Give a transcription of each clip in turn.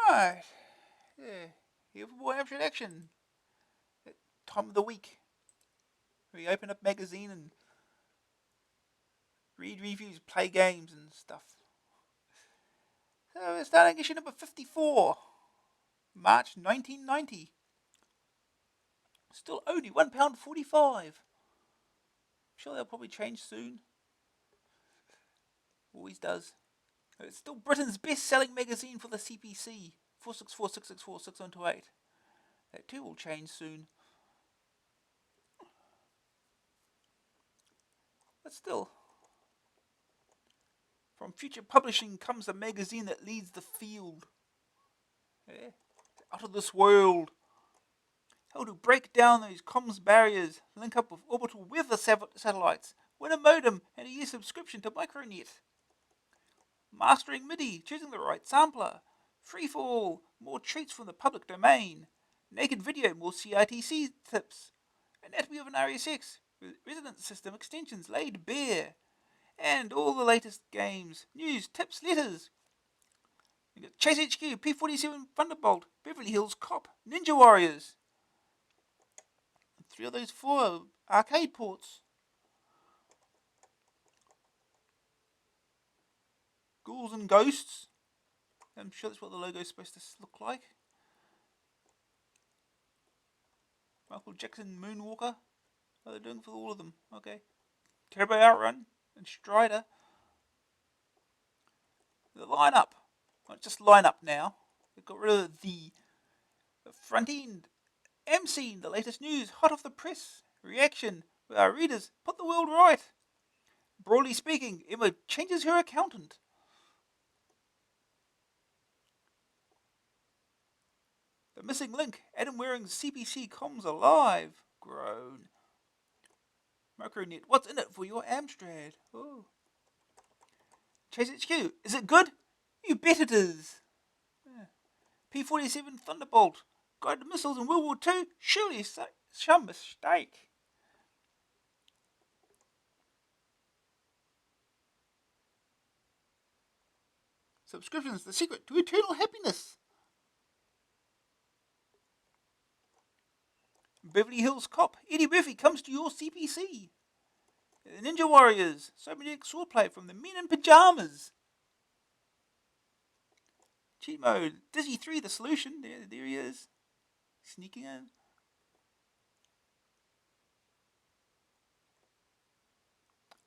Right. Yeah. Here for more Amstrad Action. That time of the week. We open up magazine and read reviews, play games and stuff. So we're starting issue number 54. March 1990. Still only £1.45. I'm sure they'll probably change soon. Always does. It's still Britain's best-selling magazine for the CPC. 46466466128. That too will change soon. But still, from Future Publishing comes a magazine that leads the field. Yeah. Out of this world. How to break down those comms barriers, link up with orbital weather satellites, win a modem and a year subscription to Micronet. Mastering MIDI, choosing the right sampler. Free for all, more treats from the public domain. Naked video, more CITC tips. Anatomy of an RSX, resonance system extensions laid bare. And all the latest games, news, tips, letters. You got Chase HQ, P-47 Thunderbolt, Beverly Hills Cop, Ninja Warriors. And 3 of those 4 arcade ports. Ghouls and Ghosts. I'm sure that's what the logo is supposed to look like. Michael Jackson Moonwalker. Oh, they're doing for all of them. Okay. Turbo Outrun and Strider. The lineup. Not just lineup now. They've got rid of the front end. MC, the latest news, hot off the press. Reaction with our readers. Put the world right. Broadly speaking, Emma changes her accountant. The missing link. Adam Waring's CPC comms alive. Groan. Micronet. What's in it for your Amstrad? Oh. Chase HQ. Is it good? You bet it is. Yeah. P-47 Thunderbolt. Guided missiles in World War II? Surely some mistake. Subscriptions, the secret to eternal happiness. Beverly Hills Cop. Eddie Murphy comes to your CPC. Ninja Warriors. Cybernetic swordplay from the men in pajamas. Cheat mode. Dizzy 3, the solution. There he is. Sneaking in.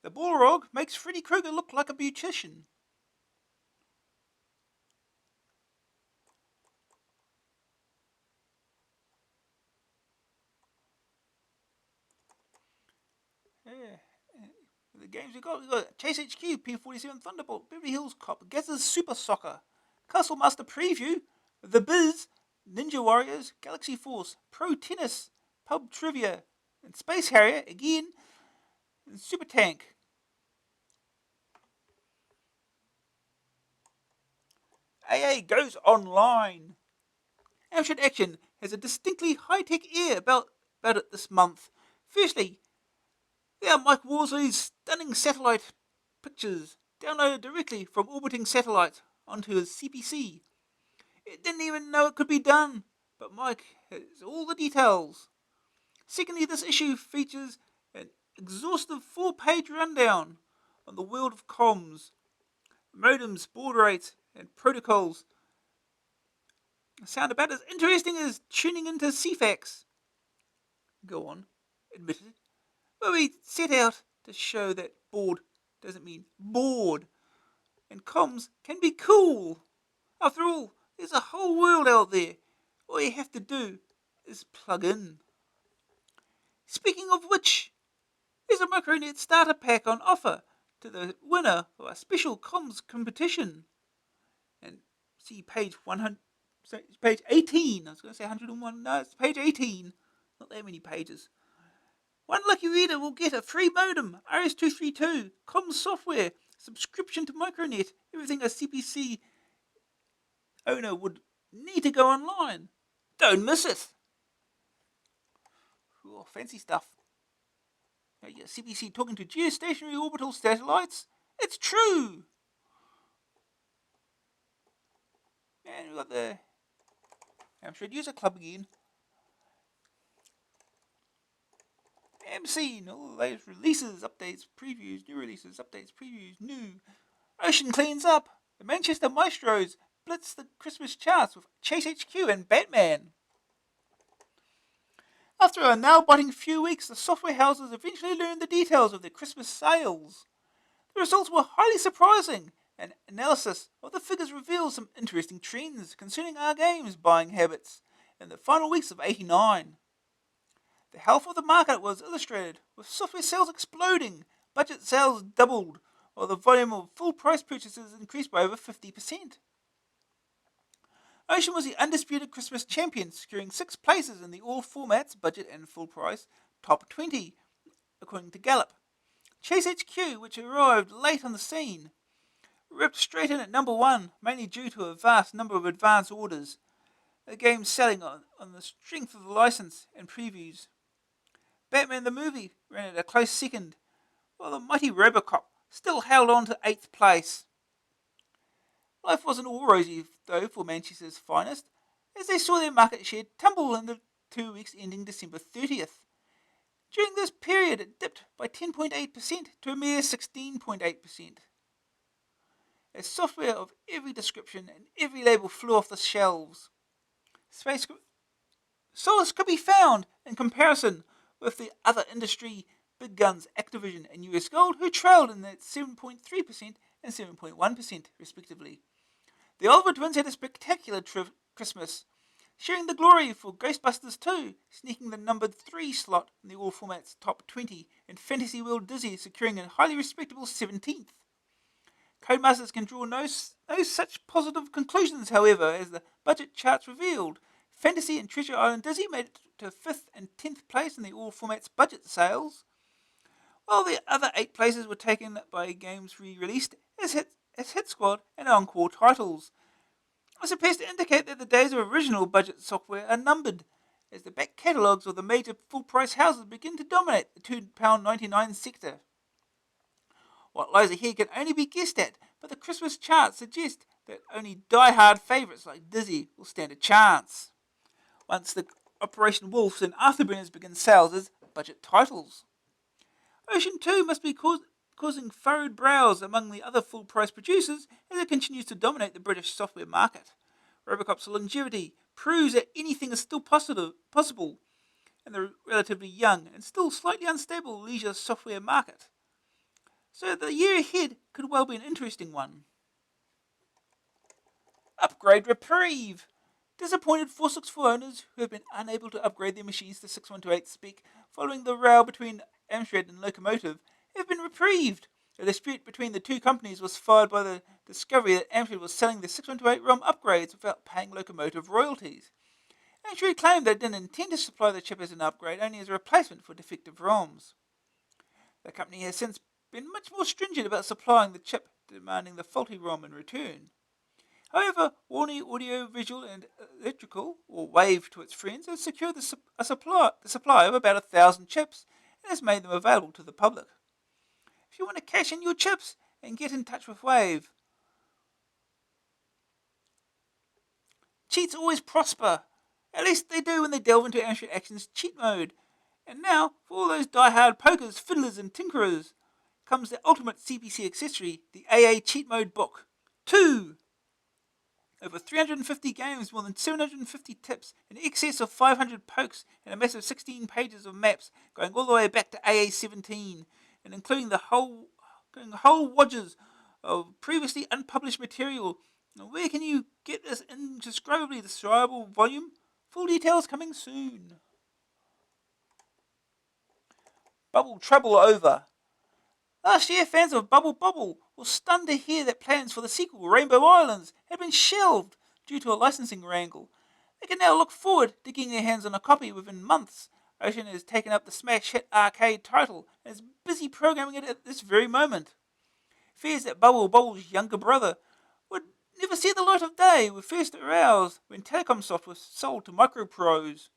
The Balrog makes Freddy Krueger look like a beautician. Yeah. The games we got Chase HQ, P-47 Thunderbolt, Beverly Hills Cop, Gazza's Super Soccer, Castle Master Preview, The Biz, Ninja Warriors, Galaxy Force, Pro Tennis, Pub Trivia, and Space Harrier again, and Super Tank. AA goes online. Amstrad Action has a distinctly high-tech air about it this month. Firstly, there are Mike Worsley's stunning satellite pictures downloaded directly from orbiting satellites onto his CPC. It didn't even know it could be done, but Mike has all the details. Secondly, this issue features an exhaustive 4-page rundown on the world of comms, modems, baud rates, and protocols. Sound about as interesting as tuning into CFAX. Go on, admit it. But we set out to show that bored doesn't mean bored. And comms can be cool. After all, there's a whole world out there. All you have to do is plug in. Speaking of which, there's a Micronet starter pack on offer to the winner of a special comms competition. And see page 100, sorry, page 18. I was going to say 101. No, it's page 18. Not that many pages. One lucky reader will get a free modem, RS-232, comms software, subscription to Micronet, everything a CPC owner would need to go online. Don't miss it. Ooh, fancy stuff. Yeah, CPC talking to geostationary orbital satellites. It's true. And we've got the Amstrad User Club again. MC, all the latest releases, updates, previews, new releases, updates, previews, new. Ocean cleans up. The Manchester Maestros blitz the Christmas charts with Chase HQ and Batman. After a nail-biting few weeks, the software houses eventually learned the details of their Christmas sales. The results were highly surprising. An analysis of the figures reveals some interesting trends concerning our games' buying habits in the final weeks of '89. The health of the market was illustrated, with software sales exploding, budget sales doubled, while the volume of full-price purchases increased by over 50%. Ocean was the undisputed Christmas champion, securing 6 places in the all formats, budget and full price, top 20, according to Gallup. Chase HQ, which arrived late on the scene, ripped straight in at number 1, mainly due to a vast number of advance orders, a game selling on the strength of the license and previews. Batman the movie ran at a close second, while the mighty Robocop still held on to 8th place. Life wasn't all rosy, though, for Manchester's finest, as they saw their market share tumble in the 2 weeks ending December 30th. During this period, it dipped by 10.8% to a mere 16.8%. As software of every description and every label flew off the shelves, solace could be found in comparison with the other industry big guns, Activision and US Gold, who trailed in at 7.3% and 7.1% respectively. The Oliver twins had a spectacular Christmas, sharing the glory for Ghostbusters 2, sneaking the number 3 slot in the all formats top 20, and Fantasy World Dizzy securing a highly respectable 17th. Codemasters can draw no such positive conclusions, however, as the budget charts revealed. Fantasy and Treasure Island Dizzy made it to 5th and 10th place in the all formats budget sales, while the other 8 places were taken by games re-released as Hit Squad and Encore titles. This appears to indicate that the days of original budget software are numbered, as the back catalogues of the major full-price houses begin to dominate the £2.99 sector. What lies ahead can only be guessed at, but the Christmas charts suggest that only die-hard favourites like Dizzy will stand a chance once the Operation Wolves and Afterburners begin sales as budget titles. Ocean 2 must be causing furrowed brows among the other full-price producers as it continues to dominate the British software market. Robocop's longevity proves that anything is still possible in the relatively young and still slightly unstable leisure software market. So the year ahead could well be an interesting one. Upgrade reprieve. Disappointed 464 owners who have been unable to upgrade their machines to 6128 spec following the row between Amstrad and Locomotive have been reprieved. A dispute between the two companies was fired by the discovery that Amstrad was selling the 6128 ROM upgrades without paying Locomotive royalties. Amstrad claimed they didn't intend to supply the chip as an upgrade, only as a replacement for defective ROMs. The company has since been much more stringent about supplying the chip, demanding the faulty ROM in return. However, Warney Audio Visual and Electrical, or Wave to its friends, has secured the supply of about 1,000 chips and has made them available to the public. If you want to cash in your chips and get in touch with Wave. Cheats always prosper. At least they do when they delve into Amstrad Action's cheat mode. And now, for all those die-hard pokers, fiddlers and tinkerers, comes the ultimate CPC accessory, the AA Cheat Mode Book 2. Over 350 games, more than 750 tips, in excess of 500 pokes, and a massive 16 pages of maps going all the way back to AA17, and including whole wadges of previously unpublished material. Now, where can you get this indescribably desirable volume? Full details coming soon. Bubble trouble over. Last year, fans of Bubble Bobble were stunned to hear that plans for the sequel, Rainbow Islands, had been shelved due to a licensing wrangle. They can now look forward to getting their hands on a copy within months. Ocean has taken up the smash hit arcade title and is busy programming it at this very moment. Fears that Bubble Bobble's younger brother would never see the light of day were first aroused when Telecomsoft was sold to Microprose.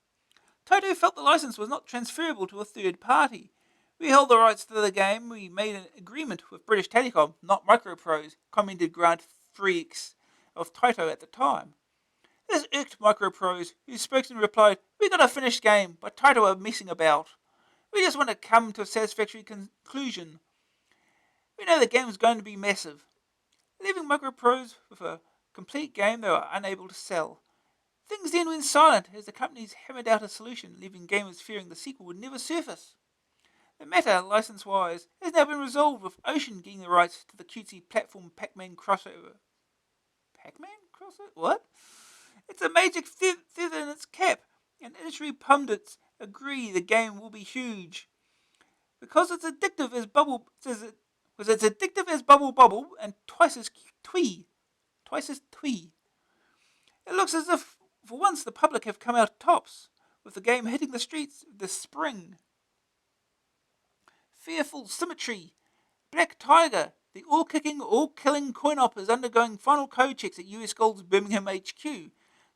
Toto felt the license was not transferable to a third party. We held the rights to the game. We made an agreement with British Telecom, not Microprose, commented Grant Freaks of Toto at the time. This irked Microprose, whose spokesman replied, "We got a finished game, but tired of messing about. We just want to come to a satisfactory conclusion. We know the game is going to be massive." Leaving Microprose with a complete game they were unable to sell. Things then went silent as the companies hammered out a solution, leaving gamers fearing the sequel would never surface. The matter, license-wise, has now been resolved, with Ocean getting the rights to the cutesy platform Pac-Man crossover. Pac-Man crossover? What? It's a major feather in its cap, and industry pundits agree the game will be huge. Because it's addictive as Bubble Bobble and twice as twee. Twice as twee. It looks as if, for once, the public have come out tops, with the game hitting the streets this spring. Fearful Symmetry. Black Tiger, the all-kicking, all-killing coin-op is undergoing final code checks at US Gold's Birmingham HQ.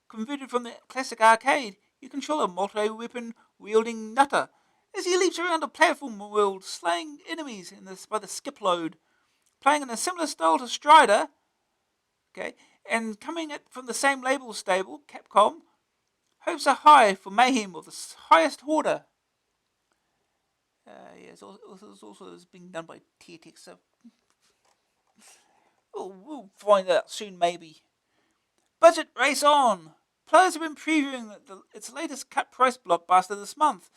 Converted from the classic arcade, you control a multi-weapon wielding nutter as he leaps around a platform world, slaying enemies by the skip load. Playing in a similar style to Strider, and coming from the same label stable, Capcom, hopes are high for mayhem of the highest order. Yes, also is being done by Tiertex, so we'll find out soon, maybe. Budget race on. Players have been previewing its latest cut-price blockbuster this month,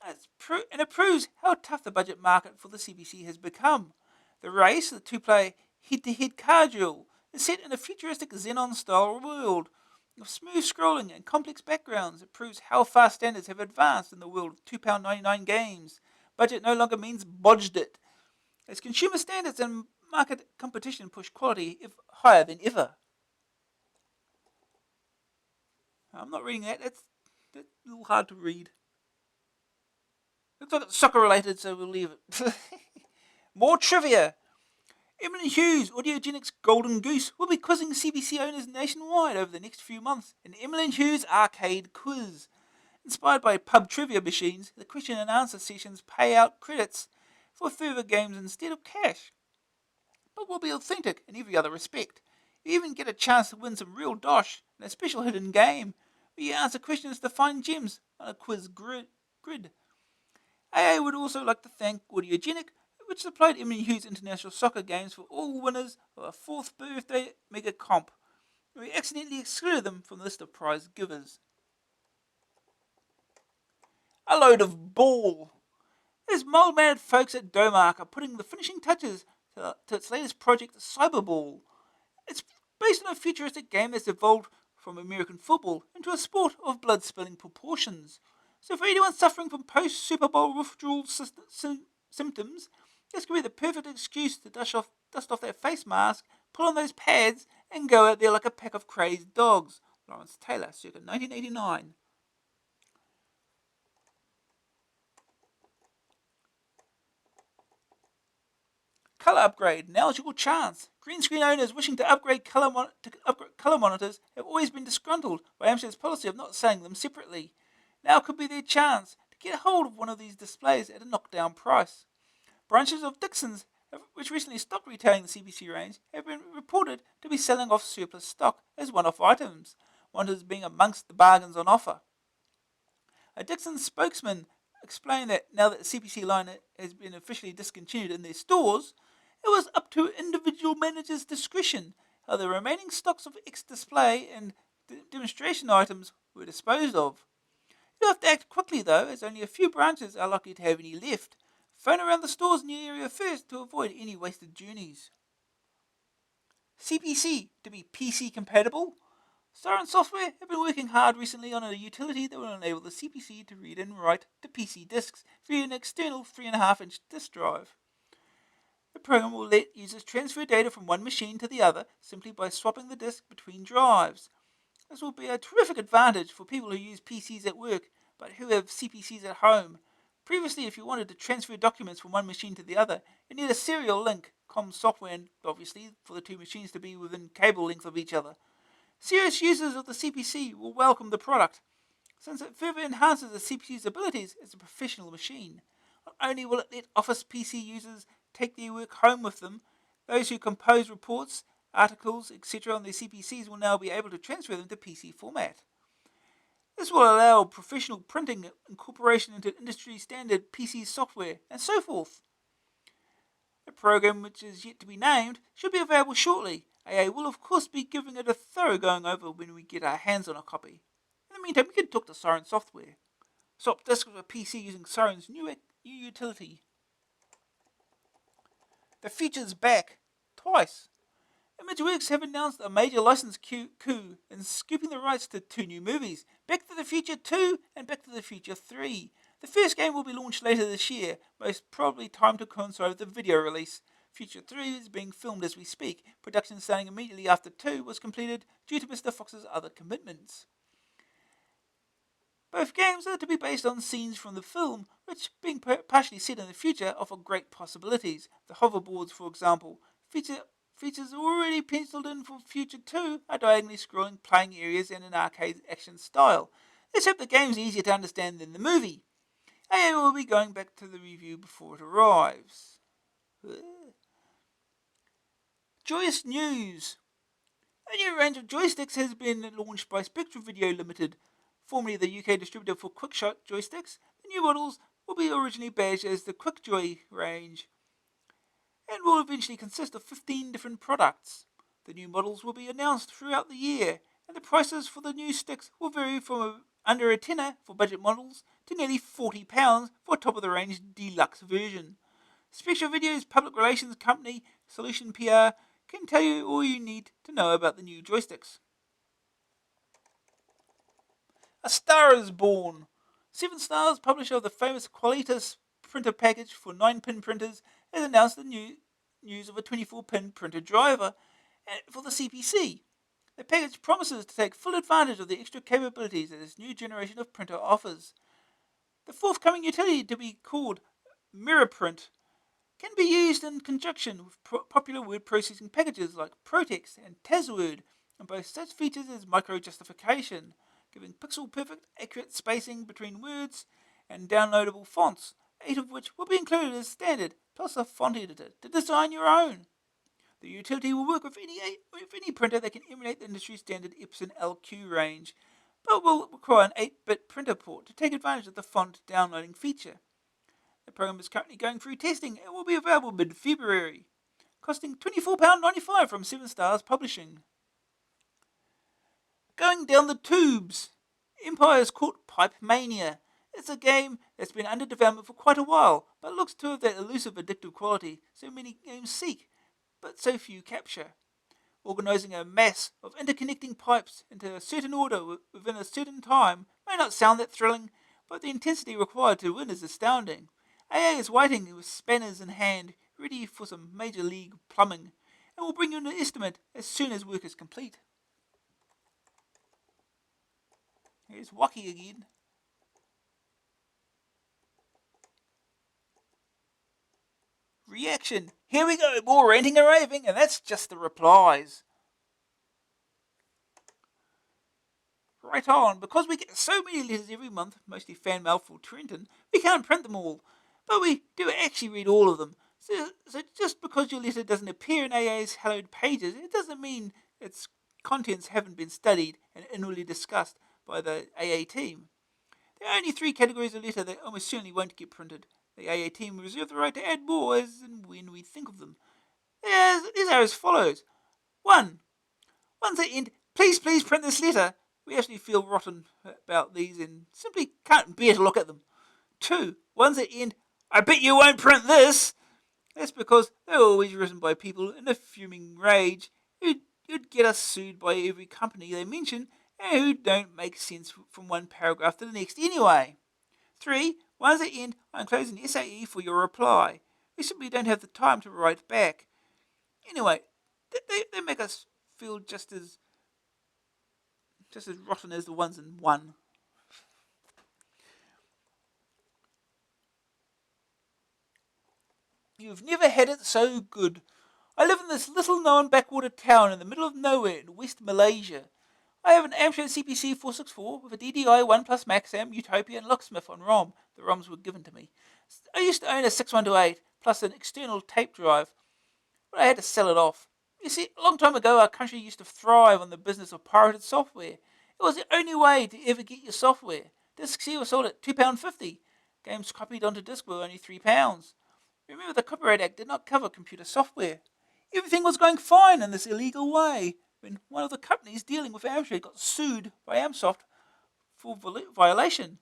and it proves how tough the budget market for the CPC has become. The race, the two-player head-to-head car duel, is set in a futuristic Xenon-style world with smooth scrolling and complex backgrounds. It proves how far standards have advanced in the world of £2.99 games. Budget no longer means bodged it, as consumer standards and market competition push quality higher than ever. I'm not reading that. That's a little hard to read. Looks like it's soccer related, so we'll leave it. More trivia. Emily Hughes, Audiogenic's Golden Goose, will be quizzing CBC owners nationwide over the next few months. An Emily Hughes arcade quiz. Inspired by pub trivia machines, the question and answer sessions pay out credits for further games instead of cash, but will be authentic in every other respect. You even get a chance to win some real dosh in a special hidden game, where you answer questions to find gems on a quiz grid. AA would also like to thank Audiogenic, which supplied Emily Hughes International Soccer games for all winners of a 4th birthday mega comp. We accidentally excluded them from the list of prize givers. A load of ball. These mole-mad folks at Domark are putting the finishing touches to its latest project, Cyberball. It's based on a futuristic game that's evolved from American football into a sport of blood-spilling proportions. So for anyone suffering from post-Super Bowl withdrawal symptoms, this could be the perfect excuse to dust off that face mask, pull on those pads, and go out there like a pack of crazed dogs. Lawrence Taylor, circa 1989. Colour upgrade. Now's your chance. Green screen owners wishing to upgrade colour monitors have always been disgruntled by Amstrad's policy of not selling them separately. Now could be their chance to get hold of one of these displays at a knockdown price. Branches of Dixon's, which recently stopped retailing the CBC range, have been reported to be selling off surplus stock as one-off items, monitors being amongst the bargains on offer. A Dixon spokesman explained that now that the CPC line has been officially discontinued in their stores, it was up to individual managers' discretion how the remaining stocks of X-display and demonstration items were disposed of. You have to act quickly though, as only a few branches are likely to have any left. Phone around the stores in your area first to avoid any wasted journeys. CPC to be PC compatible. Siren Software have been working hard recently on a utility that will enable the CPC to read and write to PC disks via an external 3.5-inch disk drive. The program will let users transfer data from one machine to the other simply by swapping the disk between drives. This will be a terrific advantage for people who use PCs at work but who have CPCs at home. Previously, if you wanted to transfer documents from one machine to the other, you need a serial link, COM software, and obviously for the two machines to be within cable length of each other. Serious users of the CPC will welcome the product, since it further enhances the CPC's abilities as a professional machine. Not only will it let Office PC users take their work home with them, those who compose reports articles, etc. on their CPCs will now be able to transfer them to PC format. This will allow professional printing, incorporation into industry standard PC software, and so forth. A program which is yet to be named should be available shortly. AA will of course be giving it a thorough going over when we get our hands on a copy. In the meantime, we can talk to Siren Software. Swap disks with a PC using Siren's new utility. The future's back. Twice. ImageWorks have announced a major license coup in scooping the rights to two new movies, Back to the Future 2 and Back to the Future 3. The first game will be launched later this year, most probably timed to coincide with the video release. Future 3 is being filmed as we speak. Production starting immediately after 2 was completed due to Mr. Fox's other commitments. Both games are to be based on scenes from the film, which, being partially set in the future, offer great possibilities. The hoverboards, for example, features already penciled in for Future 2 are diagonally scrolling playing areas in an arcade action style. Let's hope the game's easier to understand than the movie. AA will be going back to the review before it arrives. Joyous news! A new range of joysticks has been launched by Spectral Video Limited, formerly the UK distributor for Quickshot joysticks. The new models will be originally badged as the QuickJoy range and will eventually consist of 15 different products. The new models will be announced throughout the year, and the prices for the new sticks will vary from under a tenner for budget models to nearly £40 for a top-of-the-range deluxe version. Spectral Video's public relations company, Solution PR, can tell you all you need to know about the new joysticks. A Star is Born. 7 Stars, publisher of the famous Qualitas printer package for 9-pin printers, has announced the news of a 24-pin printer driver for the CPC. The package promises to take full advantage of the extra capabilities that this new generation of printer offers. The forthcoming utility, to be called MirrorPrint, can be used in conjunction with popular word processing packages like Protex and TazWord, and boasts such features as micro-justification, giving pixel-perfect accurate spacing between words and downloadable fonts, 8 of which will be included as standard, plus a font editor to design your own. The utility will work with any printer that can emulate the industry standard Epson LQ range, but will require an 8-bit printer port to take advantage of the font downloading feature. The program is currently going through testing and will be available mid-February, costing £24.95 from 7 Stars Publishing. Going down the tubes. Empire's caught Pipe Mania. It's a game that's been under development for quite a while, but looks to have that elusive addictive quality so many games seek, but so few capture. Organising a mass of interconnecting pipes into a certain order within a certain time may not sound that thrilling, but the intensity required to win is astounding. AA is waiting with spanners in hand, ready for some major league plumbing, and will bring you an estimate as soon as work is complete. Here's Wacky again. Reaction. Here we go, more ranting and raving, and that's just the replies. Right on, because we get so many letters every month, mostly fan mail for Trenton, we can't print them all. But we do actually read all of them. So just because your letter doesn't appear in AA's hallowed pages, it doesn't mean its contents haven't been studied and inwardly discussed by the AA team. There are only 3 categories of letter that almost certainly won't get printed. The AA team reserve the right to add more as and when we think of them. These are as follows. 1. Ones that end, please print this letter. We actually feel rotten about these and simply can't bear to look at them. 2. Ones that end, I bet you won't print this. That's because they're always written by people in a fuming rage who'd get us sued by every company they mention and who don't make sense from one paragraph to the next anyway. 3. Ones that end, I enclose an SAE for your reply. We simply don't have the time to write back. Anyway, they make us feel just as rotten as the ones in 1. You've never had it so good. I live in this little known backwater town in the middle of nowhere in West Malaysia. I have an Amstrad CPC 464 with a DDI 1 Plus Max Amp, Utopia and Locksmith on ROM. The ROMs were given to me. I used to own a 6128 plus an external tape drive, but I had to sell it off. You see, a long time ago, our country used to thrive on the business of pirated software. It was the only way to ever get your software. Discs here were sold at £2.50. Games copied onto disc were only £3. Remember, the Copyright Act did not cover computer software. Everything was going fine in this illegal way when one of the companies dealing with Amstrad got sued by Amsoft for violation.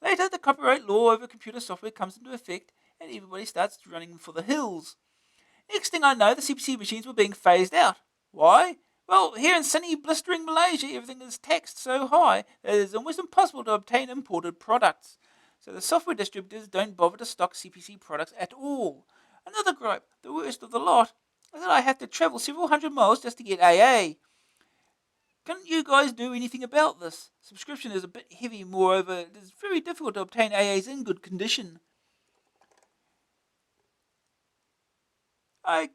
Later, the copyright law over computer software comes into effect and everybody starts running for the hills. Next thing I know, the CPC machines were being phased out. Why? Well, here in sunny, blistering Malaysia, everything is taxed so high that it is almost impossible to obtain imported products. So the software distributors don't bother to stock CPC products at all. Another gripe, the worst of the lot, is that I have to travel several hundred miles just to get AA. Can't you guys do anything about this? Subscription is a bit heavy, moreover, it is very difficult to obtain AAs in good condition. I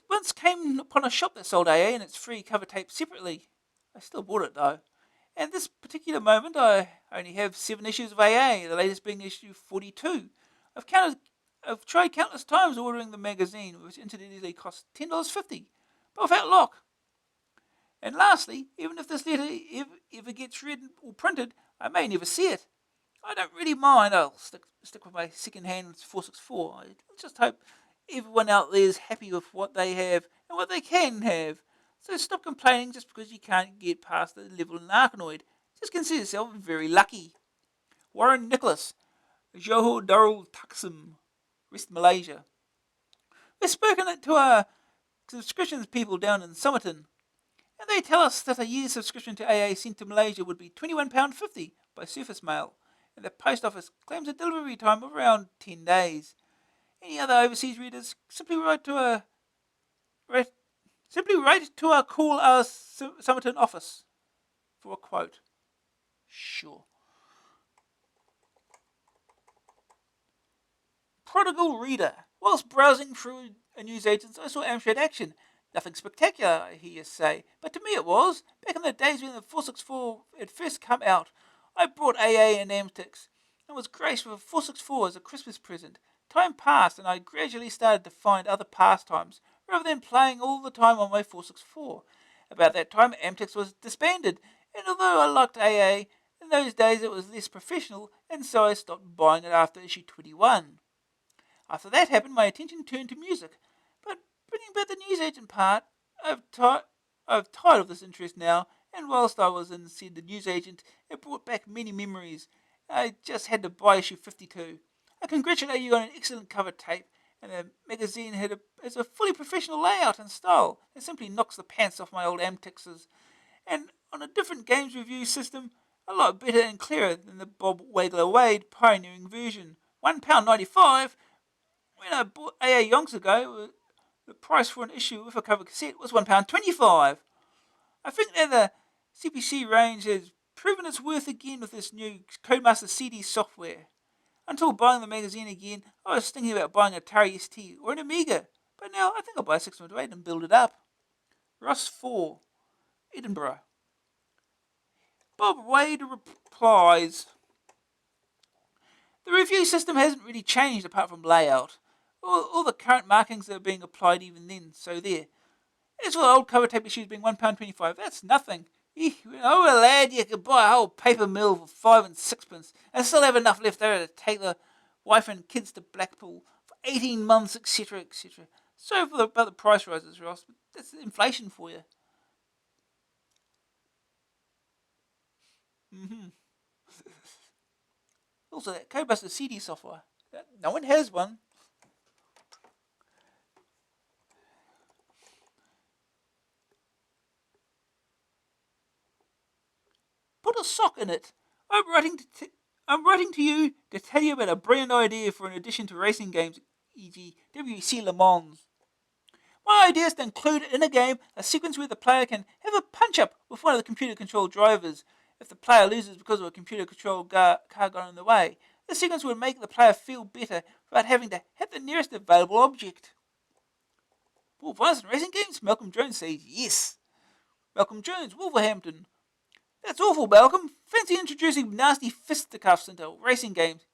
once came upon a shop that sold AA and its free cover tape separately. I still bought it though. At this particular moment, I only have 7 issues of AA, the latest being issue 42. I've tried countless times ordering the magazine, which incidentally costs $10.50, but without luck. And lastly, even if this letter ever gets read or printed, I may never see it. I don't really mind. I'll stick with my second-hand 464. I just hope everyone out there is happy with what they have and what they can have. So stop complaining just because you can't get past the level in Arkanoid. Just consider yourself very lucky. Warren Nicholas, Johor Darul Taksim, West Malaysia. We've spoken to our subscriptions people down in Somerton, and they tell us that a year's subscription to AA sent to Malaysia would be £21.50 by surface mail, and the post office claims a delivery time of around 10 days. Any other overseas readers, simply write to our call our Somerton office for a quote. Sure. Prodigal reader. Whilst browsing through a newsagent's, I saw Amstrad Action. Nothing spectacular, I hear you say, but to me it was. Back in the days when the 464 had first come out, I brought AA and Amtix and was graced with a 464 as a Christmas present. Time passed and I gradually started to find other pastimes rather than playing all the time on my 464. About that time, Amtix was disbanded, and although I liked AA, in those days it was less professional, and so I stopped buying it after issue 21. After that happened, my attention turned to music. But bringing back the newsagent part, I've tired of this interest now, and whilst I was in said the newsagent, it brought back many memories. I just had to buy issue 52. I congratulate you on an excellent cover tape, and the magazine has a fully professional layout and style that simply knocks the pants off my old Amtixes. And on a different games review system, a lot better and clearer than the Bob Wagler Wade pioneering version. £1.95. When I bought AA yonks ago, the price for an issue with a cover cassette was £1.25. I think that the CPC range has proven its worth again with this new Codemaster CD software. Until buying the magazine again, I was thinking about buying a Atari ST or an Amiga, but now I think I'll buy a 608 and build it up. Ross 4, Edinburgh. Bob Wade replies, the review system hasn't really changed apart from layout. All the current markings are being applied even then, so there. As for the old cover tape issues being £1.25, that's nothing. Oh, lad, you could buy a whole paper mill for 5 and 6pence and still have enough left over to take the wife and kids to Blackpool for 18 months, etc., etc. Sorry about the price rises, Ross, but that's inflation for you. Also, that Codebuster CD software. No one has one. Put a sock in it. I'm writing to you to tell you about a brilliant idea for an addition to racing games, e.g. WEC Le Mans. My idea is to include in a game a sequence where the player can have a punch-up with one of the computer-controlled drivers. If the player loses because of a computer-controlled car got in the way, the sequence would make the player feel better without having to hit the nearest available object. For violence in racing games? Malcolm Jones says yes. Malcolm Jones, Wolverhampton. That's awful, Malcolm. Fancy introducing nasty fisticuffs into racing games.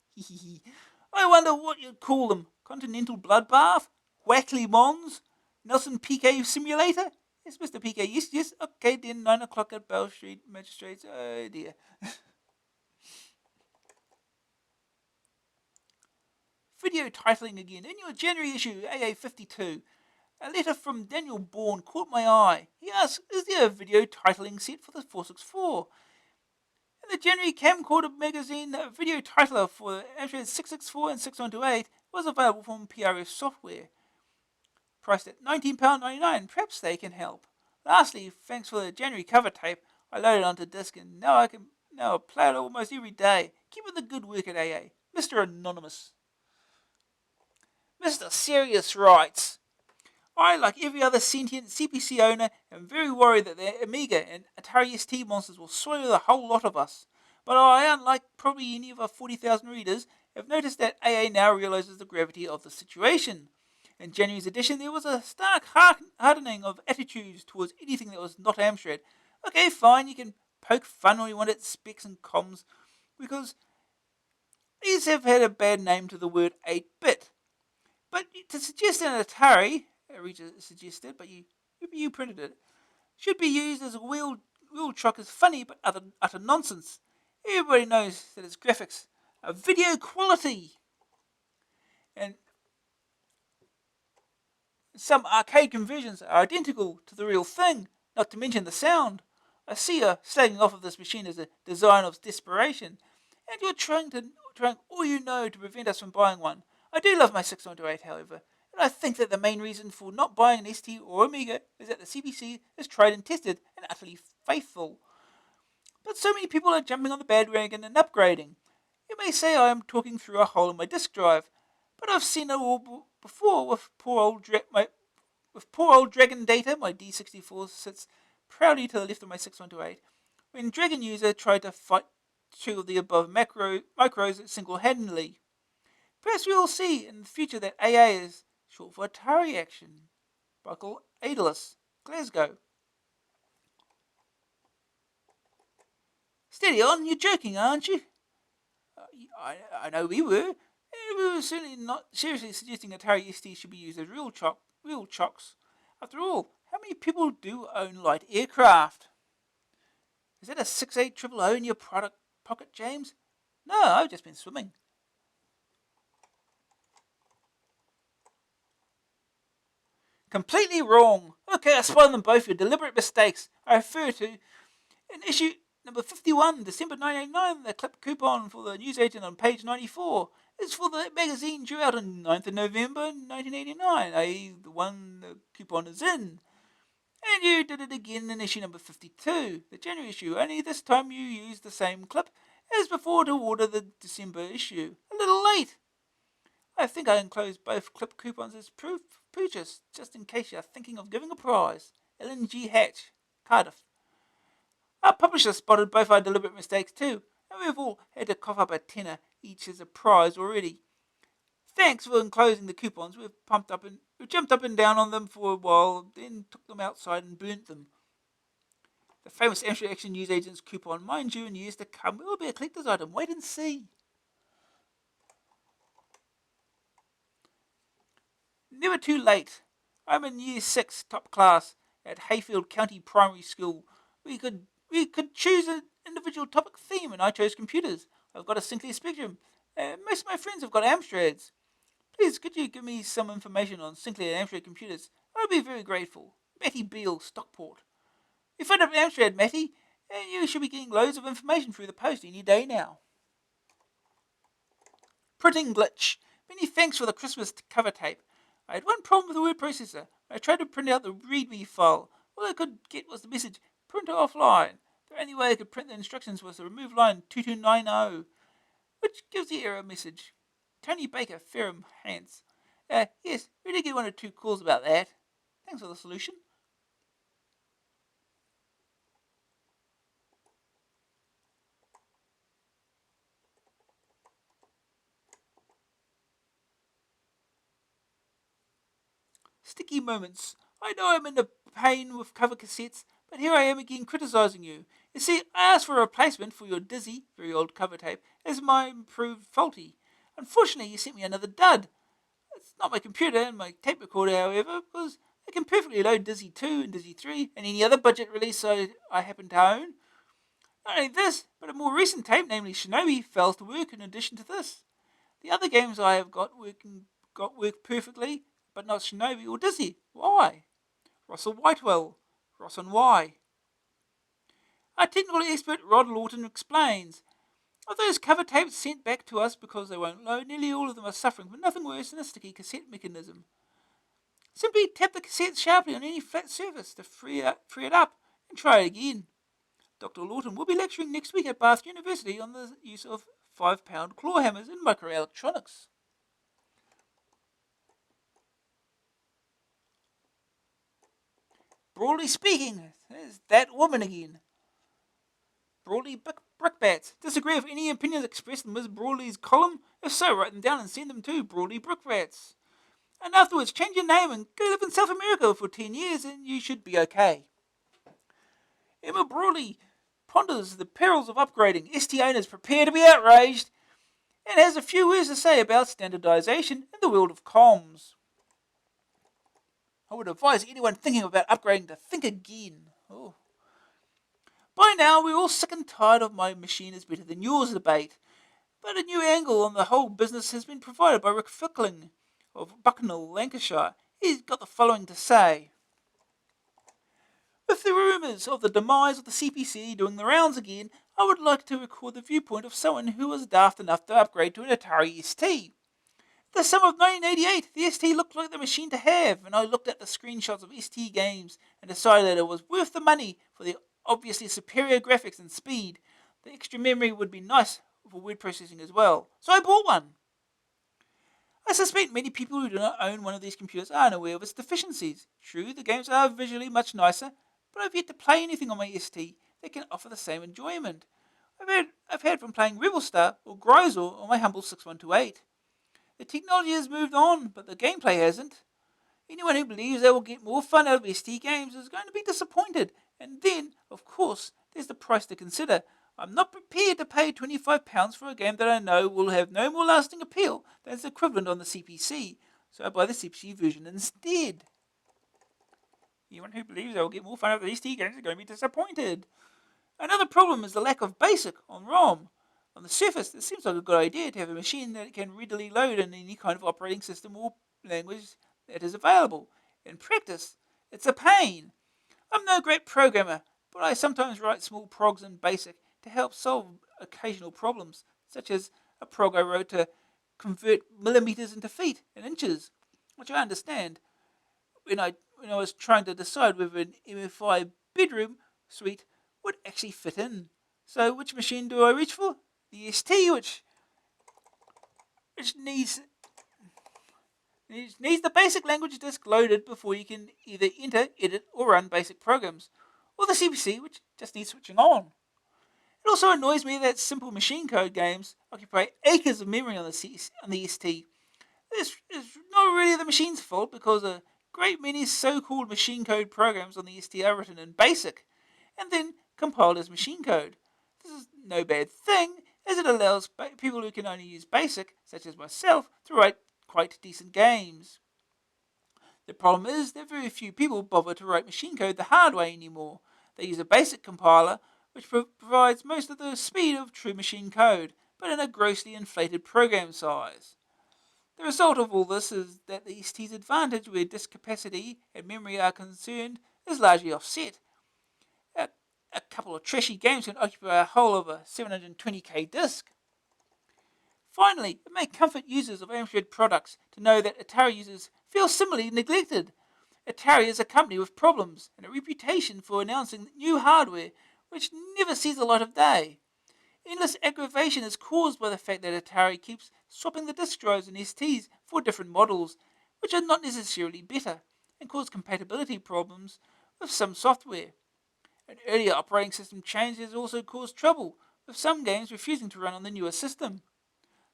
I wonder what you'd call them. Continental Bloodbath? Wackley Mons? Nelson PK Simulator? Yes, Mr. PK. Yes, yes. Okay, then 9 o'clock at Bell Street Magistrates. Oh dear. Video titling again. In your January issue, AA52, a letter from Daniel Bourne caught my eye. He asks, is there a video titling set for the 464? In the January Camcorder magazine, a video titler for Amstrad 664 and 6128 was available from PRF Software, priced at £19.99. Perhaps they can help. Lastly, thanks for the January cover tape. I loaded onto disc and now I play it almost every day. Keep up the good work at AA. Mr. Anonymous. Mr. Serious writes, I, like every other sentient CPC owner, am very worried that the Amiga and Atari ST monsters will swallow the whole lot of us. But I, unlike probably any of our 40,000 readers, have noticed that AA now realizes the gravity of the situation. In January's edition, there was a stark hardening of attitudes towards anything that was not Amstrad. Okay, fine, you can poke fun all you want at specs and comms, because these have had a bad name to the word 8-bit. But to suggest an Atari, Rita suggested, but you printed it, should be used as a wheel truck is funny but utter nonsense. Everybody knows that its graphics are video quality. And some arcade conversions are identical to the real thing, not to mention the sound. I see you slagging off of this machine as a design of desperation, and you're trying all you know to prevent us from buying one. I do love my 6128, however, and I think that the main reason for not buying an ST or Amiga is that the CPC is tried and tested and utterly faithful. But so many people are jumping on the bandwagon and upgrading. You may say I am talking through a hole in my disk drive, but I've seen it all before with poor old Dragon Data. My D64 sits proudly to the left of my 6128. When Dragon User tried to fight two of the above micros single-handedly. Perhaps we will see in the future that AA is short for Atari Action. Buckle Aeolus, Glasgow. Steady on, you're joking, aren't you? I know we were. We were certainly not seriously suggesting Atari ST should be used as real chocks. After all, how many people do own light aircraft? Is that a 68000 in your product pocket, James? No, I've just been swimming. Completely wrong. Okay, I spoiled them both. Your deliberate mistakes. I refer to in issue number 51, December 1989, the clip coupon for the newsagent on page 94 is for the magazine due out on 9th of November 1989, i.e. the one the coupon is in. And you did it again in issue number 52, the January issue, only this time you used the same clip as before to order the December issue. A little late. I think I enclosed both clip coupons as proof of purchase, just in case you're thinking of giving a prize. Ellen G. Hatch, Cardiff. Our publisher spotted both our deliberate mistakes too, and we've all had to cough up a tenner each as a prize already. Thanks for enclosing the coupons. We've jumped up and down on them for a while, then took them outside and burnt them. The famous Amstrad Action newsagent's coupon, mind you, in years to come, will be a collector's item. Wait and see. Never too late. I'm in year 6, top class, at Hayfield County Primary School. We could choose an individual topic theme, and I chose computers. I've got a Sinclair Spectrum. Most of my friends have got Amstrads. Please, could you give me some information on Sinclair and Amstrad computers? I would be very grateful. Matty Beale, Stockport. You've phoned up Amstrad, Matty, and you should be getting loads of information through the post any day now. Printing glitch. Many thanks for the Christmas cover tape. I had one problem with the word processor. I tried to print out the README file. All I could get was the message, print offline. The only way I could print the instructions was to remove line 2290, which gives the error message. Tony Baker, Ferrum, Hans. Yes, we did get 1 or 2 calls about that. Thanks for the solution. Sticky moments. I know I'm in the pain with cover cassettes, but here I am again criticising you. You see, I asked for a replacement for your dizzy, very old cover tape, as mine proved faulty. Unfortunately, you sent me another dud. It's not my computer and my tape recorder, however, because I can perfectly load Dizzy 2 and Dizzy 3 and any other budget release I happen to own. Not only this, but a more recent tape, namely Shinobi, fails to work in addition to this. The other games I have got work perfectly, but not Shinobi or Dizzy. Why? Russell Whitewell. Ross and why? Our technical expert Rod Lawton explains. Of those cover tapes sent back to us because they won't load, nearly all of them are suffering from nothing worse than a sticky cassette mechanism. Simply tap the cassette sharply on any flat surface to free it up and try it again. Dr. Lawton will be lecturing next week at Bath University on the use of 5-pound claw hammers in microelectronics. Broadly speaking, there's that woman again. Broadly Brickbats. Disagree with any opinions expressed in Ms. Broadly's column? If so, write them down and send them to Broadly Brickbats. And afterwards, change your name and go live in South America for 10 years and you should be okay. Emma Broadly ponders the perils of upgrading. ST owners prepare to be outraged and has a few words to say about standardization in the world of comms. I would advise anyone thinking about upgrading to think again. Oh. By now, we're all sick and tired of my machine is better than yours debate, but a new angle on the whole business has been provided by Rick Fickling of Bucknell, Lancashire. He's got the following to say. With the rumours of the demise of the CPC doing the rounds again, I would like to record the viewpoint of someone who was daft enough to upgrade to an Atari ST. The summer of 1988, the ST looked like the machine to have, and I looked at the screenshots of ST games and decided that it was worth the money for the obviously superior graphics and speed. The extra memory would be nice for word processing as well, so I bought one. I suspect many people who do not own one of these computers are unaware of its deficiencies. True, the games are visually much nicer, but I've yet to play anything on my ST that can offer the same enjoyment. I've had from playing Rebel Star or Grozor on my humble 6128. The technology has moved on, but the gameplay hasn't. Anyone who believes they will get more fun out of ST games is going to be disappointed. And then, of course, there's the price to consider. I'm not prepared to pay £25 for a game that I know will have no more lasting appeal than its equivalent on the CPC, so I buy the CPC version instead. Anyone who believes they will get more fun out of ST games is going to be disappointed. Another problem is the lack of BASIC on ROM. On the surface, it seems like a good idea to have a machine that can readily load in any kind of operating system or language that is available. In practice, it's a pain. I'm no great programmer, but I sometimes write small progs in BASIC to help solve occasional problems, such as a prog I wrote to convert millimeters into feet and inches, which I understand when I was trying to decide whether an MFI bedroom suite would actually fit in. So which machine do I reach for? The ST, which needs the basic language disk loaded before you can either enter, edit, or run basic programs, or the CPC, which just needs switching on. It also annoys me that simple machine code games occupy acres of memory on the ST. This is not really the machine's fault because a great many so-called machine code programs on the ST are written in BASIC and then compiled as machine code. This is no bad thing, as it allows people who can only use BASIC, such as myself, to write quite decent games. The problem is that very few people bother to write machine code the hard way anymore. They use a BASIC compiler, which provides most of the speed of true machine code, but in a grossly inflated program size. The result of all this is that the ST's advantage where disk capacity and memory are concerned is largely offset. A couple of trashy games can occupy a whole of a 720k disk. Finally, it may comfort users of Amstrad products to know that Atari users feel similarly neglected. Atari is a company with problems and a reputation for announcing new hardware which never sees the light of day. Endless aggravation is caused by the fact that Atari keeps swapping the disk drives and STs for different models, which are not necessarily better, and cause compatibility problems with some software. An earlier operating system change has also caused trouble, with some games refusing to run on the newer system.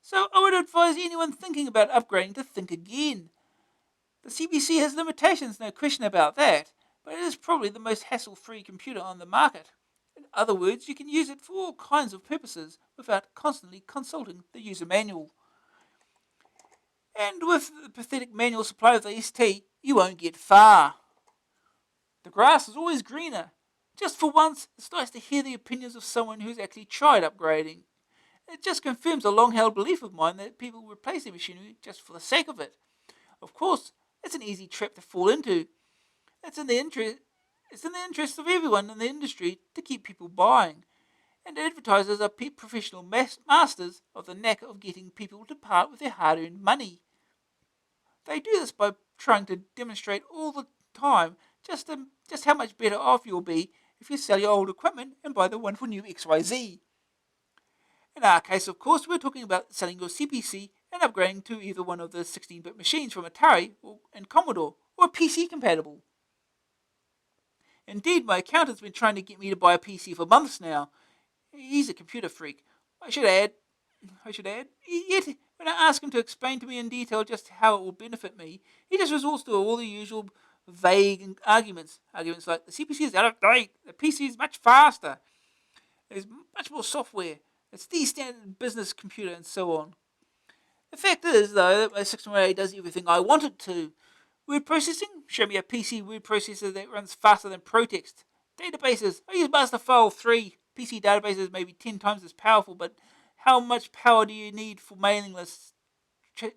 So I would advise anyone thinking about upgrading to think again. The CPC has limitations, no question about that, but it is probably the most hassle-free computer on the market. In other words, you can use it for all kinds of purposes without constantly consulting the user manual. And with the pathetic manual supply of the ST, you won't get far. The grass is always greener. Just for once, it's nice to hear the opinions of someone who's actually tried upgrading. It just confirms a long-held belief of mine that people replace their machinery just for the sake of it. Of course, it's an easy trap to fall into. It's in the interest of everyone in the industry to keep people buying, and advertisers are professional masters of the knack of getting people to part with their hard-earned money. They do this by trying to demonstrate all the time just how much better off you'll be if you sell your old equipment and buy the wonderful new XYZ. In our case, of course, we're talking about selling your CPC and upgrading to either one of the 16-bit machines from Atari and Commodore, or PC compatible. Indeed, my accountant's been trying to get me to buy a PC for months now. He's a computer freak. I should add. Yet, when I ask him to explain to me in detail just how it will benefit me, he just resorts to all the usual vague arguments. Arguments like, the CPC is out of date, the PC is much faster, there's much more software, it's the standard business computer, and so on. The fact is, though, that my 608 does everything I want it to. Word processing? Show me a PC word processor that runs faster than ProText. Databases? I use Masterfile 3. PC databases may be 10 times as powerful, but how much power do you need for mailing lists,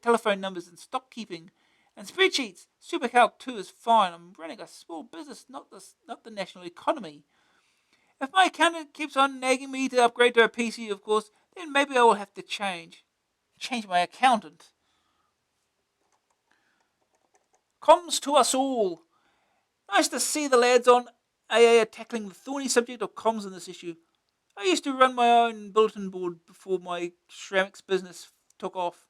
telephone numbers, and stock keeping? And spreadsheets? SuperCalc 2 is fine. I'm running a small business, not the national economy. If my accountant keeps on nagging me to upgrade to a PC, of course, then maybe I will have to change my accountant. Comms to us all. Nice to see the lads on AA are tackling the thorny subject of comms in this issue. I used to run my own bulletin board before my ceramics business took off.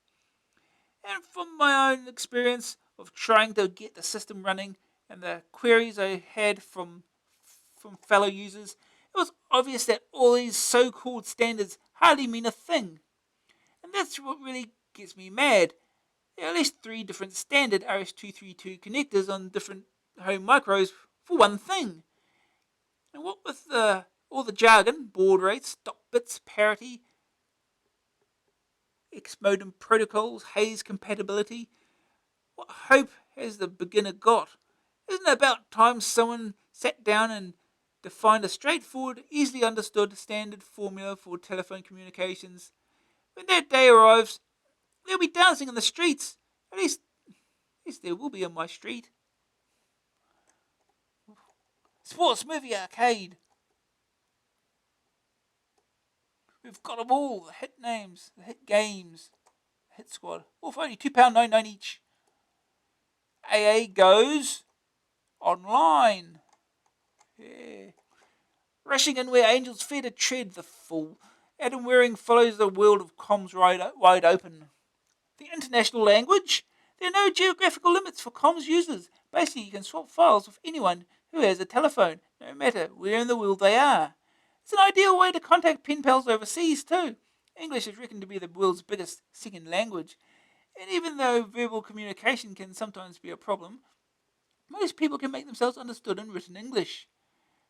And from my own experience of trying to get the system running and the queries I had from fellow users, it was obvious that all these so-called standards hardly mean a thing. And that's what really gets me mad. There are at least 3 different standard RS-232 connectors on different home micros for one thing. And what with all the jargon, baud rates, stop bits, parity, X-modem protocols, haze compatibility, what hope has the beginner got? Isn't it about time someone sat down and defined a straightforward, easily understood standard formula for telephone communications? When that day arrives, they'll be dancing in the streets. At least there will be on my street. Sports movie arcade. We've got them all. The hit names, the hit games, the hit squad. All for only £2.99 each. AA goes online. Yeah. Rushing in where angels fear to tread, the fool. Adam Waring follows the world of comms wide open. The international language? There are no geographical limits for comms users. Basically, you can swap files with anyone who has a telephone, no matter where in the world they are. It's an ideal way to contact pen pals overseas, too. English is reckoned to be the world's biggest second language. And even though verbal communication can sometimes be a problem, most people can make themselves understood in written English.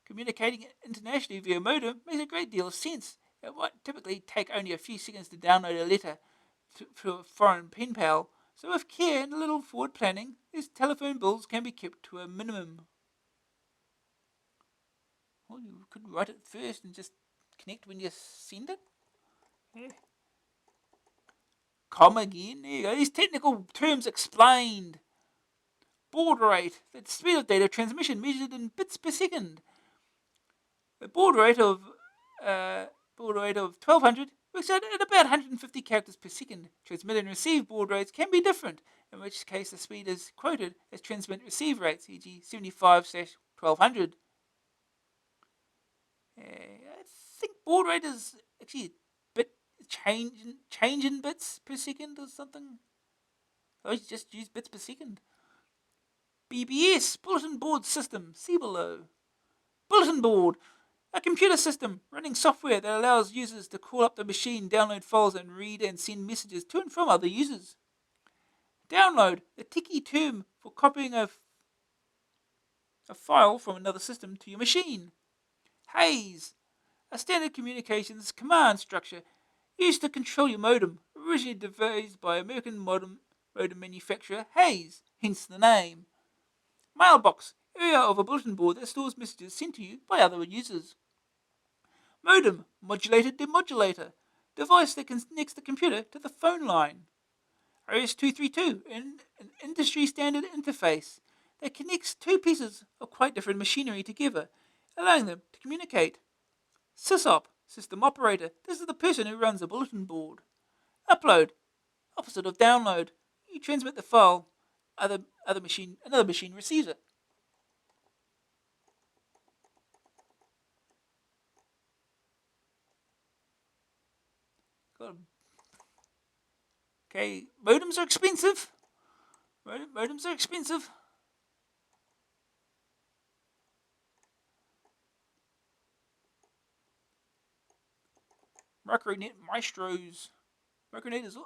Communicating internationally via modem makes a great deal of sense. It might typically take only a few seconds to download a letter to a foreign pen pal, so with care and a little forward planning, these telephone bills can be kept to a minimum. Well, you could write it first and just connect when you send it. Yeah. Com again. There you go. These technical terms explained. Baud rate. The speed of data transmission measured in bits per second. The baud rate of 1200 works out at about 150 characters per second. Transmit and receive baud rates can be different, in which case the speed is quoted as transmit-receive rates, e.g. 75/1200. I think baud rate is actually bit change in bits per second or something. I just use bits per second. BBS, Bulletin Board System, see below. Bulletin Board, a computer system running software that allows users to call up the machine, download files, and read and send messages to and from other users. Download, a techie term for copying a file from another system to your machine. Haze, a standard communications command structure used to control your modem, originally devised by American modem manufacturer Hayes, hence the name. Mailbox, area of a bulletin board that stores messages sent to you by other users. Modem, modulator demodulator, device that connects the computer to the phone line. RS-232, an industry standard interface that connects two pieces of quite different machinery together, allowing them to communicate. SysOp, system operator, this is the person who runs the bulletin board. Upload, opposite of download. You transmit the file, another machine receives it. Okay, modems are expensive. Modems are expensive. Micronet Maestros. Micronet is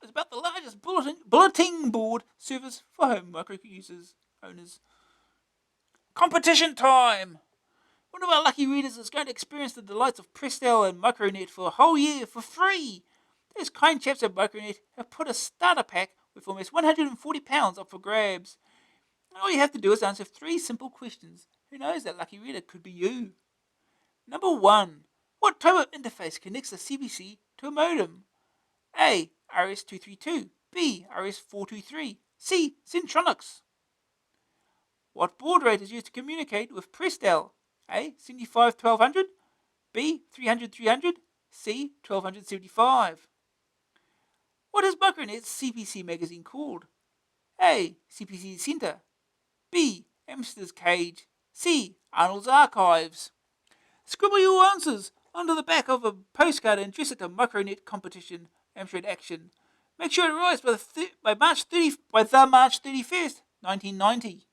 about the largest bulletin board service for home micro users, owners. Competition time! One of our lucky readers is going to experience the delights of Prestel and Micronet for a whole year for free. Those kind chaps at Micronet have put a starter pack with almost £140 up for grabs. And all you have to do is answer 3 simple questions. Who knows, that lucky reader could be you. Number 1. What type of interface connects a CBC to a modem? A. RS-232. B. RS-423. C. Centronics. What baud rate is used to communicate with Prestel? A. 75-1200. B. 300-300. C. 1275. What is Micronet's CPC magazine called? A. CPC Center. B. Amster's Cage. C. Arnold's Archives. Scribble your answers onto the back of a postcard and address it to Micronet Competition, Amstrad Action. Make sure it arrives by March 31st, 1990.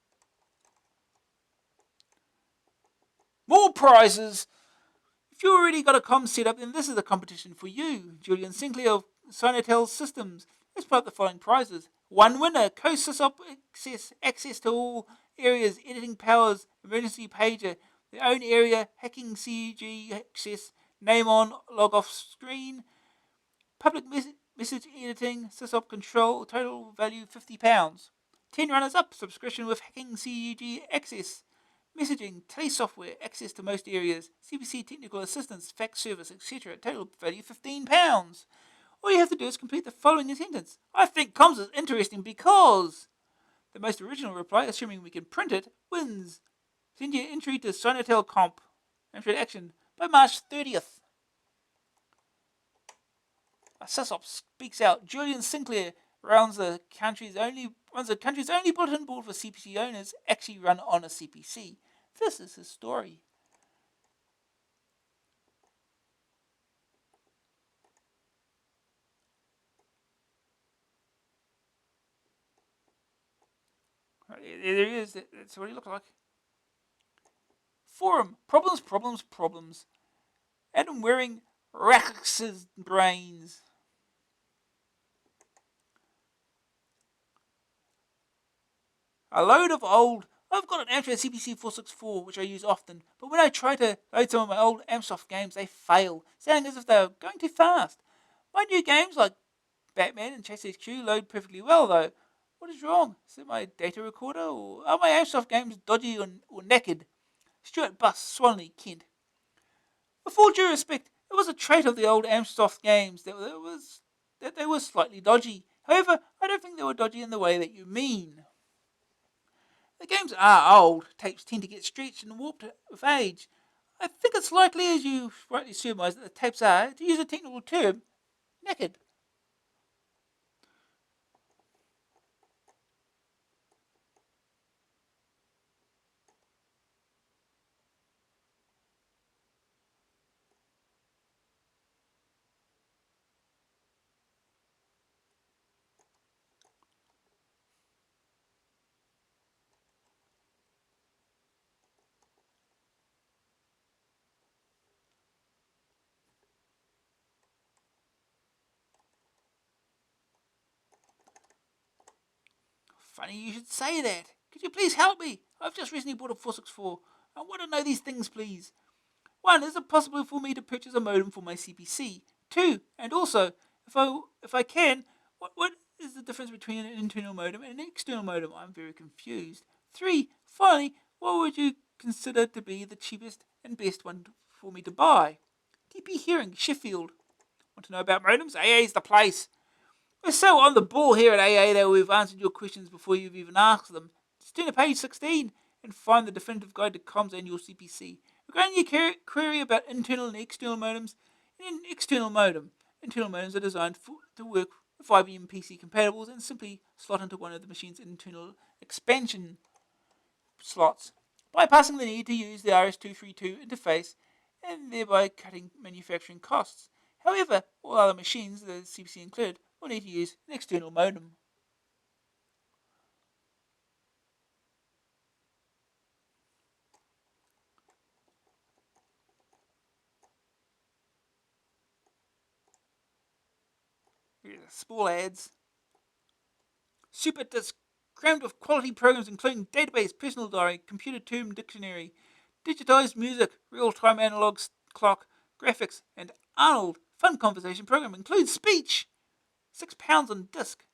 More prizes! If you already got a comm set up, then this is the competition for you. Julian Sinclair of Sinotel Systems has put up the following prizes. 1 winner, Co-SysOp access to all areas, editing powers, emergency pager, their own area, hacking CUG access, name on, log off screen, public message editing, SysOp control, total value £50. 10 runners up, subscription with hacking CUG access, messaging, telesoftware, access to most areas, CPC technical assistance, fax service, etc. Total value £15. All you have to do is complete the following sentence. I think comms is interesting because the most original reply, assuming we can print it, wins. Send your entry to Sinotel Comp, Amstrad Action, by March 30th. SysOp speaks out. Julian Sinclair runs the country's only bulletin board for CPC owners, actually run on a CPC. This is his story. There he is. That's what he looked like. Forum. Problems. Adam Waring racks his brains. A load of old. I've got an Amstrad CPC 464 which I use often, but when I try to load some of my old Amsoft games, they fail, sounding as if they're going too fast. My new games like Batman and Chase HQ load perfectly well though. What is wrong? Is it my data recorder, or are my Amsoft games dodgy or naked? Stuart Buss, Swanley, Kent. With all due respect, it was a trait of the old Amsoft games that they were slightly dodgy. However, I don't think they were dodgy in the way that you mean. The games are old. Tapes tend to get stretched and warped with age. I think it's likely, as you rightly surmise, that the tapes are, to use a technical term, knackered. Funny you should say that. Could you please help me? I've just recently bought a 464. I want to know these things, please. 1. Is it possible for me to purchase a modem for my CPC? 2. And also, if I can, what is the difference between an internal modem and an external modem? I'm very confused. 3. Finally, what would you consider to be the cheapest and best one for me to buy? TP Hearing, Sheffield. Want to know about modems? AA's the place. We're so on the ball here at AA that we've answered your questions before you've even asked them. Just turn to page 16 and find the definitive guide to comms and your CPC. Regarding your query about internal and external modems, in an external modem, internal modems are designed to work with IBM PC compatibles and simply slot into one of the machine's internal expansion slots, bypassing the need to use the RS-232 interface and thereby cutting manufacturing costs. However, all other machines, the CPC included, will need to use an external modem. Here's small ads. Super Disk, crammed with quality programs including database, personal diary, computer term dictionary, digitized music, real-time analog clock, graphics, and Arnold fun conversation program includes speech. £6 on disc.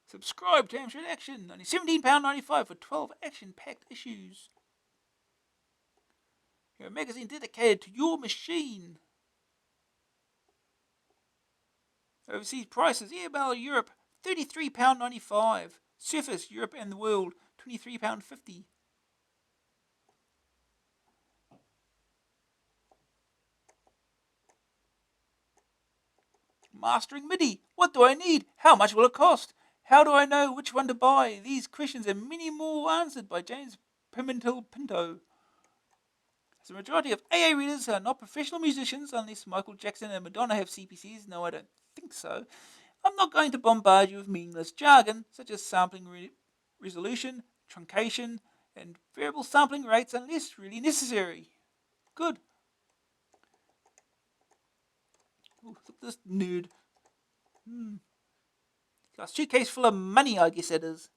Subscribe to Amstrad Action. Only £17.95 for 12 action-packed issues. You're a magazine dedicated to your machine. Overseas prices. Email Europe, £33.95. Surface Europe and the world, £23.50. Mastering MIDI. What do I need? How much will it cost? How do I know which one to buy? These questions and many more answered by James Pimentel Pinto. As the majority of AA readers are not professional musicians, unless Michael Jackson and Madonna have CPCs. No, I don't think so. I'm not going to bombard you with meaningless jargon, such as sampling resolution, truncation, and variable sampling rates unless really necessary. Good. Ooh, look at this nerd. Got a suitcase full of money, I guess it is.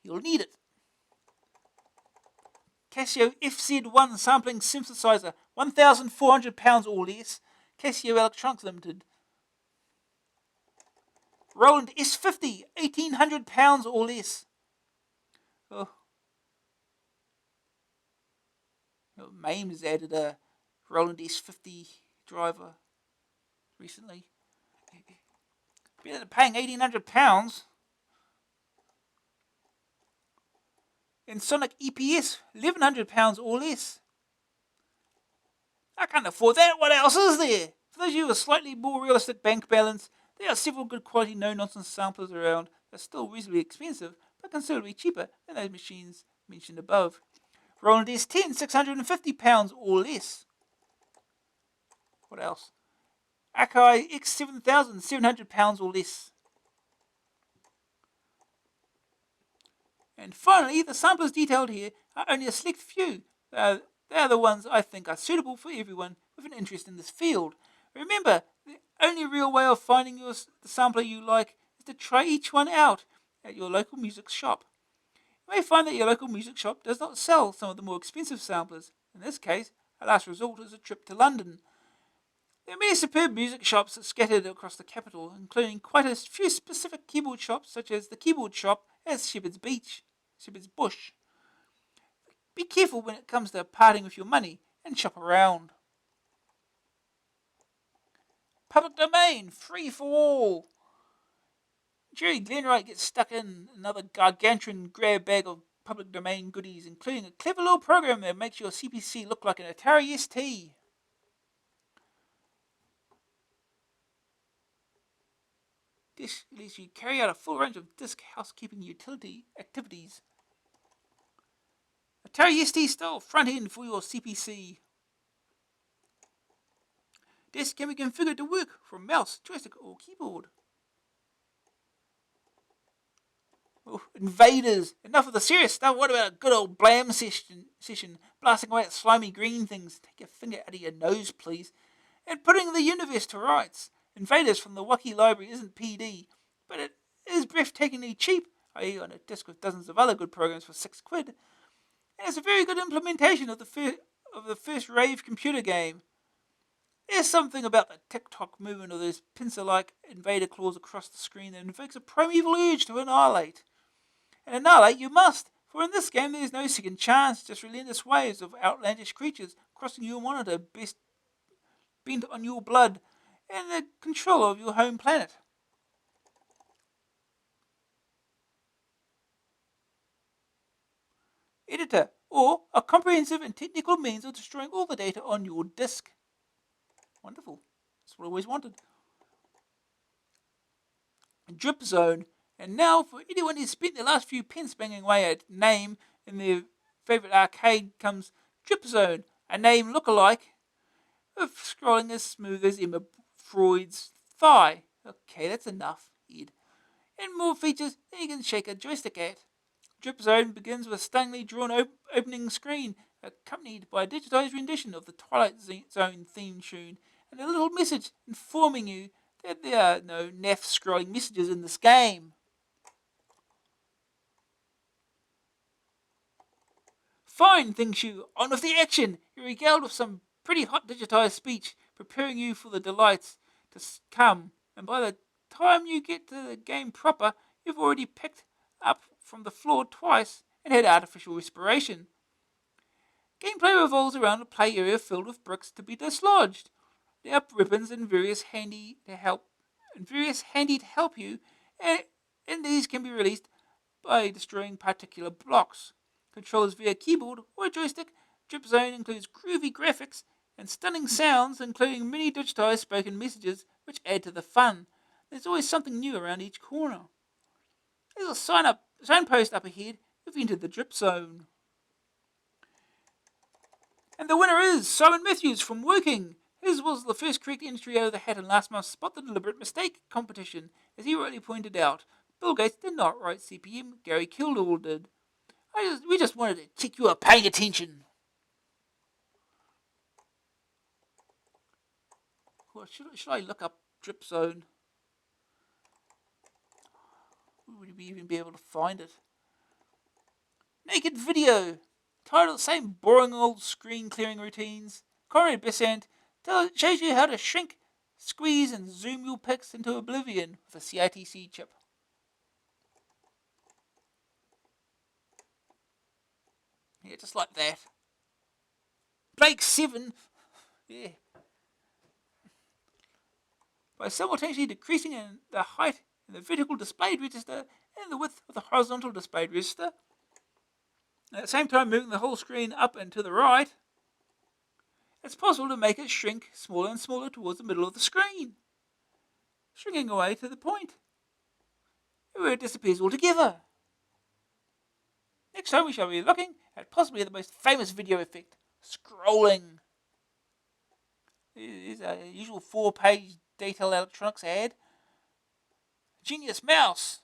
You'll need it. Casio FZ1 sampling synthesizer, £1,400 or less. Casio Electronics Limited. Roland S50, £1,800 or less. Oh. MAME has added a Roland S50 driver recently. Better than paying £1,800. And Sonic EPS, £1,100 or less. I can't afford that. What else is there? For those of you with a slightly more realistic bank balance, there are several good quality no-nonsense samplers around that are still reasonably expensive, but considerably cheaper than those machines mentioned above. Roland S10, £650 or less. What else? Akai X7000, £700 or less. And finally, the samplers detailed here are only a select few. They are the ones I think are suitable for everyone with an interest in this field. Remember, the only real way of finding the sampler you like is to try each one out at your local music shop. You may find that your local music shop does not sell some of the more expensive samplers. In this case, a last resort is a trip to London. There are many superb music shops scattered across the capital, including quite a few specific keyboard shops, such as the keyboard shop at Shepherd's Bush. Be careful when it comes to parting with your money and shop around. Public domain, free for all. Jerry Glenwright gets stuck in another gargantuan grab bag of public domain goodies, including a clever little program that makes your CPC look like an Atari ST. This lets you carry out a full range of disk housekeeping utility activities. Atari ST style front end for your CPC. Disk can be configured to work from mouse, joystick, or keyboard. Oh, invaders! Enough of the serious stuff. What about a good old blam session? Blasting away at slimy green things. Take your finger out of your nose, please. And putting the universe to rights. Invaders from the Wacky Library isn't PD, but it is breathtakingly cheap, i.e. on a disc with dozens of other good programs for £6. And it's a very good implementation of the first rave computer game. There's something about the tick-tock movement of those pincer-like invader claws across the screen that invokes a primeval urge to annihilate. And annihilate you must, for in this game there is no second chance, just relentless waves of outlandish creatures crossing your monitor, bent on your blood and the control of your home planet. Editor, or a comprehensive and technical means of destroying all the data on your disk. Wonderful. That's what I always wanted. Drip Zone. And now, for anyone who's spent their last few pence banging away at name in their favourite arcade, comes Drip Zone, a name look-alike of scrolling as smooth as Emma Freud's thigh. Okay, that's enough, Ed. And more features than you can shake a joystick at. Drip Zone begins with a stunningly drawn opening screen, accompanied by a digitized rendition of the Twilight Zone theme tune, and a little message informing you that there are no naff scrolling messages in this game. Fine, thinks you. On with the action. You're regaled with some pretty hot digitized speech, preparing you for the delights to come. And by the time you get to the game proper, you've already picked up from the floor twice and had artificial respiration. Gameplay revolves around a play area filled with bricks to be dislodged. There are ribbons and various handy to help you, and these can be released by destroying particular blocks. Controls via keyboard or a joystick. Drip Zone includes groovy graphics and stunning sounds, including many digitized spoken messages, which add to the fun. There's always something new around each corner. There's a signpost up ahead. You've entered the Drip Zone. And the winner is Simon Matthews from Woking. His was the first correct entry out of the hat in last month's Spot the Deliberate Mistake competition. As he rightly pointed out, Bill Gates did not write CPM, Gary Kildall did. We just wanted to check you are paying attention. Well, should I look up Drip Zone? Would we even be able to find it? Naked Video. Tired of the same boring old screen clearing routines, Conrad Besant shows you how to shrink, squeeze and zoom your pics into oblivion with a CITC chip. Yeah, just like that. Blake 7. Yeah. By simultaneously decreasing in the height in the vertical displayed register and the width of the horizontal displayed register, at the same time moving the whole screen up and to the right, it's possible to make it shrink smaller and smaller towards the middle of the screen, shrinking away to the point where it disappears altogether. Next time we shall be looking at possibly the most famous video effect, scrolling. Here's a usual 4-page Detail Electronics ad. Genius mouse.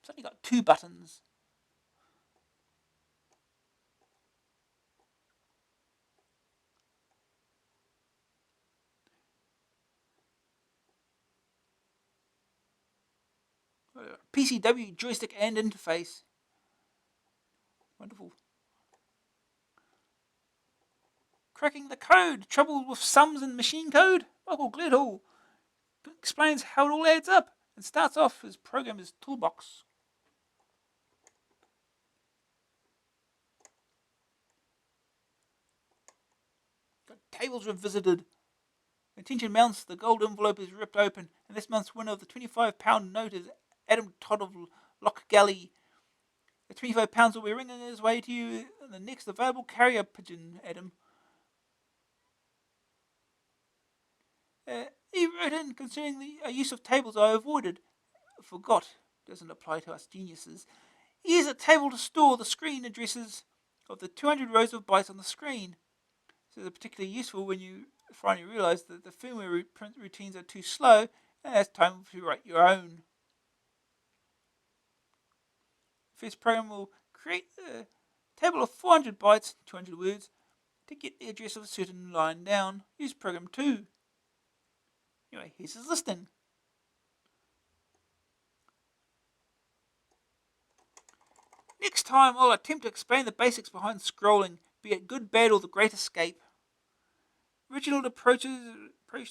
It's only got 2 buttons. PCW joystick and interface. Wonderful. Cracking the code. Trouble with sums and machine code? Michael Gledhall explains how it all adds up and starts off his programmer's toolbox. Got tables revisited. Attention mounts, the gold envelope is ripped open, and this month's winner of the £25 note is Adam Todd of Lochgalley. The £25 will be ringing his way to you in the next available carrier pigeon, Adam. He wrote in concerning the use of tables I avoided. Forgot. Doesn't apply to us geniuses. Use a table to store the screen addresses of the 200 rows of bytes on the screen. This is particularly useful when you finally realise that the firmware routines are too slow and it's time to write your own. First program will create a table of 400 bytes, 200 words, to get the address of a certain line down. Use program 2. Anyway, here's his listing. Next time I'll attempt to explain the basics behind scrolling, be it good, bad or the great escape. Reginald approached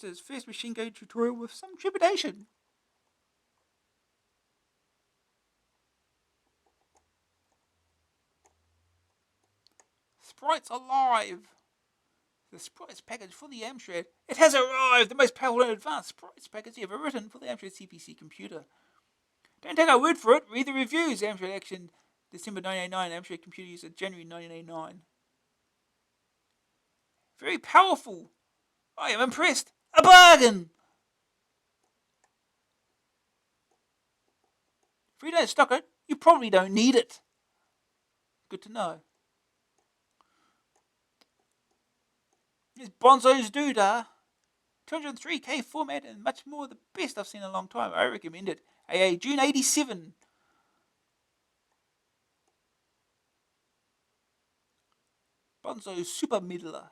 his first machine gun tutorial with some trepidation. Sprites alive! The Sprites package for the Amstrad. It has arrived! The most powerful and advanced Sprites package ever written for the Amstrad CPC computer. Don't take our word for it, read the reviews. Amstrad Action, December 1989. Amstrad computer user, January 1989. Very powerful. I am impressed. A bargain! If you don't stock it, you probably don't need it. Good to know. It's Bonzo's Doodah. 203K format and much more. The best I've seen in a long time. I recommend it. AA June 87. Bonzo Super Meddler.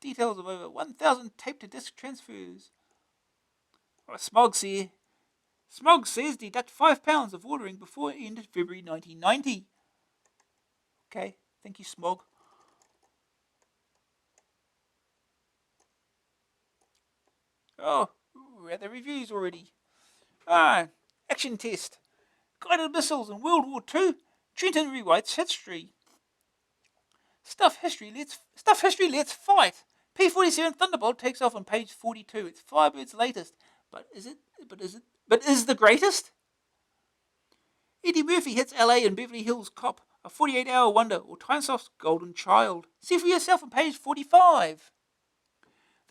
Details of over 1,000 tape to disc transfers. Oh, Smog says deduct £5 of ordering before end of February 1990. Okay, thank you, Smog. Oh, we're at the reviews already. Action test. Guided missiles in World War II. Trenton rewrites history. Stuff history, let's fight. P-47 Thunderbolt takes off on page 42. It's Firebird's latest. But is the greatest? Eddie Murphy hits LA in Beverly Hills Cop, a 48-hour wonder, or Tynesoft's golden child. See for yourself on page 45.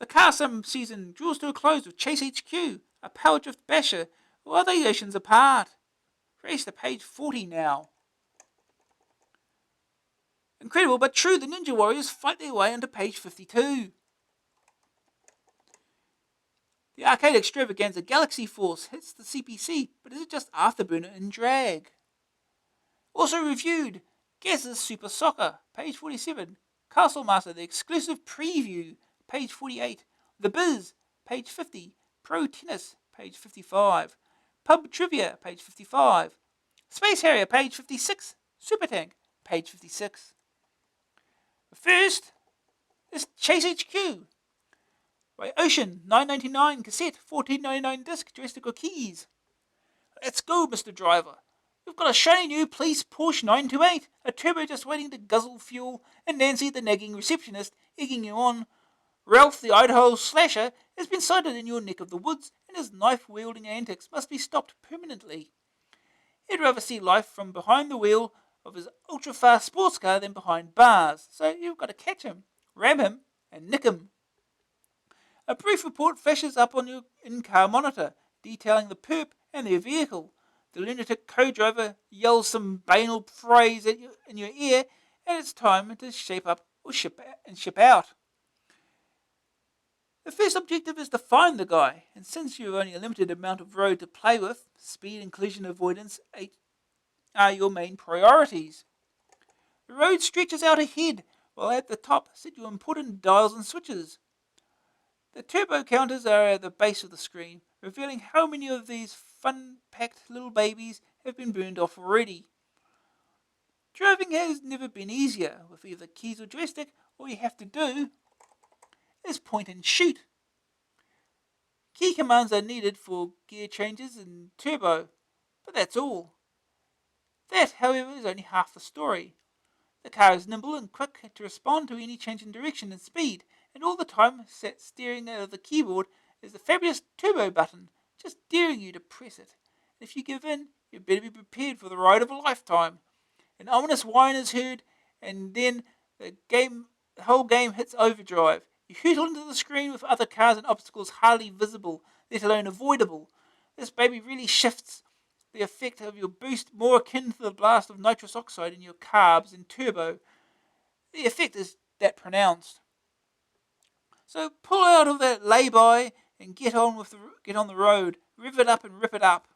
The car sim season draws to a close with Chase HQ, a power drift basher, or other oceans apart. Race to page 40 now. Incredible but true, the Ninja Warriors fight their way onto page 52. The arcade extravaganza Galaxy Force hits the CPC, but is it just Afterburner in drag? Also reviewed, Gazza's Super Soccer, page 47. Castle Master, the exclusive preview, page 48. The Biz, page 50. Pro Tennis, page 55. Pub Trivia, page 55. Space Harrier, page 56. Super Tank, page 56. First is Chase HQ. By Ocean, $9.99 cassette, $14.99 disc, joystick or keys. Let's go, Mr. Driver. You've got a shiny new police Porsche 928, a turbo just waiting to guzzle fuel, and Nancy, the nagging receptionist, egging you on. Ralph, the Idaho slasher, has been sighted in your neck of the woods, and his knife-wielding antics must be stopped permanently. He'd rather see life from behind the wheel of his ultra-fast sports car than behind bars, so you've got to catch him, ram him, and nick him. A brief report flashes up on your in-car monitor, detailing the perp and their vehicle. The lunatic co-driver yells some banal phrase in your ear, and it's time to shape up or ship out. The first objective is to find the guy, and since you have only a limited amount of road to play with, speed and collision avoidance are your main priorities. The road stretches out ahead, while at the top sit your important dials and switches. The turbo counters are at the base of the screen, revealing how many of these fun-packed little babies have been burned off already. Driving has never been easier. With either keys or joystick, all you have to do is point and shoot. Key commands are needed for gear changes and turbo, but that's all. That, however, is only half the story. The car is nimble and quick to respond to any change in direction and speed, and all the time sat staring out of the keyboard is the fabulous turbo button, just daring you to press it. And if you give in, you better be prepared for the ride of a lifetime. An ominous whine is heard, and then the whole game hits overdrive. You hurtle into the screen with other cars and obstacles hardly visible, let alone avoidable. This baby really shifts the effect of your boost more akin to the blast of nitrous oxide in your carbs and turbo. The effect is that pronounced. So pull out of that lay-by and get on the road. Rev it up and rip it up.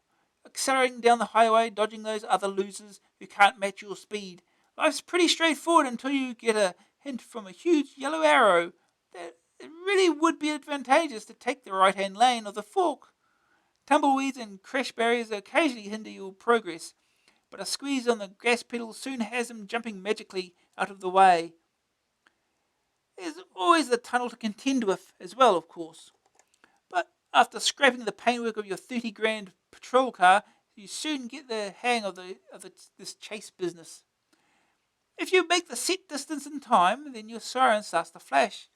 Accelerating down the highway, dodging those other losers who can't match your speed. Life's pretty straightforward until you get a hint from a huge yellow arrow that it really would be advantageous to take the right-hand lane of the fork. Tumbleweeds and crash barriers occasionally hinder your progress, but a squeeze on the gas pedal soon has him jumping magically out of the way. There's always the tunnel to contend with as well, of course. But after scraping the paintwork of your 30 grand patrol car, you soon get the hang of this chase business. If you make the set distance in time, then your siren starts to flash,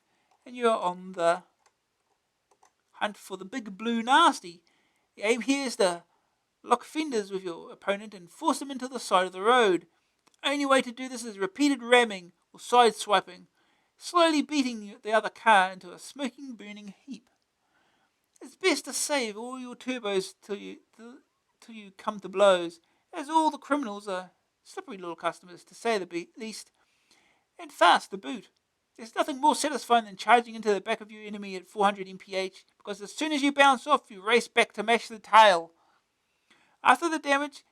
and you're on the hunt for the big blue nasty. The aim here is to lock fenders with your opponent and force them into the side of the road. The only way to do this is repeated ramming or side swiping, slowly beating the other car into a smoking, burning heap. It's best to save all your turbos till you come to blows, as all the criminals are slippery little customers, to say the least, and fast to boot. There's nothing more satisfying than charging into the back of your enemy at 400 mph, because as soon as you bounce off, you race back to mash the tail. After the damage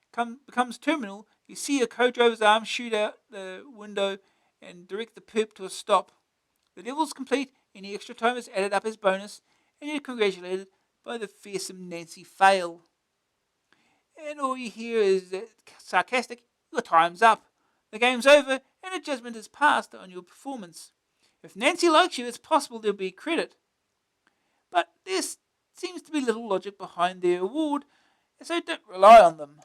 becomes terminal, you see your co-driver's arm shoot out the window and direct the perp to a stop. The level's complete, any extra time is added up as bonus, and you're congratulated by the fearsome Nancy fail. And all you hear is sarcastic, your time's up. The game's over, and a judgment is passed on your performance. If Nancy likes you, it's possible there'll be credit. But there seems to be little logic behind their award, so don't rely on them.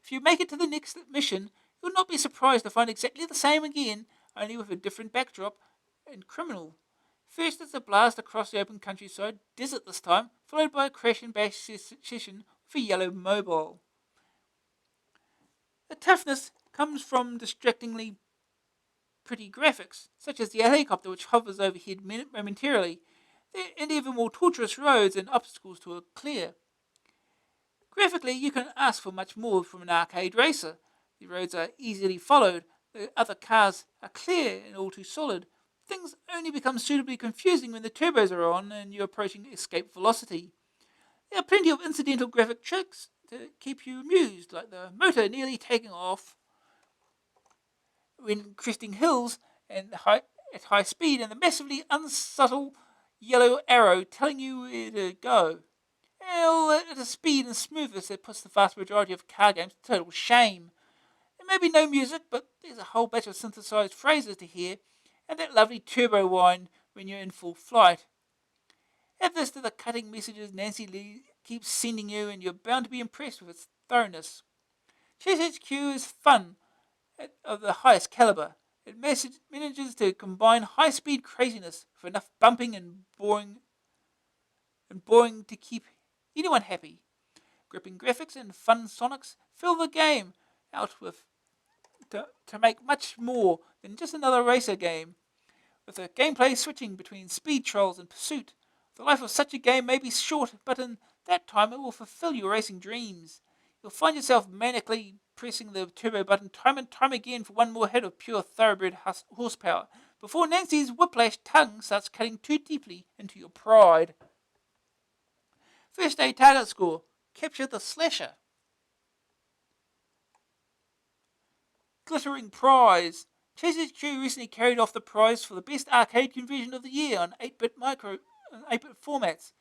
If you make it to the next mission, you'll not be surprised to find exactly the same again, only with a different backdrop and criminal. First it's a blast across the open countryside, desert this time, followed by a crash and bash session with a yellow mobile. The toughness comes from distractingly pretty graphics, such as the helicopter which hovers overhead momentarily, and even more tortuous roads and obstacles to clear. Graphically, you can ask for much more from an arcade racer. The roads are easily followed, the other cars are clear and all too solid. Things only become suitably confusing when the turbos are on and you're approaching escape velocity. There are plenty of incidental graphic tricks to keep you amused, like the motor nearly taking off when cresting hills and at high speed, and the massively unsubtle yellow arrow telling you where to go. Well, at a speed and smoothness that puts the vast majority of car games to total shame. There may be no music, but there's a whole batch of synthesized phrases to hear, and that lovely turbo whine when you're in full flight. Add this to the cutting messages Nancy Lee keeps sending you, and you're bound to be impressed with its thoroughness. Chase HQ is fun of the highest caliber. It manages to combine high-speed craziness with enough bumping and boring to keep anyone happy. Gripping graphics and fun sonics fill the game out with to make much more than just another racer game. With the gameplay switching between speed trolls and pursuit, the life of such a game may be short, but in that time it will fulfill your racing dreams. You'll find yourself manically pressing the turbo button time and time again for one more hit of pure thoroughbred horsepower, before Nancy's whiplash tongue starts cutting too deeply into your pride. First day target score. Capture the slasher. Glittering prize. Chase HQ recently carried off the prize for the best arcade conversion of the year on 8-bit formats.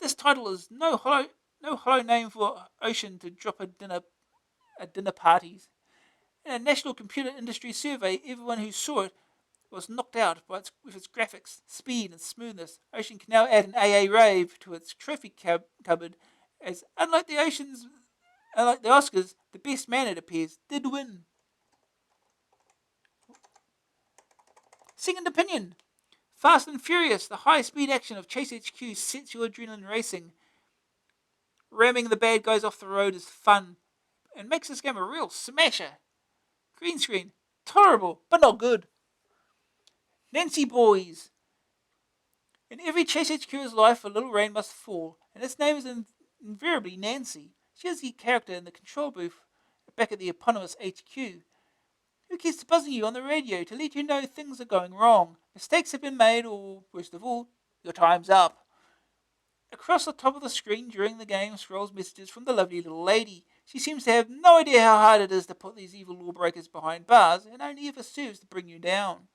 This title is no hollow name for Ocean to drop at dinner parties. In a national computer industry survey, everyone who saw it was knocked out with its graphics, speed, and smoothness. Ocean can now add an AA rave to its trophy cupboard, as unlike the Oscars, the best man, it appears, did win. Second opinion. Fast and Furious, the high-speed action of Chase HQ sets your adrenaline racing. Ramming the bad guys off the road is fun, and makes this game a real smasher. Green screen, tolerable, but not good. Nancy Boys. In every Chase HQ's life, a little rain must fall, and its name is invariably Nancy. She is the character in the control booth back at the eponymous HQ, who keeps buzzing you on the radio to let you know things are going wrong, mistakes have been made, or, worst of all, your time's up. Across the top of the screen during the game scrolls messages from the lovely little lady. She seems to have no idea how hard it is to put these evil lawbreakers behind bars, and only ever serves to bring you down.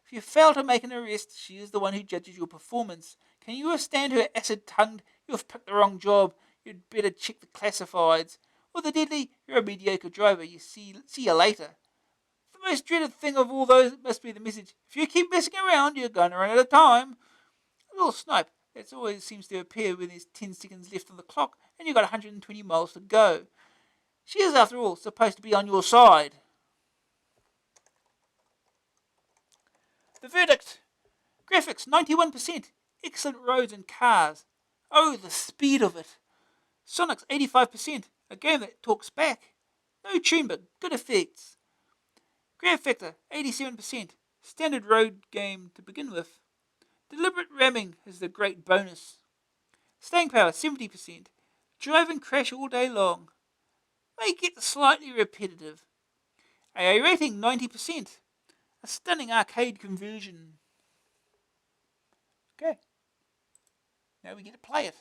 If you fail to make an arrest, she is the one who judges your performance. Can you withstand her acid-tongued, "You have picked the wrong job, you'd better check the classifieds," or the deadly, "You're a mediocre driver, see you later"? For most dreaded thing of all those must be the message. If you keep messing around, you're going to run out of time. A little snipe that always seems to appear when there's 10 seconds left on the clock and you've got 120 miles to go. She is, after all, supposed to be on your side. The verdict. Graphics, 91%. Excellent roads and cars. Oh, the speed of it. Sonic's 85%. A game that talks back. No tune, but good effects. Grab factor, 87%. Standard road game to begin with. Deliberate ramming is the great bonus. Staying power, 70%. Drive and crash all day long. May get slightly repetitive. AA rating, 90%. A stunning arcade conversion. Okay. Now we get to play it.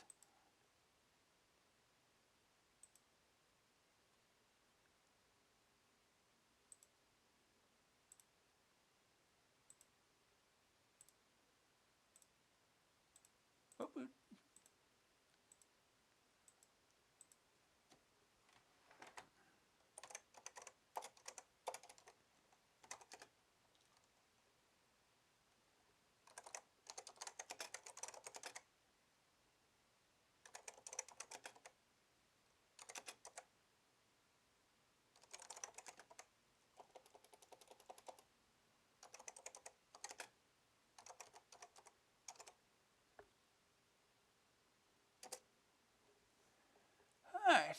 Alright.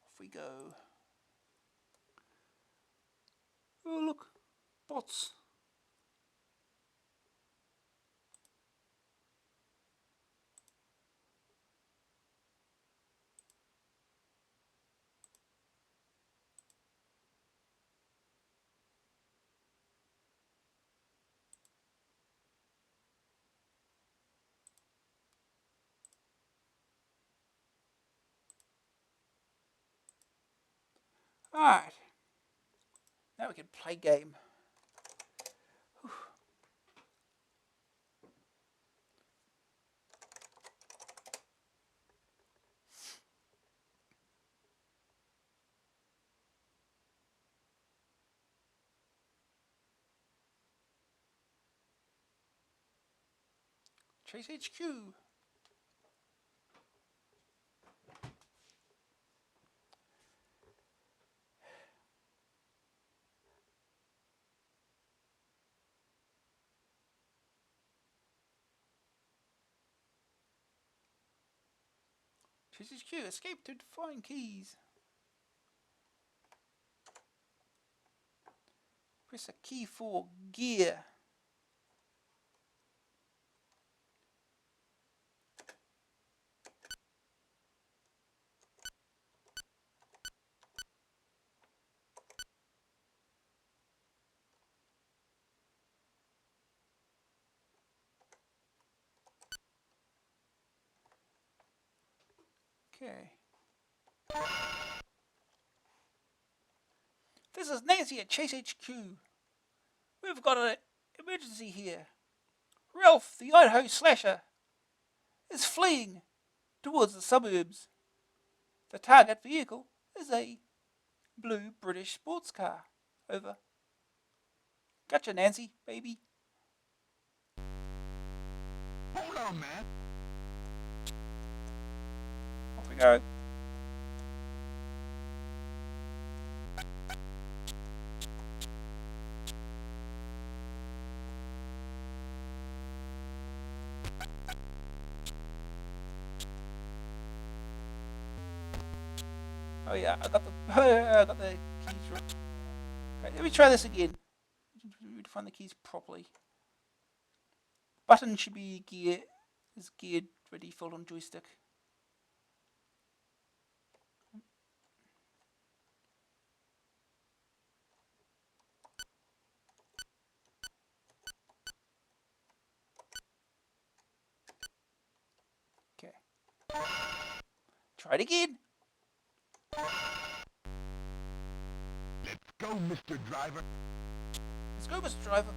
Off we go. Oh, look. Bots. Alright. Now we can play game. Whew. Chase HQ. Chase HQ. Escape to find keys. Press a key for gear. Okay. This is Nancy at Chase HQ. We've got an emergency here. Ralph, the Idaho slasher, is fleeing towards the suburbs. The target vehicle is a blue British sports car. Over. Gotcha, Nancy, baby. Hold on, man. Off we go. Oh yeah, I got the keys right. Okay, let me try this again. To find the keys properly. Button should be geared by default on joystick. Okay. Try it again. Let's go, Mr. Driver. Let's go, Mr. Driver.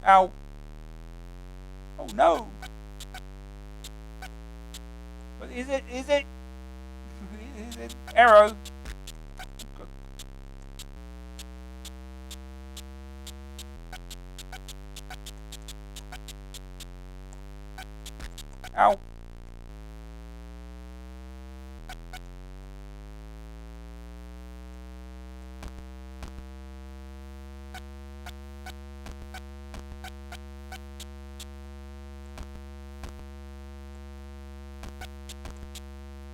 Ow. Oh no. What is it? Is it? Is it? Arrow. Ow.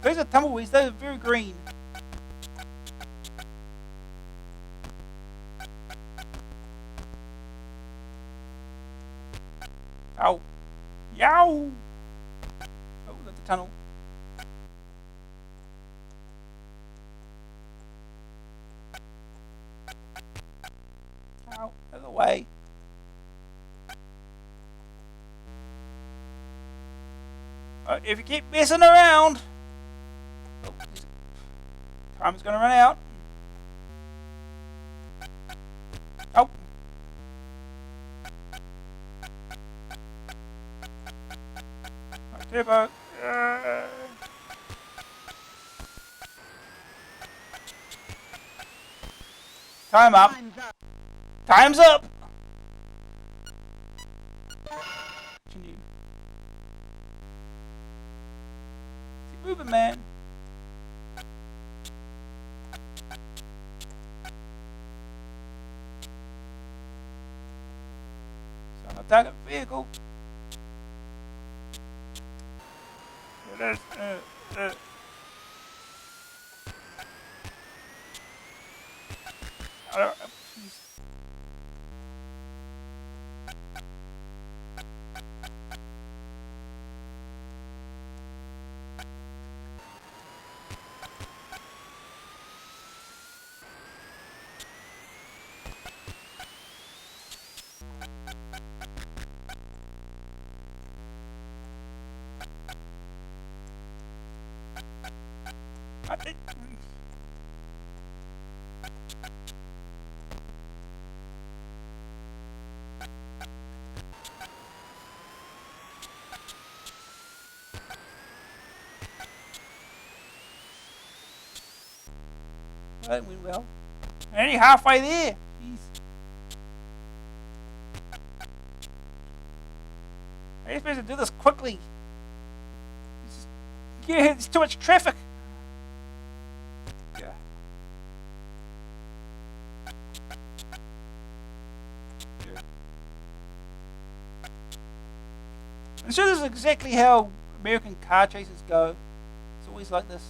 Those are tumbleweeds, they're very green. Ow. Yow! Oh, that's a tunnel. Ow, out of the way. If you keep messing around, oh, time's gonna run out. Oh. Turbo. Time up. Time's up. Continue. Keep moving, man. So I'm attacking vehicle. It is. That went well. Only halfway there. Jeez. I'm supposed to do this quickly. Yeah, there's too much traffic. Yeah. I'm sure this is exactly how American car chases go. It's always like this.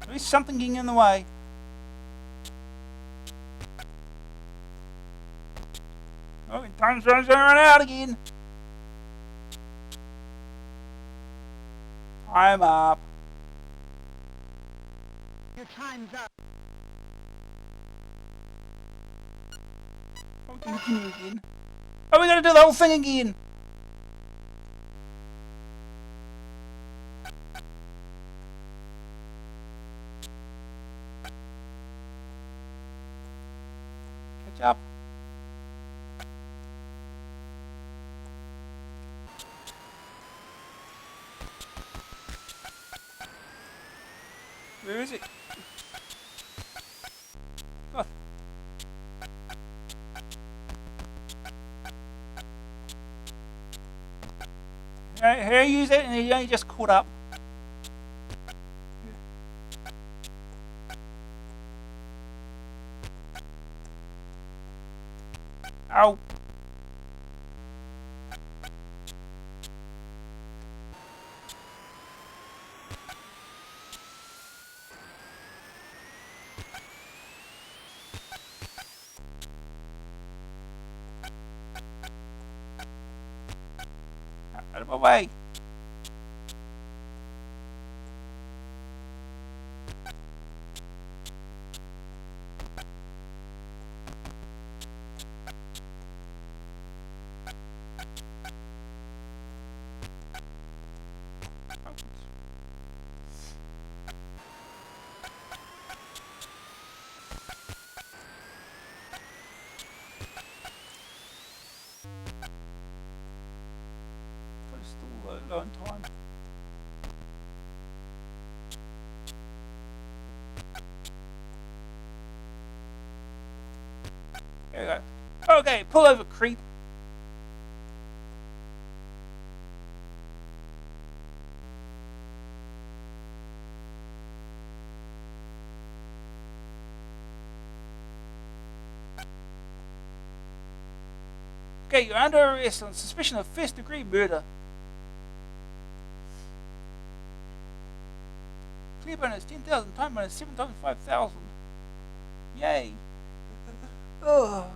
There's something getting in the way. Oh, time's running out again. Time up. Your time's up. Oh, continue again. Oh, we gotta do the whole thing again. Catch up. Where is it? God. Here, use it, and you only just caught up. Ow. Out of my way. Still low on time. There we go. Okay, pull over, creep. Okay, you're under arrest on suspicion of first-degree murder. Clear bonus 10,000, time bonus 7 times 5,000. Yay. Oh.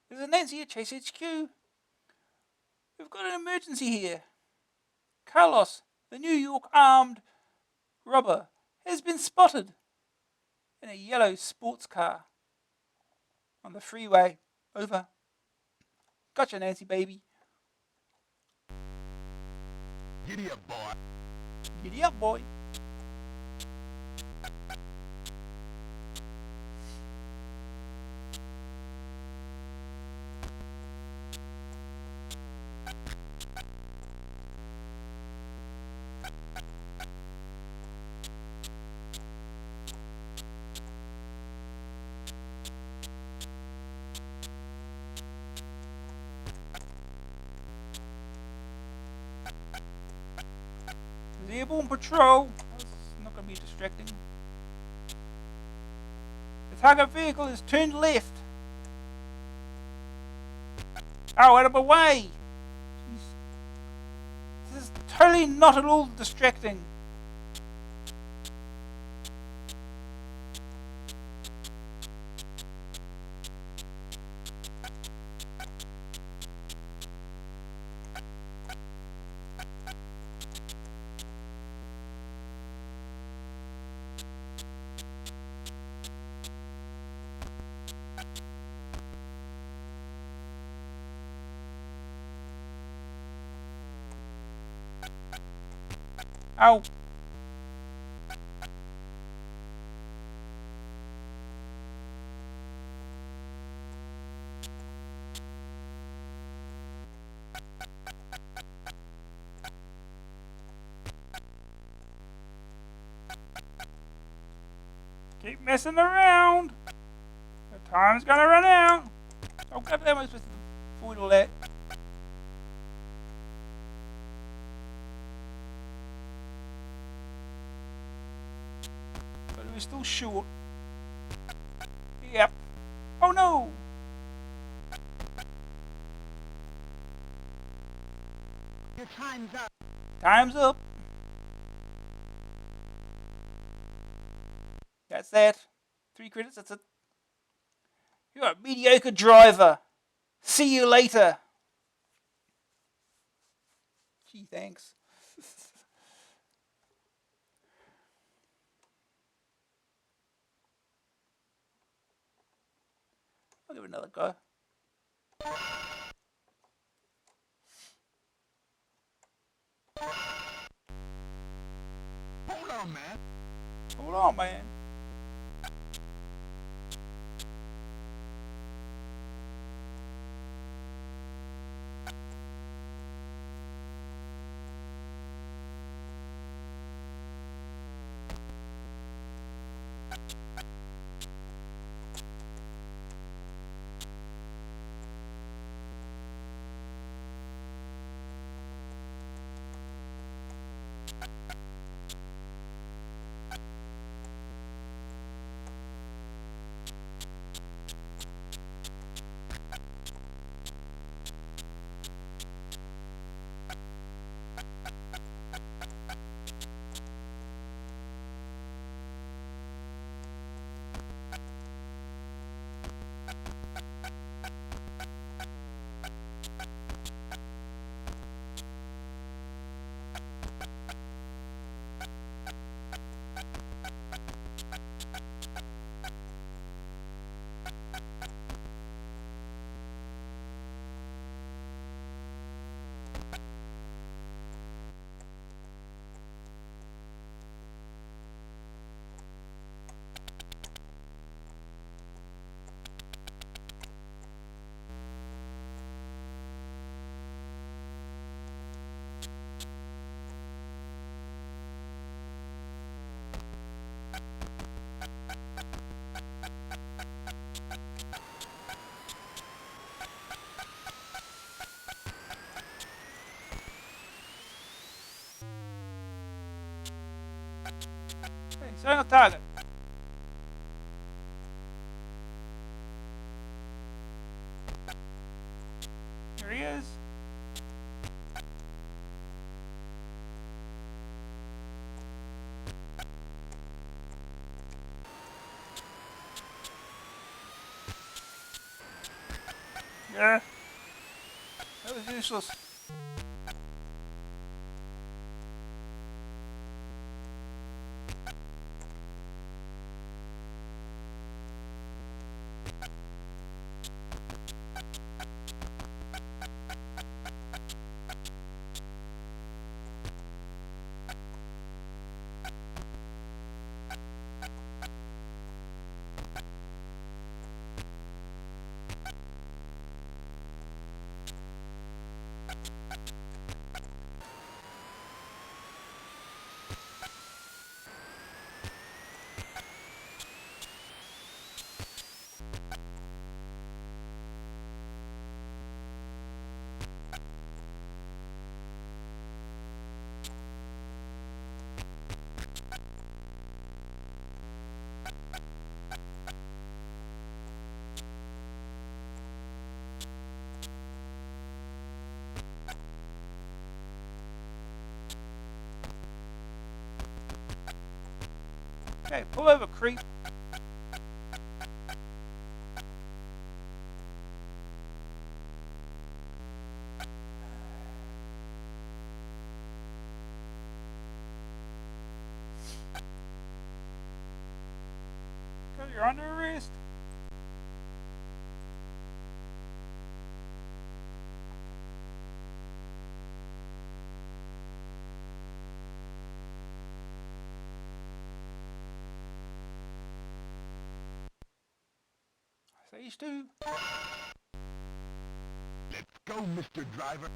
There's a Nancy at Chase HQ. We've got an emergency here. Carlos, the New York armed robber, has been spotted in a yellow sports car on the freeway. Over. Gotcha, Nancy, baby. Giddy up, boy. Giddy up, boy. The airborne patrol. That's not going to be distracting. The target vehicle is turned left. Oh, out of my way! Jeez. This is totally not at all distracting. Ow. Keep messing around. The time's gonna run out. Oh, God, that was supposed to avoid all that. But we're still short. Yep. Oh no! Your time's up. Time's up. That's that. 3 credits, that's it. You're a mediocre driver. See you later. Gee, thanks. I'll give it another go. Hold on, man. Hold on, man. Hey, setting a target. Here he is. Yeah. That was useless. Okay, pull over, creep. Okay, you're under arrest. Stage 2. Let's go, Mr. Driver.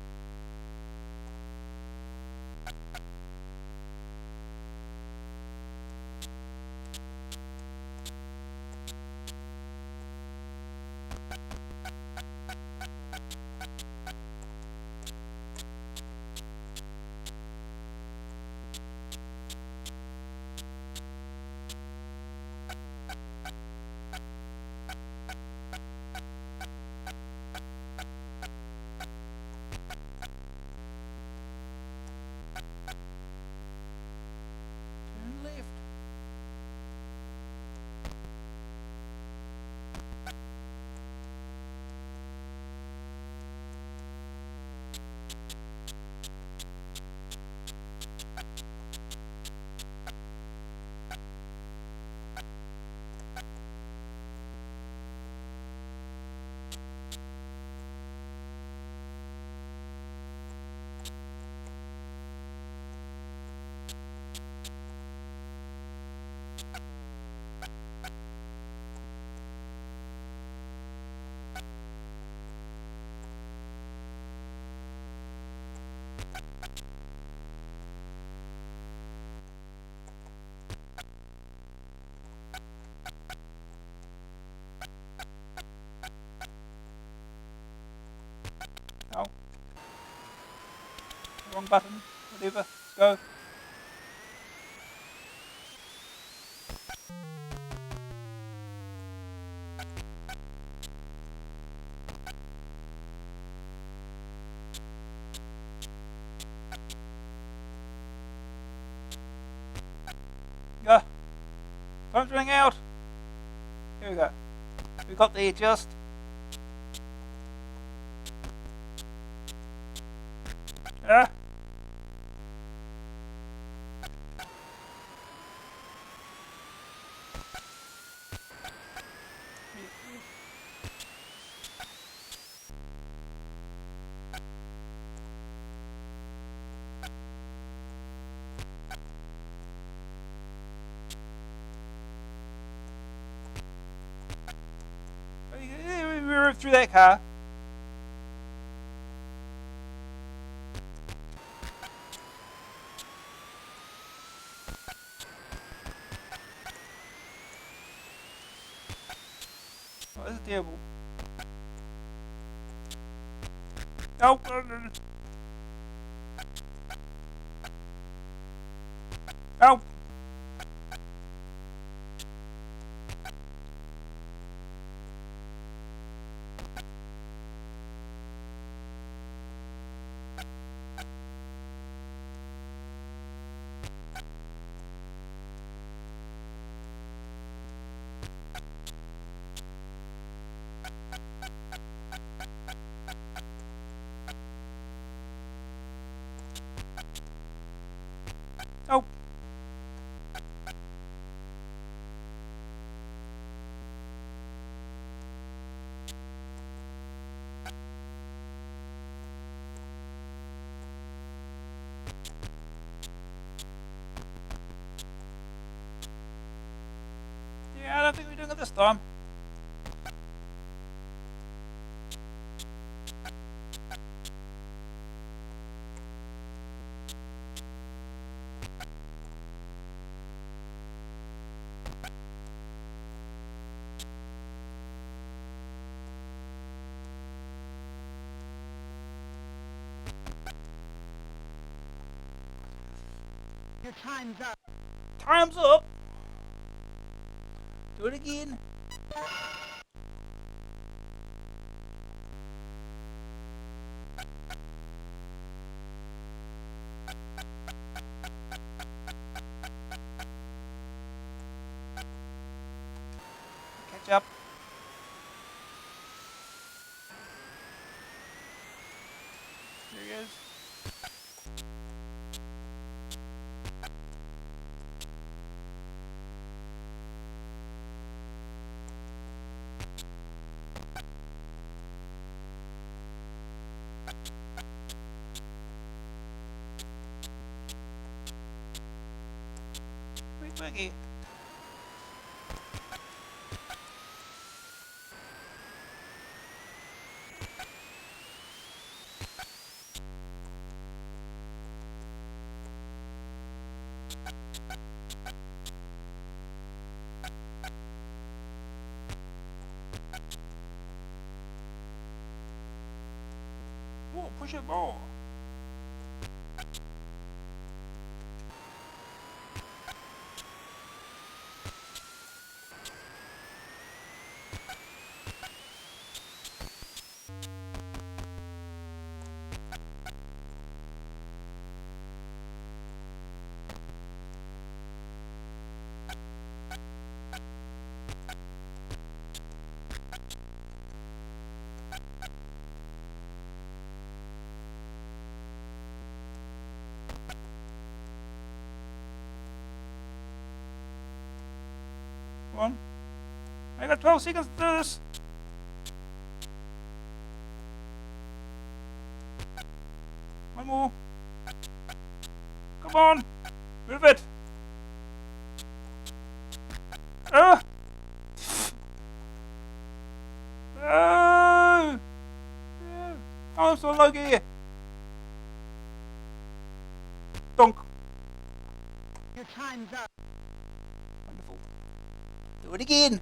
Turn left. Oh. Wrong button. Whatever. Let's go. Yeah. Time's running out. Here we go. We got the adjust. Yeah. We rode through that car. Oh, this is terrible. No. No. Yeah, I don't think we're doing it this time. Your time's up. Time's up. Do it again. Catch up. There he is. Sweet boogie. Whoa, push it more. Come on. I got 12 seconds to do this. One more. Come on. Move it. Ah! Oh! Oh, I'm so lucky. Donk. Your time's up. Wonderful. Do it again.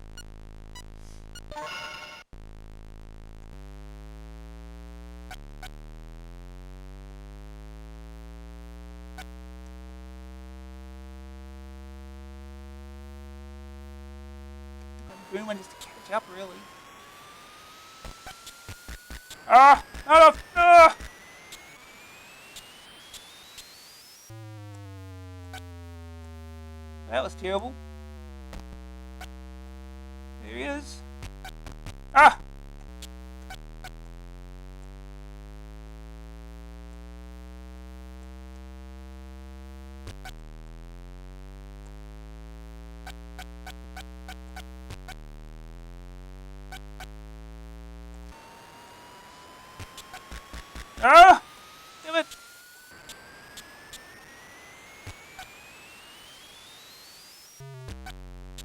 The green one is to catch up, really. Ah! Not enough! Ah! That was terrible. There he is. Ah! Ah! Damn it!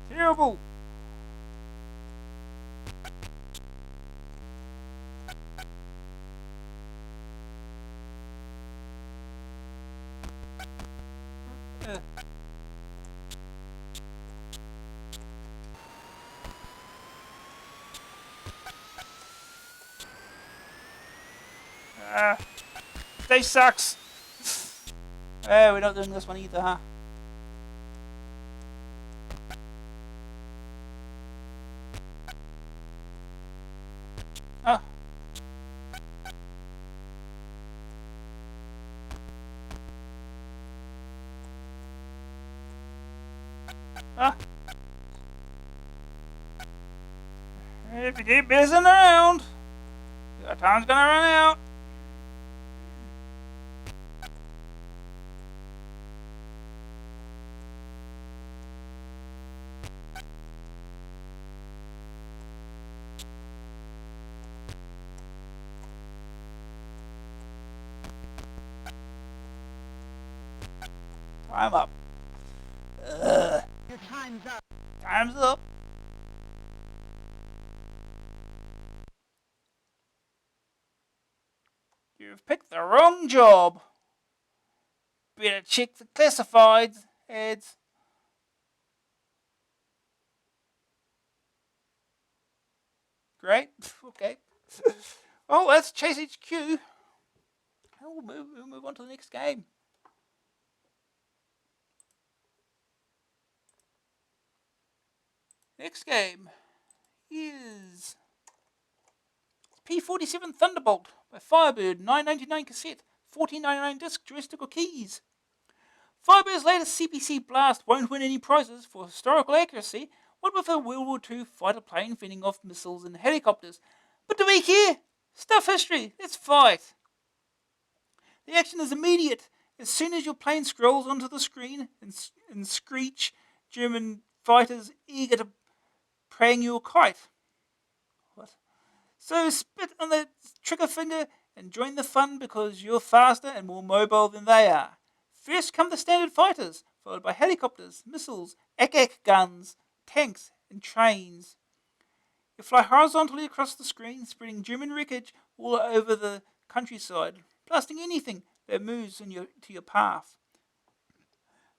Terrible! Uh. Ah! They sucks! We're not doing this one either, huh? Ah! Ah! If you keep messing around, your time's gonna run out. Time up. Your time's up. Time's up. the wrong job. Better check the classified ads. Great. Okay. Oh, that's Chase HQ. We'll move on to the next game. Next game is P-47 Thunderbolt by Firebird, $9.99 cassette, $14.99 disc, joystick or keys. Firebird's latest CPC blast won't win any prizes for historical accuracy, what with a World War II fighter plane fending off missiles and helicopters. But do we care? Stuff history, let's fight. The action is immediate. As soon as your plane scrolls onto the screen and screech German fighters eager to praying your kite. What? So spit on the trigger finger and join the fun because you're faster and more mobile than they are. First come the standard fighters, followed by helicopters, missiles, AK guns, tanks, and trains. You fly horizontally across the screen, spreading German wreckage all over the countryside, blasting anything that moves to your path.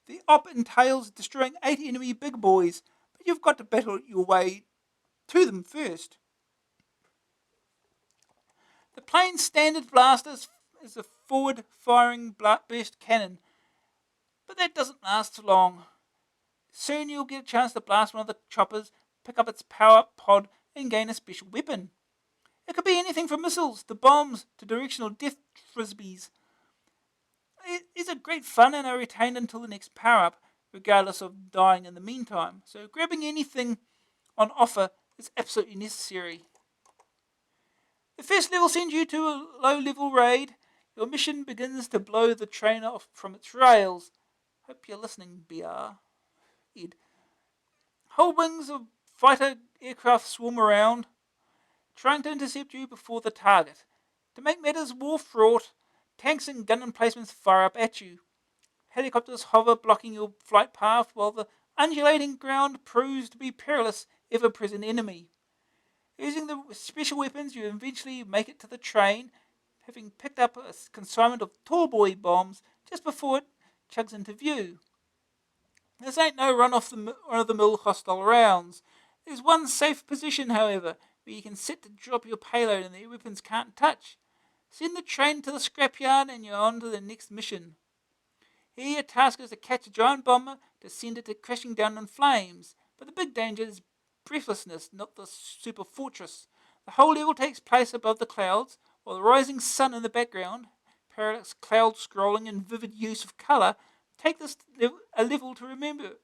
The op entails destroying 8 enemy big boys, but you've got to battle your way to them first. The plane's standard blaster is a forward-firing burst cannon, but that doesn't last long. Soon you'll get a chance to blast one of the choppers, pick up its power-up pod, and gain a special weapon. It could be anything from missiles to bombs to directional death frisbees. It's a great fun and are retained until the next power-up, regardless of dying in the meantime. So grabbing anything on offer is absolutely necessary. The first level sends you to a low-level raid. Your mission begins to blow the train off from its rails. Hope you're listening, BR. Ed. Whole wings of fighter aircraft swarm around, trying to intercept you before the target. To make matters more fraught, tanks and gun emplacements fire up at you. Helicopters hover, blocking your flight path, while the undulating ground proves to be perilous, ever-present enemy. Using the special weapons, you eventually make it to the train, having picked up a consignment of tall boy bombs just before it chugs into view. This ain't no run-of-the-mill hostile rounds. There's one safe position, however, where you can sit to drop your payload and the weapons can't touch. Send the train to the scrapyard and you're on to the next mission. Here your task is to catch a giant bomber to send it crashing down in flames, but the big danger is breathlessness, not the super fortress. The whole level takes place above the clouds, while the rising sun in the background, parallax cloud scrolling and vivid use of colour, make this a level to remember.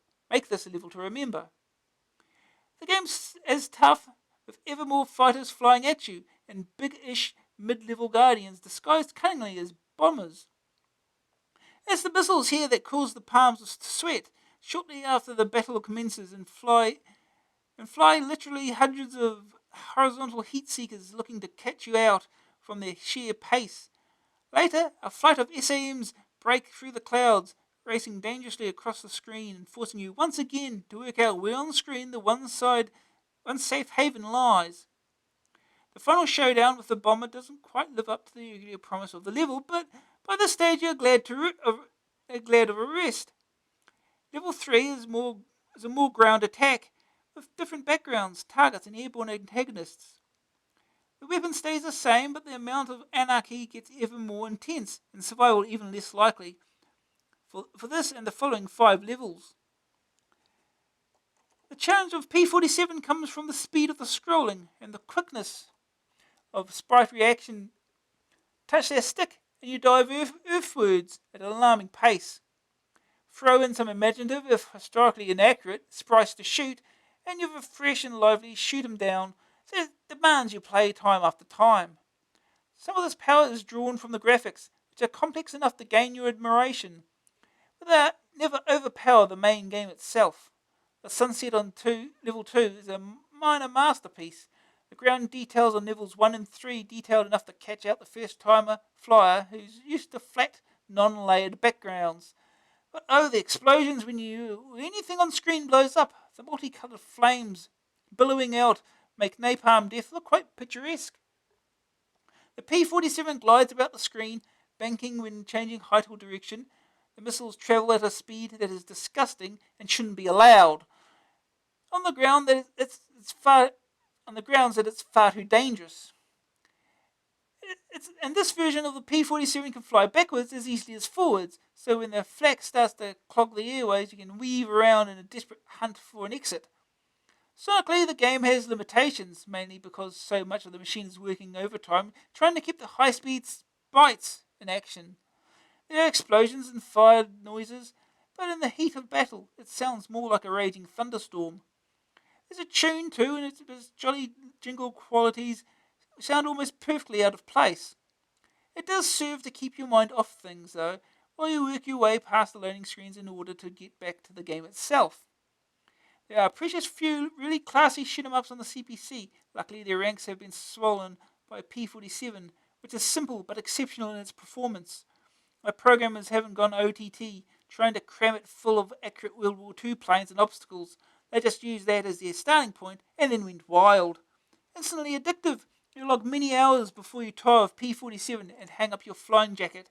The game's as tough, with ever more fighters flying at you, and big-ish mid-level guardians disguised cunningly as bombers. It's the missiles here that cause the palms to sweat shortly after the battle commences and fly literally hundreds of horizontal heat seekers looking to catch you out from their sheer pace. Later, a flight of SAMs break through the clouds, racing dangerously across the screen and forcing you once again to work out where on the screen the one safe haven lies. The final showdown with the bomber doesn't quite live up to the promise of the level, but by this stage you're glad of a rest. Level 3 is a more ground attack, with different backgrounds, targets, and airborne antagonists. The weapon stays the same, but the amount of anarchy gets ever more intense, and survival even less likely for this and the following 5 levels. The challenge of P-47 comes from the speed of the scrolling and the quickness of sprite reaction. Touch their stick and you dive earthwards at an alarming pace. Throw in some imaginative, if historically inaccurate, sprites to shoot, and you've a fresh and lively shoot 'em down, so it demands you play time after time. Some of this power is drawn from the graphics, which are complex enough to gain your admiration, but they never overpower the main game itself. The sunset on level 2 is a minor masterpiece. The ground details on levels 1 and 3 detailed enough to catch out the first-timer flyer who's used to flat, non-layered backgrounds. But oh, the explosions when anything on screen blows up. The multicoloured flames billowing out make napalm death look quite picturesque. The P-47 glides about the screen, banking when changing height or direction. The missiles travel at a speed that is disgusting and shouldn't be allowed. On the ground, on the grounds that it's far too dangerous. And this version of the P-47 can fly backwards as easily as forwards, so when the flak starts to clog the airways, you can weave around in a desperate hunt for an exit. Sonically, the game has limitations, mainly because so much of the machine is working overtime, trying to keep the high-speed sprites in action. There are explosions and fire noises, but in the heat of battle, it sounds more like a raging thunderstorm. There's a tune too, and its jolly jingle qualities sound almost perfectly out of place. It does serve to keep your mind off things, though, while you work your way past the loading screens in order to get back to the game itself. There are precious few really classy shoot-em-ups on the CPC. Luckily, their ranks have been swollen by P-47, which is simple but exceptional in its performance. My programmers haven't gone OTT, trying to cram it full of accurate World War II planes and obstacles. They just used that as their starting point and then went wild. Instantly addictive. You log many hours before you tire of P-47 and hang up your flying jacket.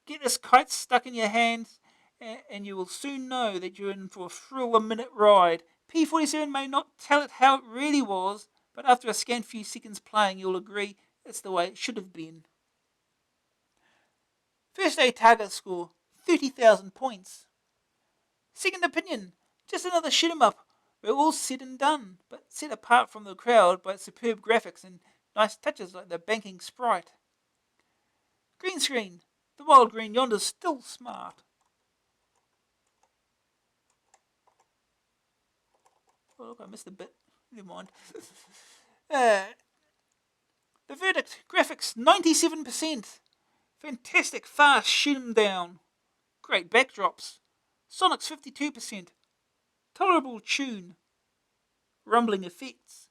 Get this kite stuck in your hands and you will soon know that you're in for a thrill-a-minute ride. P-47 may not tell it how it really was, but after a scant few seconds playing, you'll agree it's the way it should have been. First day target score, 30,000 points. Second opinion, just another shoot 'em up. We're all said and done, but set apart from the crowd by its superb graphics and nice touches like the banking sprite. Green screen, the wild green yonder's still smart. Oh look, I missed a bit. Never mind. The verdict, graphics 97%. Fantastic fast shoot 'em down. Great backdrops. Sonic's 52%. Tolerable tune. Rumbling effects.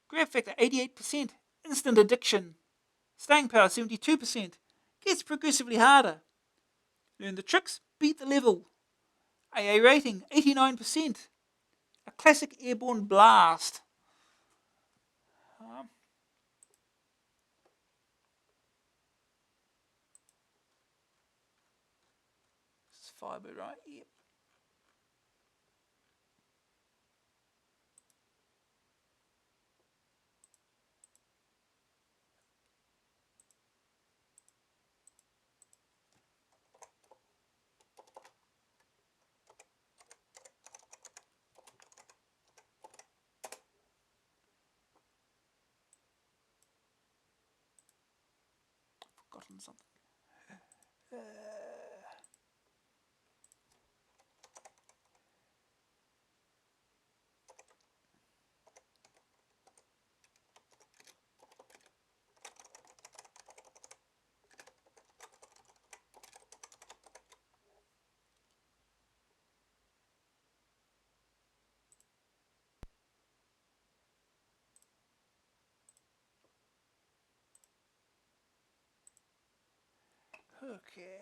Grab factor 88%. Instant addiction. Staying power 72%. Gets progressively harder. Learn the tricks, beat the level. AA rating 89%. A classic airborne blast. This is fiber, right? Yep. Forgotten something. Okay.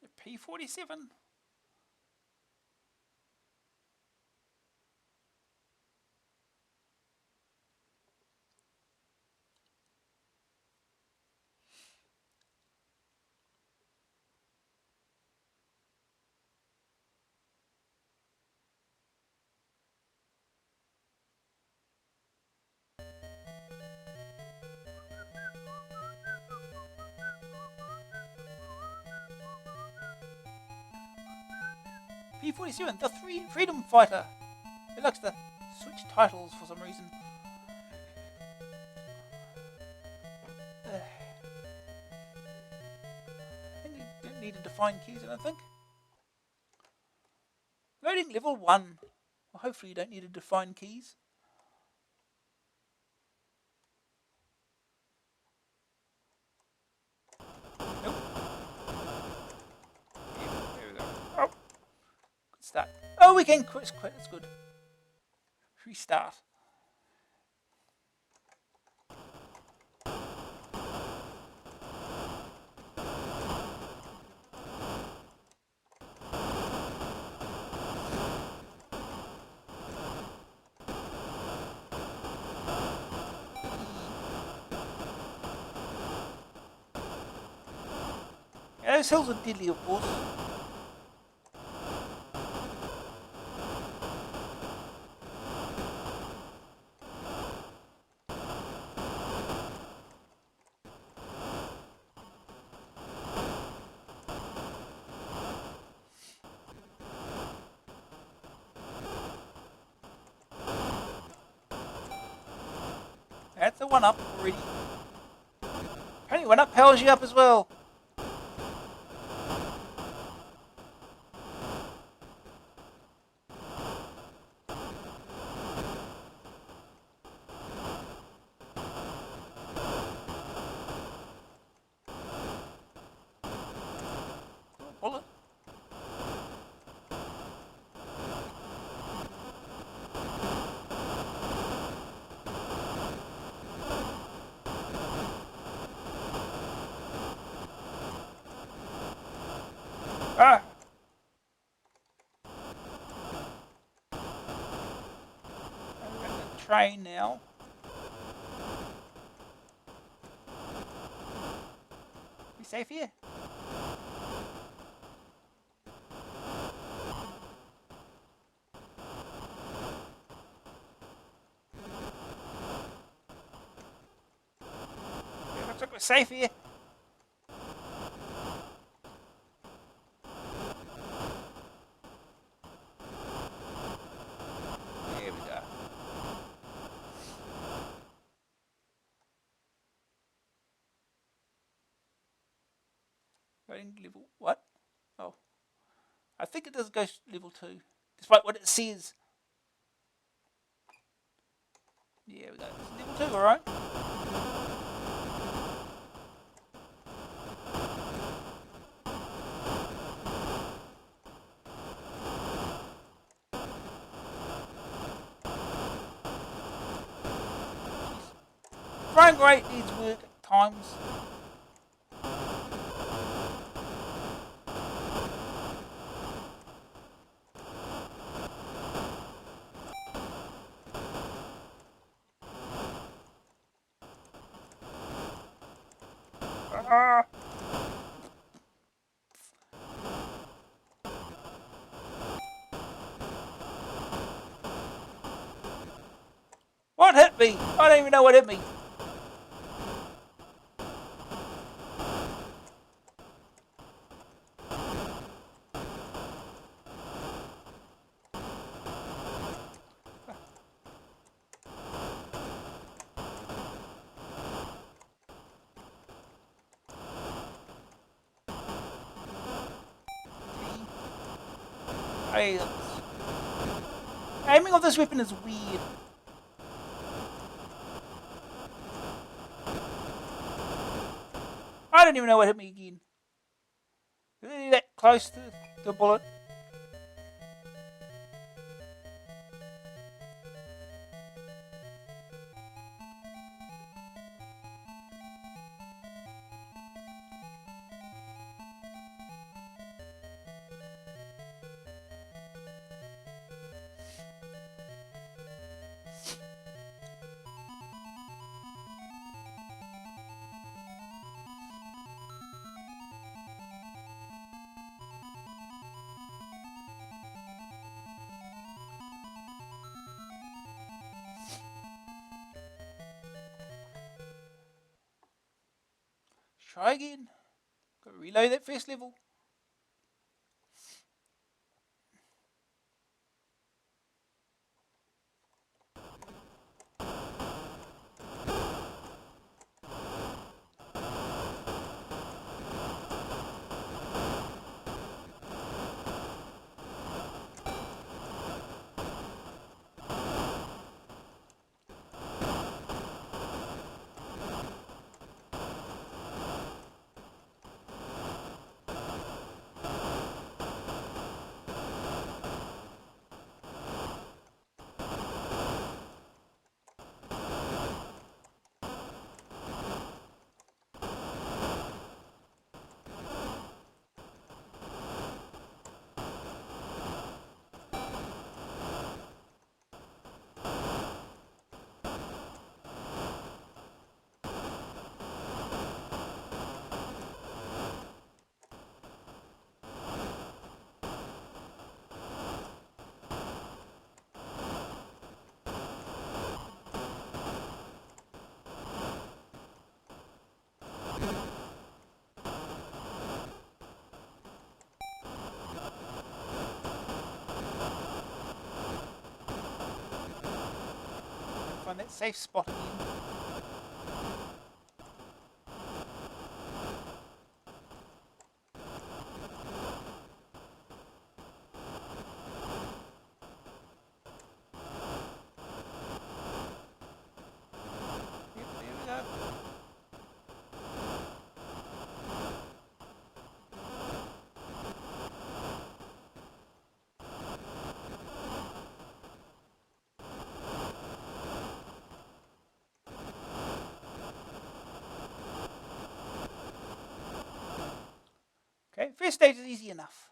The P-47. P-47, the Freedom Fighter. It likes to switch titles for some reason. I think you don't need to define keys, I don't think. Loading level 1. Well, hopefully you don't need to define keys. Nope. There we go. Oh. Good start. Oh, we can quit. That's good. Restart. Yeah, those hills are deadly, of course. That's the one up already. Apparently one up powers you up as well. Bullet. Ah! Around the train now. We safe here? Yeah, looks like we're safe here. There we go. Going level what? Oh. I think it does go level 2. Despite what it says. Yeah, we go. It's level 2, alright. Frame rate needs work at times. Ah. What hit me? I don't even know what hit me. Hey, aiming of this weapon is weird. I don't even know what hit me again. Really that close to the bullet. Try again. Gotta reload that first level. Find that safe spot again. Yep, there we go. Okay, first stage is easy enough.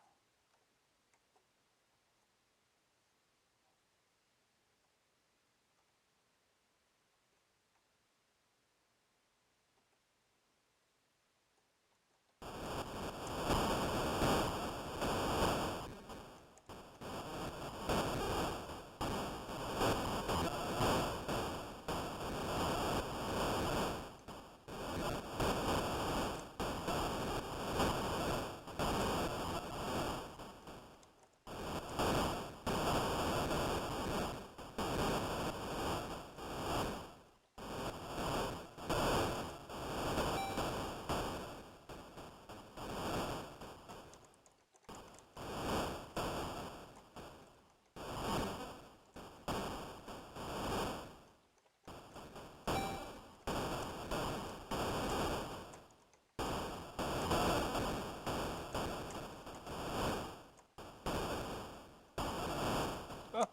Oh.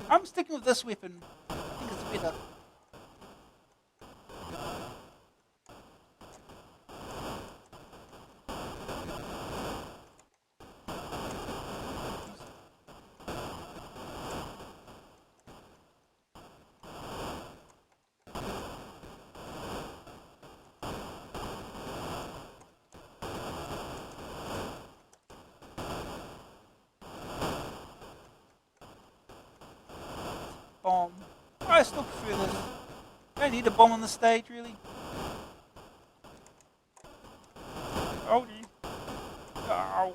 I'm sticking with this weapon. I think it's better. Bomb. I still prefer this. I don't need a bomb on the stage, really. Oh, geez. Ow.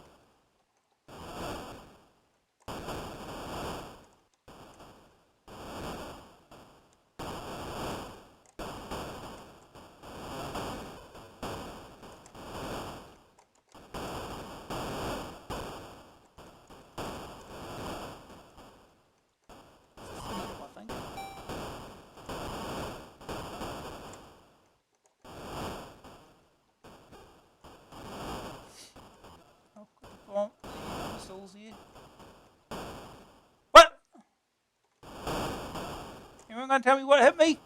I think. Oh, bomb. The missiles here. What? Anyone gonna tell me what hit me?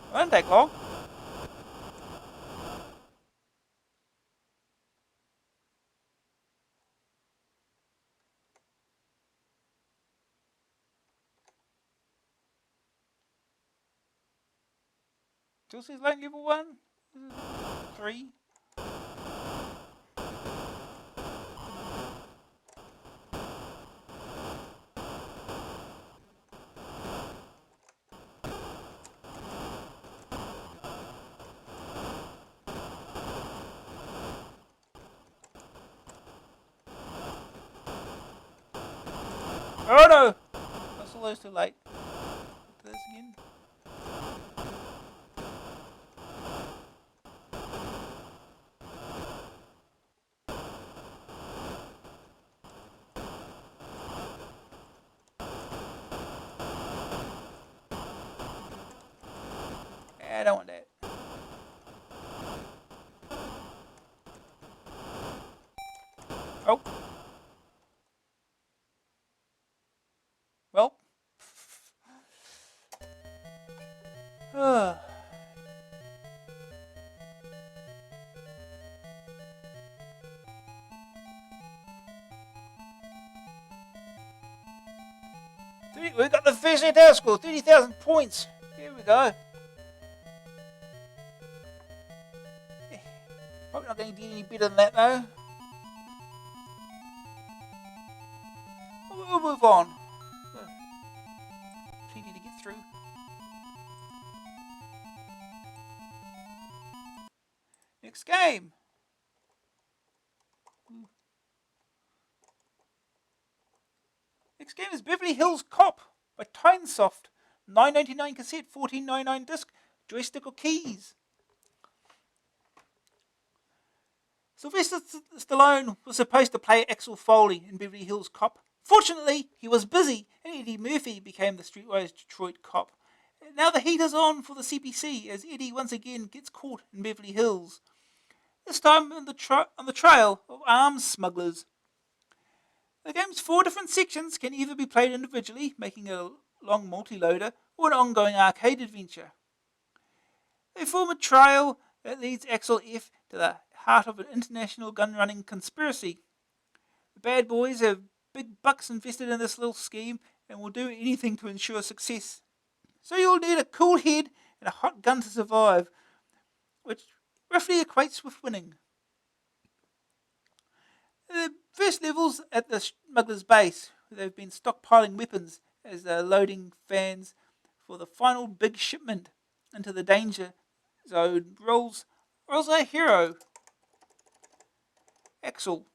It won't take long. Still says like level 1? 3? Oh no! That's almost too late. Do this again. I don't want that. Oh. Well. We got the first entire score, 30,000 points. Here we go. Probably not going to do any better than that though. We'll move on. Plenty to get through. Next game. Next game is Beverly Hills Cop by Tynesoft. $9.99 cassette, $14.99 disc, joystick or keys. Sylvester Stallone was supposed to play Axel Foley in Beverly Hills Cop. Fortunately, he was busy, and Eddie Murphy became the streetwise Detroit cop. Now the heat is on for the CPC as Eddie once again gets caught in Beverly Hills. This time on the trail of arms smugglers. The game's 4 different sections can either be played individually, making it a long multi-loader, or an ongoing arcade adventure. They form a trail that leads Axel F to the heart of an international gun-running conspiracy. The bad boys have big bucks invested in this little scheme and will do anything to ensure success. So you'll need a cool head and a hot gun to survive, which roughly equates with winning. The first level's at the smuggler's base, where they've been stockpiling weapons as they're loading vans for the final big shipment. Into the danger zone rolls our hero, Axel.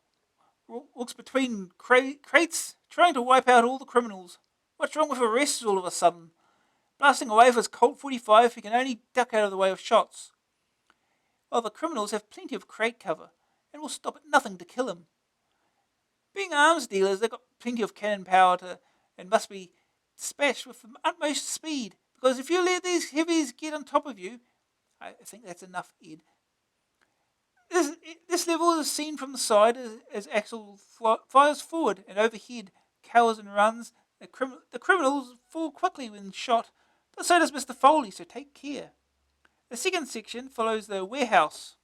Walks between crates, trying to wipe out all the criminals. What's wrong with arrests all of a sudden? Blasting away with his Colt 45, he can only duck out of the way of shots. While the criminals have plenty of crate cover, and will stop at nothing to kill him. Being arms dealers, they've got plenty of cannon power and must be dispatched with the utmost speed, because if you let these heavies get on top of you, I think that's enough, Ed. This level is seen from the side as Axel fires forward and overhead, cowers and runs. The criminals fall quickly when shot, but so does Mr. Foley, so take care. The second section follows the warehouse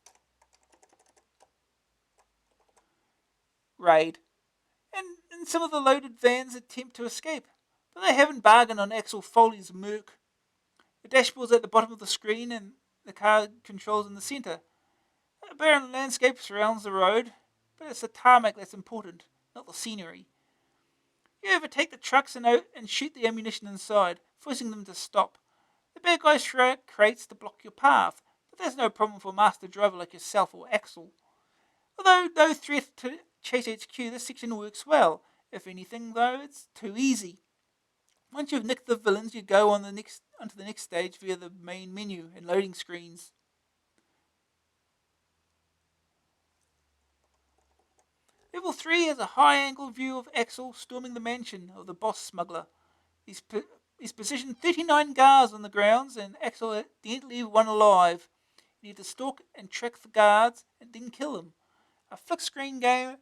raid, and some of the loaded vans attempt to escape, but they haven't bargained on Axel Foley's merc. The dashboard's at the bottom of the screen and the car controls in the centre. A barren landscape surrounds the road, but it's the tarmac that's important, not the scenery. You overtake the trucks and shoot the ammunition inside, forcing them to stop. The bad guys throw out crates to block your path, but there's no problem for a master driver like yourself or Axel. Although no threat to Chase HQ, this section works well. If anything, though, it's too easy. Once you've nicked the villains, you go onto the next stage via the main menu and loading screens. Level 3 has a high-angle view of Axel storming the mansion of the boss smuggler. He's positioned 39 guards on the grounds, and Axel didn't leave one alive. You need to stalk and track the guards and then kill them. A flick-screen game,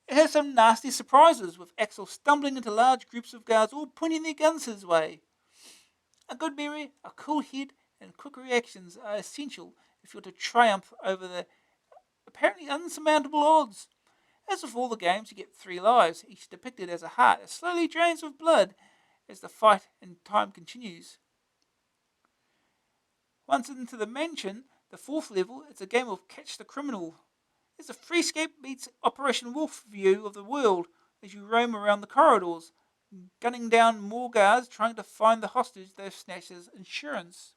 it has some nasty surprises, with Axel stumbling into large groups of guards all pointing their guns his way. A good memory, a cool head, and quick reactions are essential if you're to triumph over the apparently unsurmountable odds. As with all the games, you get 3 lives, each depicted as a heart that slowly drains with blood as the fight and time continues. Once into the mansion, the 4th level, it's a game of Catch the Criminal. It's a Freescape meets Operation Wolf view of the world as you roam around the corridors, gunning down more guards trying to find the hostage they've snatched as insurance.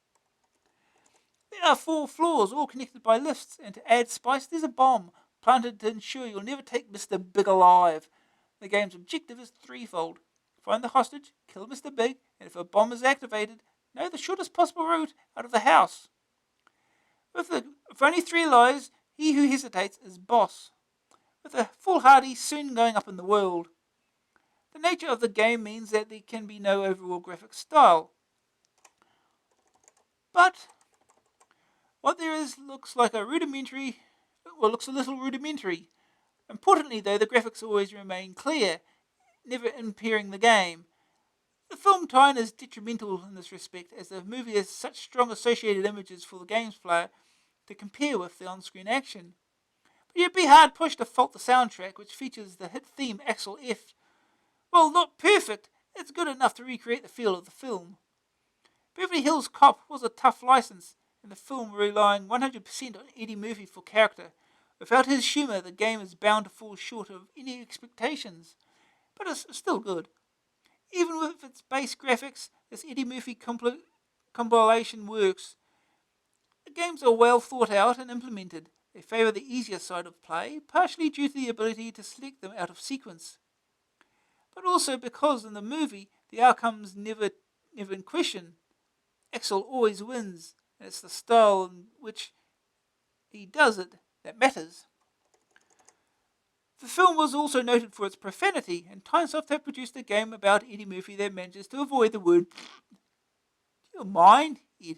There are 4 floors, all connected by lifts, and to add spice, there's a bomb planted to ensure you'll never take Mr. Big alive. The game's objective is threefold. Find the hostage, kill Mr. Big, and if a bomb is activated, know the shortest possible route out of the house. With only 3 lives, he who hesitates is boss, with a foolhardy soon going up in the world. The nature of the game means that there can be no overall graphic style. But what there is looks a little rudimentary. Importantly, though, the graphics always remain clear, never impairing the game. The film tone is detrimental in this respect, as the movie has such strong associated images for the game's player to compare with the on-screen action. But you'd be hard-pushed to fault the soundtrack, which features the hit theme Axel F. Well, not perfect, it's good enough to recreate the feel of the film. Beverly Hills Cop was a tough license, and the film relying 100% on Eddie Murphy for character. Without his humour, the game is bound to fall short of any expectations, but it's still good. Even with its base graphics, this Eddie Murphy compilation works. The games are well thought out and implemented. They favour the easier side of play, partially due to the ability to select them out of sequence, but also because in the movie the outcome's never in question. Axel always wins, and it's the style in which he does it that matters. The film was also noted for its profanity, and Tynesoft have produced a game about Eddie Murphy that manages to avoid the word. Do you mind, Ed?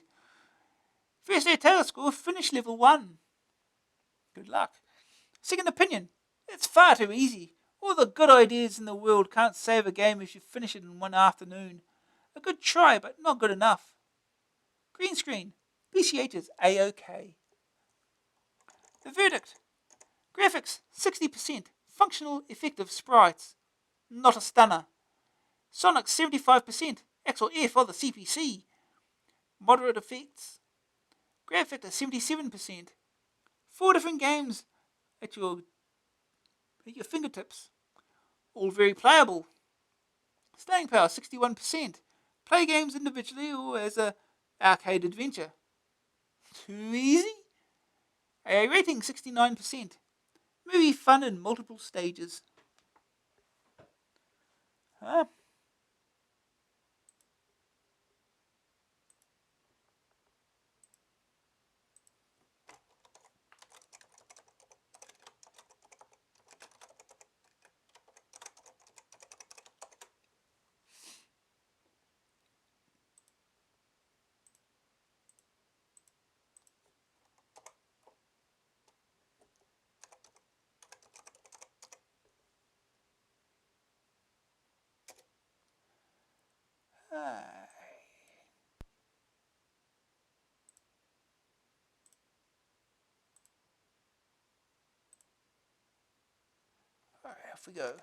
First air Taylor score, finish level 1. Good luck. Second opinion. It's far too easy. All the good ideas in the world can't save a game if you finish it in one afternoon. A good try, but not good enough. Green screen. PCH is A-OK. The verdict. Graphics, 60%. Functional, effective sprites. Not a stunner. Sonic, 75%. Axel F on the CPC. Moderate effects. Grab factor, 77%. 4 different games at your fingertips. All very playable. Staying power, 61%. Play games individually or as a arcade adventure. Too easy? AA rating, 69%. Movie fun in multiple stages. Huh? Alright, off we go.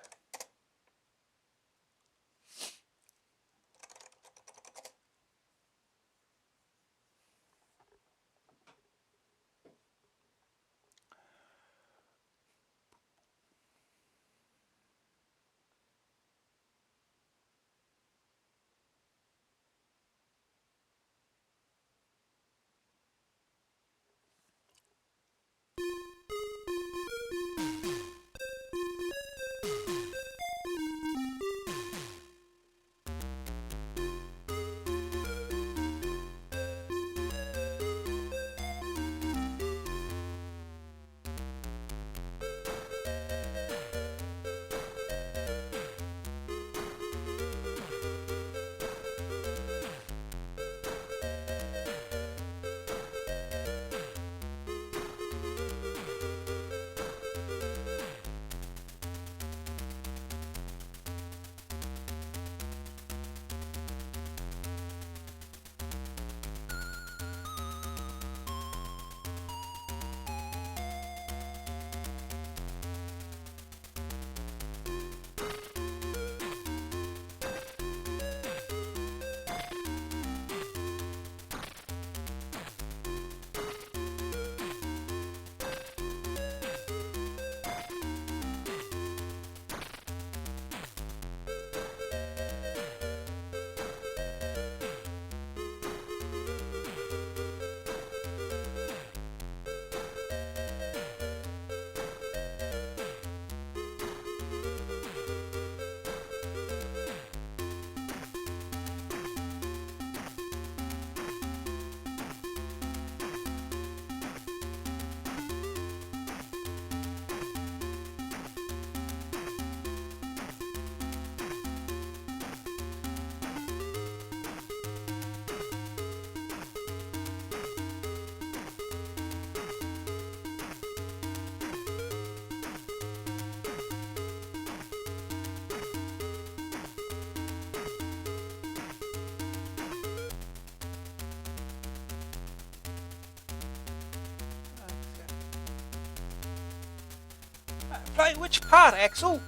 Play which part, Axel?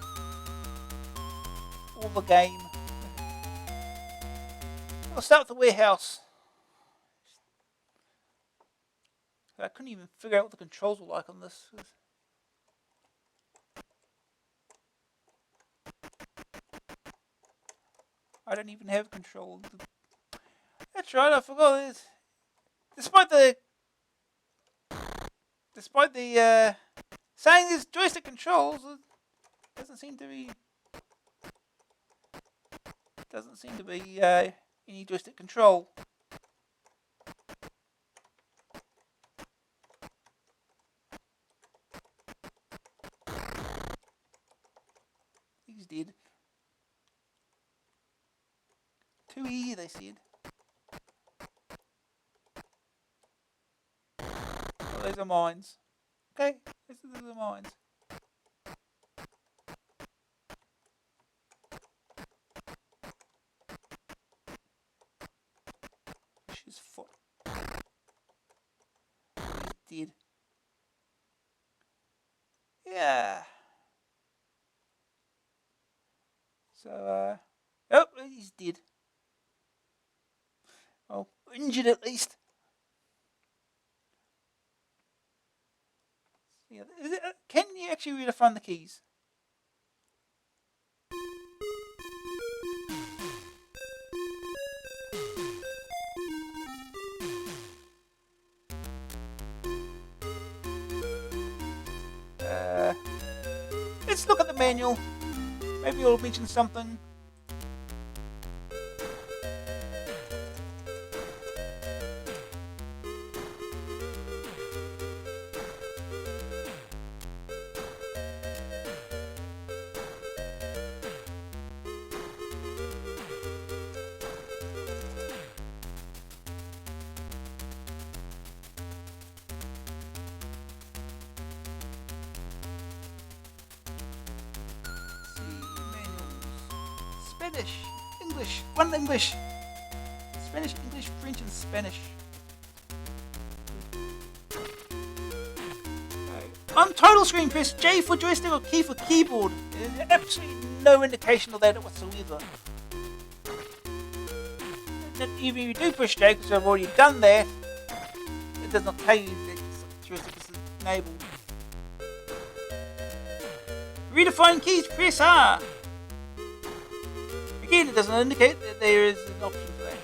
Or the game? I'll start with the warehouse. I couldn't even figure out what the controls were like on this. I don't even have control. That's right, I forgot this. Despite the saying there's joystick controls, it doesn't seem to be any joystick control. He's dead. Too easy, they said. Oh, those are mines. Okay, those are mines. His foot. He's dead. Yeah. So, oh, he's dead. Oh, injured at least. Yeah, can you actually really find the keys? Let's look at the manual. Maybe it'll mention something. Spanish, English, one English. Spanish, English, French, and Spanish. On title screen, press J for joystick or key for keyboard. There's absolutely no indication of that whatsoever. Even if you do push J, because I've already done that, it does not tell you that joystick is enabled. Redefine keys, press R. Again, it doesn't indicate that there is an option for that.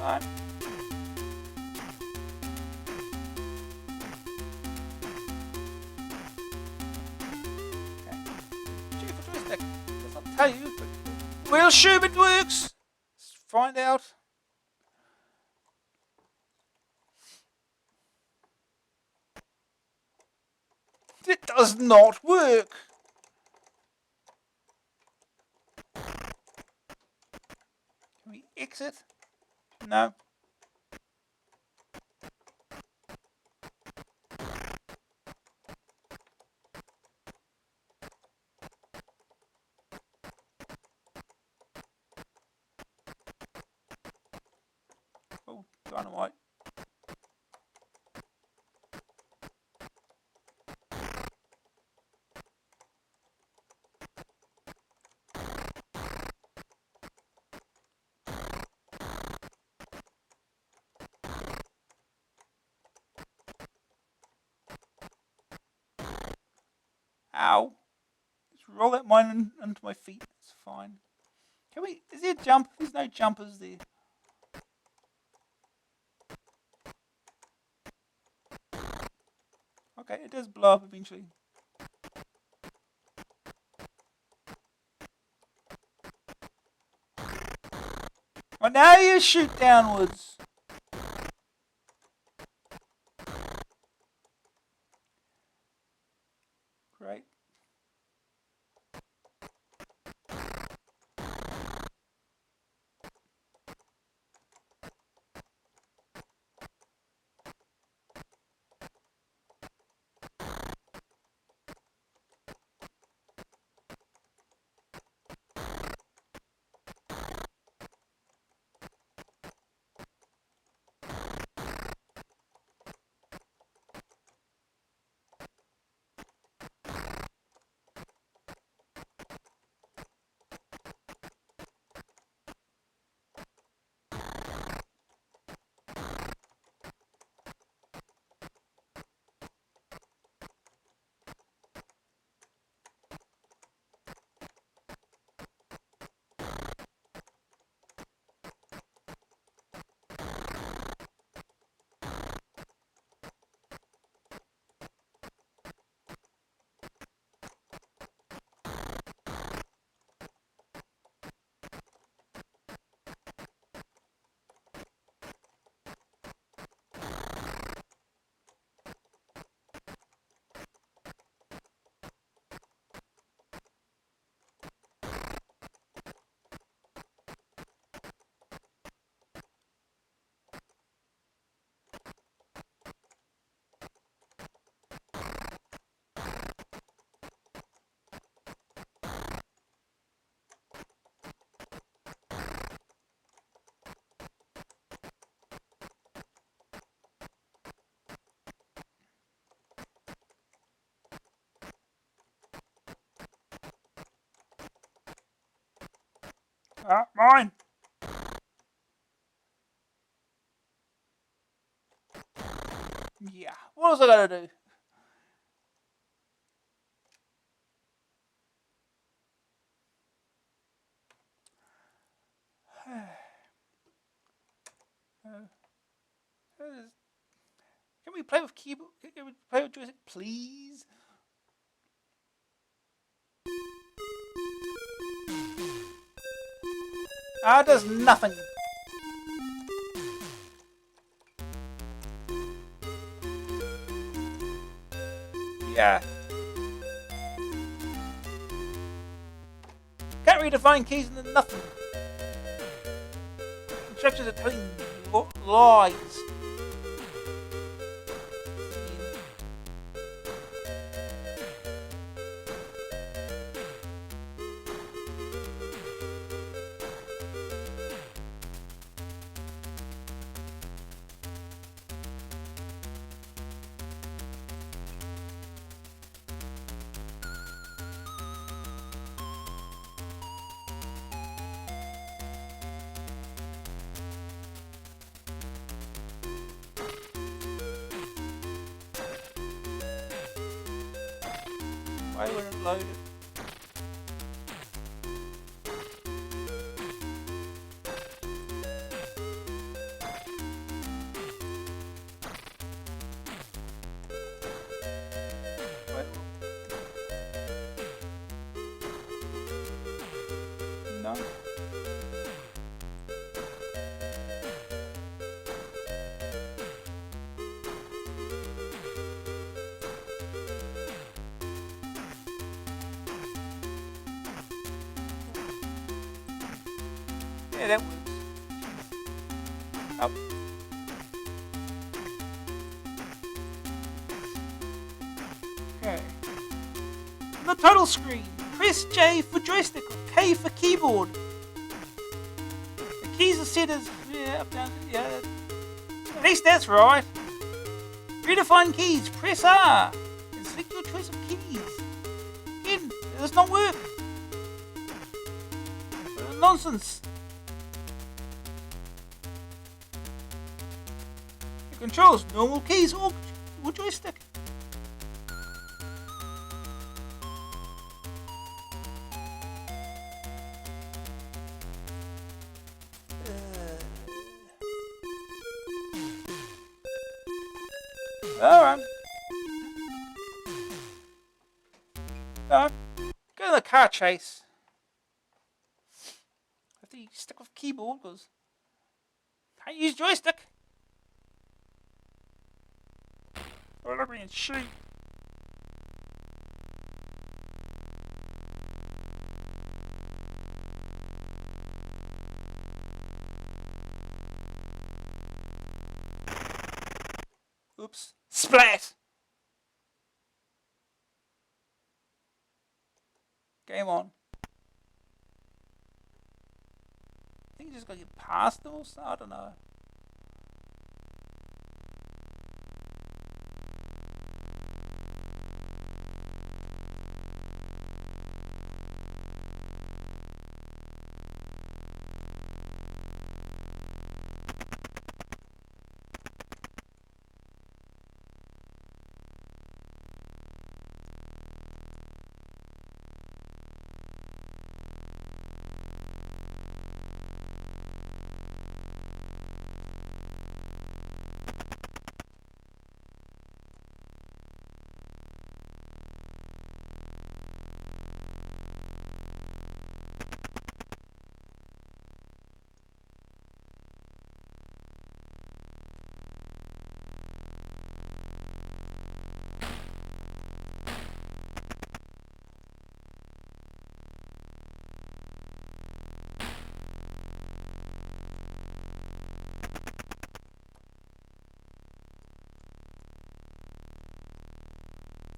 Right. Okay. G for joystick. Does not tell you, but we'll assume it works. Let's find out. It does not work. Can we exit? No. Oh, dynamite. Ow. Just roll that mine into my feet. It's fine. Can we... Is there a jump? There's no jumpers there. Okay, it does blow up eventually. Well, now you shoot downwards. Great. Mine. Yeah. What else I gotta do? Can we play with keyboard? Can we play with joystick, please? Ah, it does nothing. Yeah. Can't redefine keys into nothing. Instructions are telling lies. Why wouldn't it load it? No. Yeah, that works. Oh. Okay. On the title screen, press J for joystick or K for keyboard. The keys are set as up, down, yeah. At least that's right. Redefine keys, press R and select your choice of keys. Again, it does not work. Nonsense. It controls normal keys or joystick. Alright. Go to the car chase. I have to stick with keyboard because I can't use joystick. Oh, look me and shoot. Oops. Splat! Game on. I think you just gotta get past those. I don't know.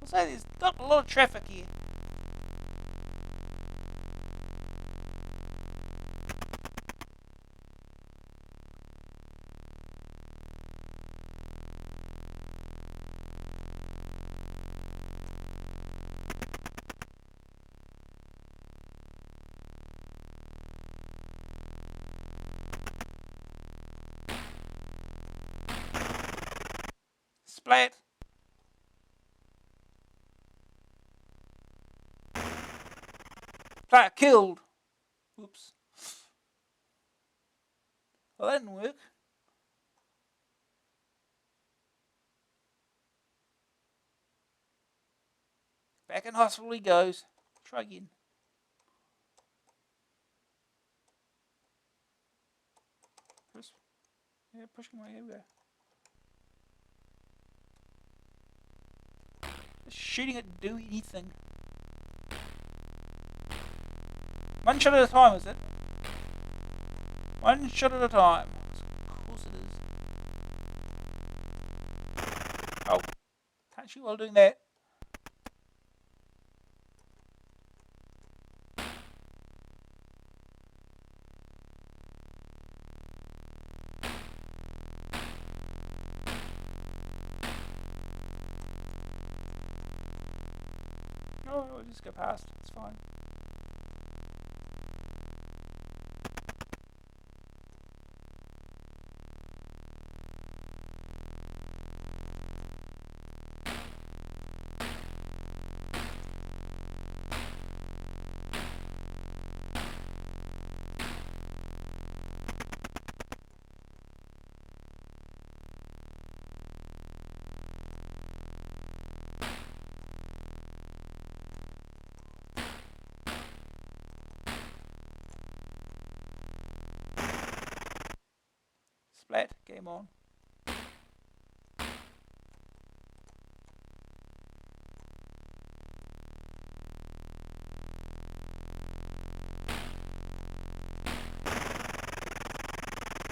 So there's not a lot of traffic here. Splat. Splat killed. Whoops. Well, that didn't work. Back in hospital he goes. Try again. Pushing away. Here we go. Just shooting it do anything. One shot at a time, is it? One shot at a time. Of course it is. Oh. Can't shoot while doing that. Oh, I'll just go past. It's fine. Splat. Game on.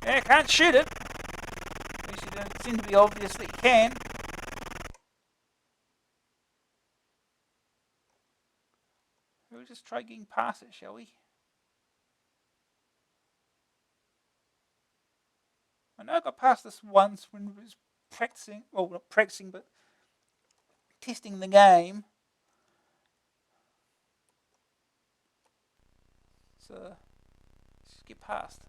Yeah, can't shoot it. At least it doesn't seem to be obvious that you can. We'll just try getting past it, shall we? I know I got past this once when we was practicing, well, not practicing, but testing the game. So, let's just get past.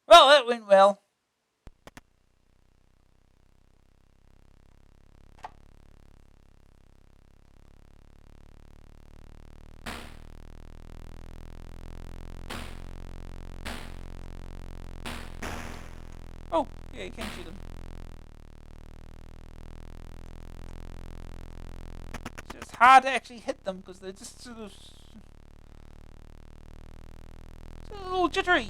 Well, that went well. Oh, yeah, you can shoot them. It's just hard to actually hit them because they're just sort of a little jittery.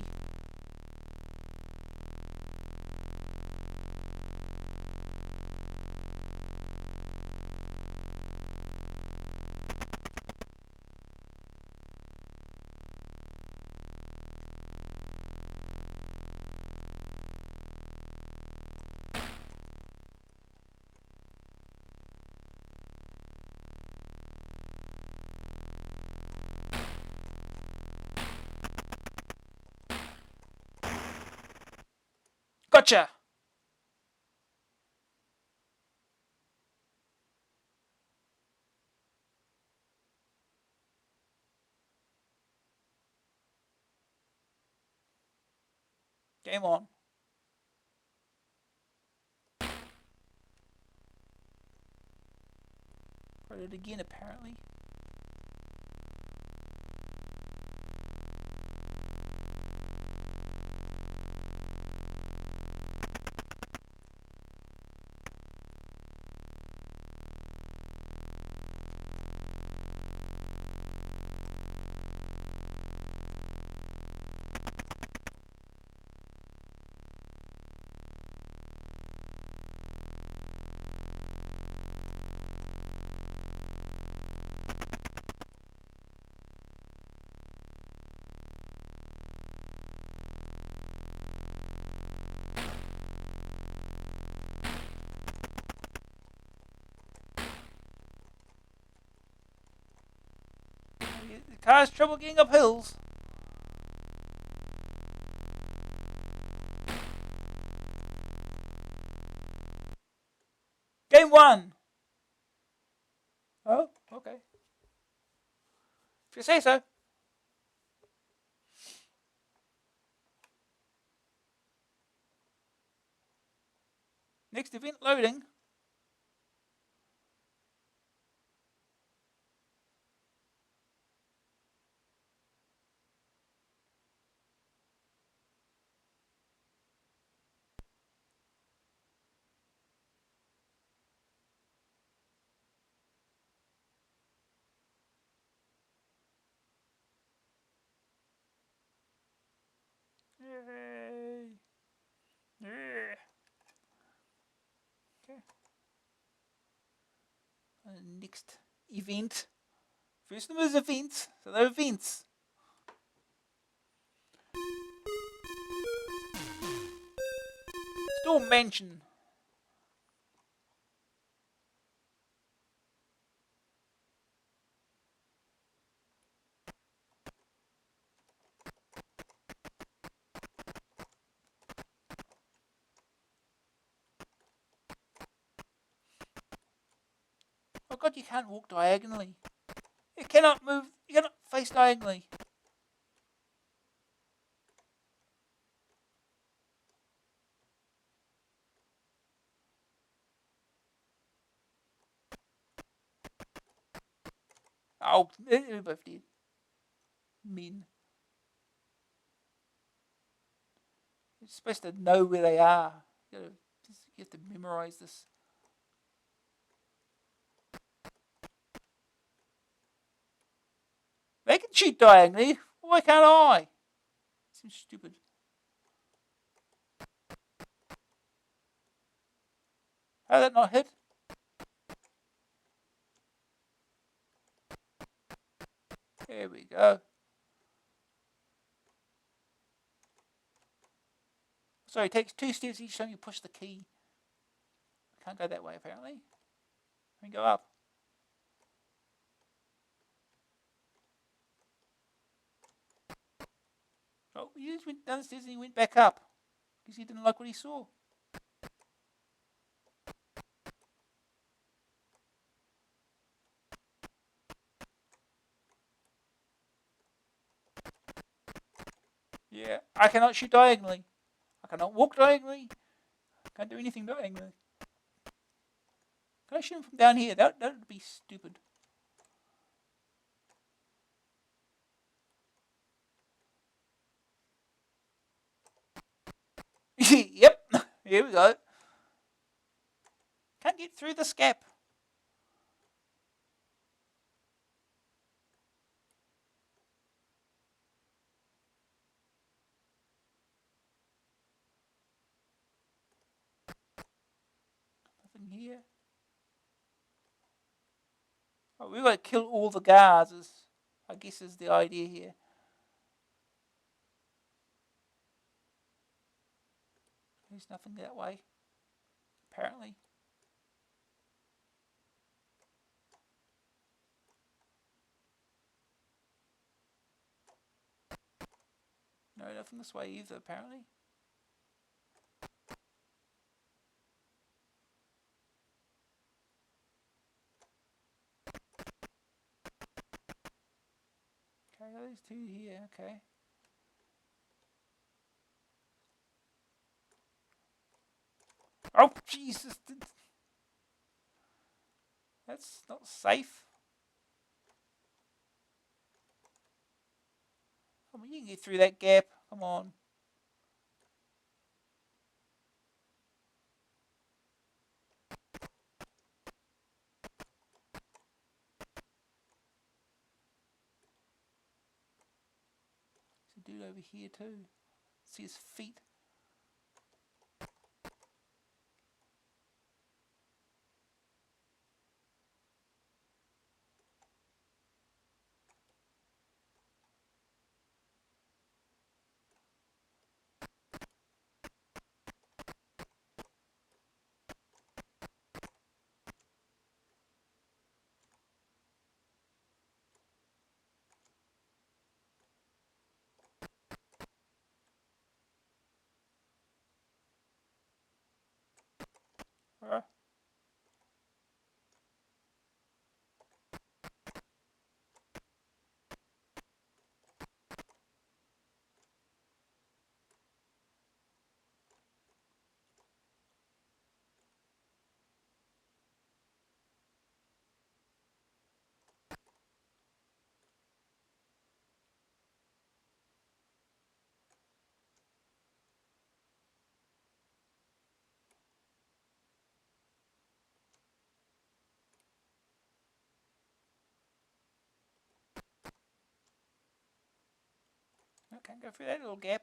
Gotcha! Game on. Tried it again, apparently. The car's trouble getting up hills. Game 1. If you say so. Next event loading. Yay. Yeah. Okay. Next event. First one was events, so they're events. Still mansion. Oh god, you can't walk diagonally. You cannot move, you cannot face diagonally. Oh, they're both dead. Men. You're supposed to know where they are. You have to memorize this. They can shoot diagonally. Why can't I? Seems stupid. How did that not hit? There we go. Sorry, it takes 2 steps each time you push the key. Can't go that way apparently. I can go up. Oh, he just went downstairs and he went back up. Because he didn't like what he saw. Yeah, I cannot shoot diagonally. I cannot walk diagonally. I can't do anything diagonally. Can I shoot him from down here? That would be stupid. Yep, here we go. Can't get through this gap. Nothing here. Oh, we've got to kill all the guards, I guess is the idea here. There's nothing that way, apparently. No, nothing this way either, apparently. Okay, there's 2 here, okay. Oh, Jesus. That's not safe. Come on, you can get through that gap. Come on. There's a dude over here too. See his feet. I can't go through that little gap.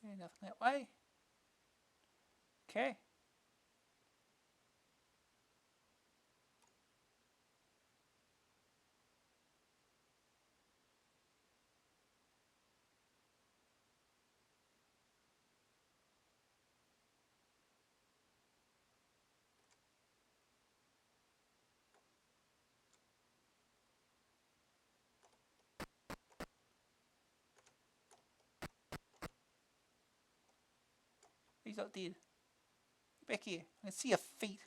Okay, nothing that way. Okay. He's not dead. Get back here. I can see your feet.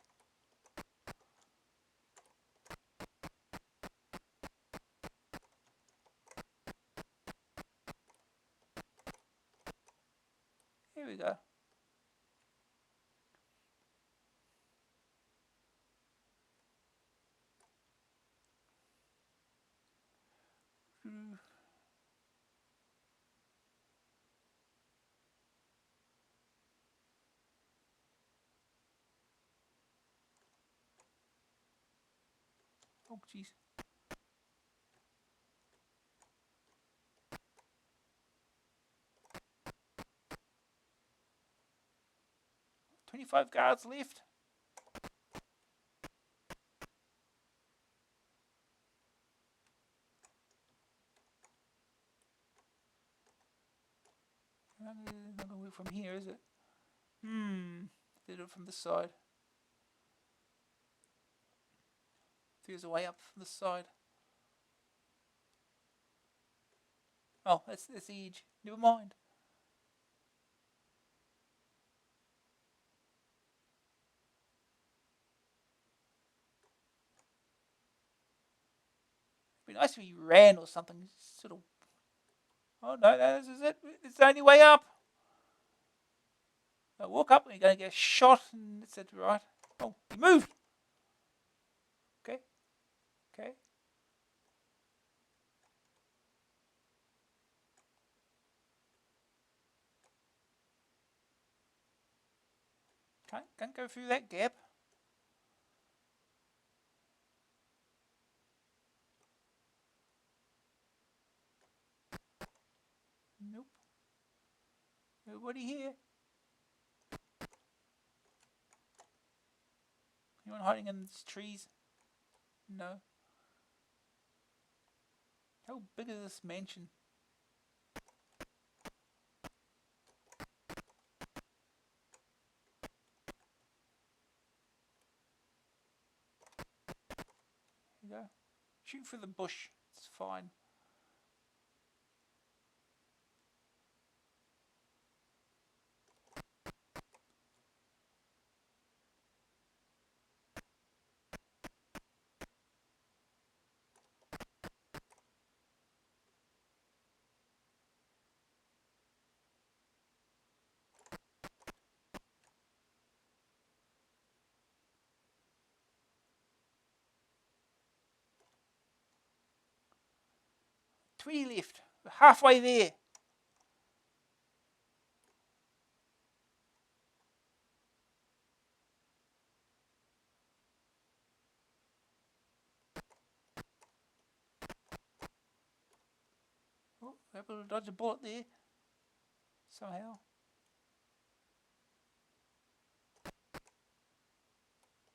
Here we go. Oh, jeez. 25 guards left. Not going to work from here, is it? Did it from the side. There's a way up from the side. Oh, that's the edge. Never mind. It'd be nice if he ran or something. Sort of. Oh no, this is it. It's the only way up. I walk up and you're going to get shot, and it's it, right? Oh, he moved. Okay. Okay. Can't go through that gap. Nope. Nobody here. Anyone hiding in these trees? No. How big is this mansion? Here you go. Shoot through the bush. It's fine. Three left. We're halfway there. Oh, able to dodge a bullet there. Somehow.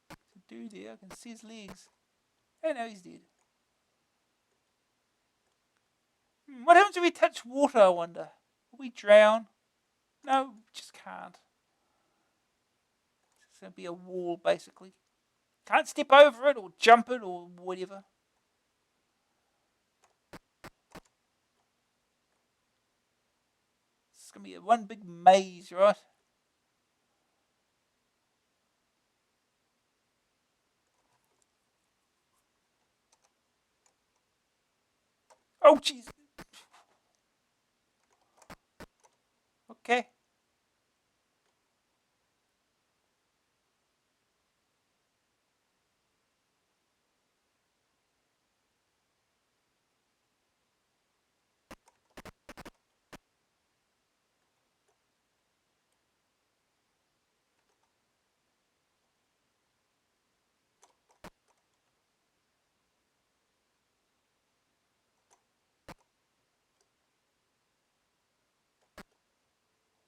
There's a dude there. I can see his legs. Oh no, he's dead. What happens if we touch water, I wonder? Will we drown? No, we just can't. It's going to be a wall, basically. Can't step over it or jump it or whatever. It's going to be one big maze, right? Oh, jeez. Okay.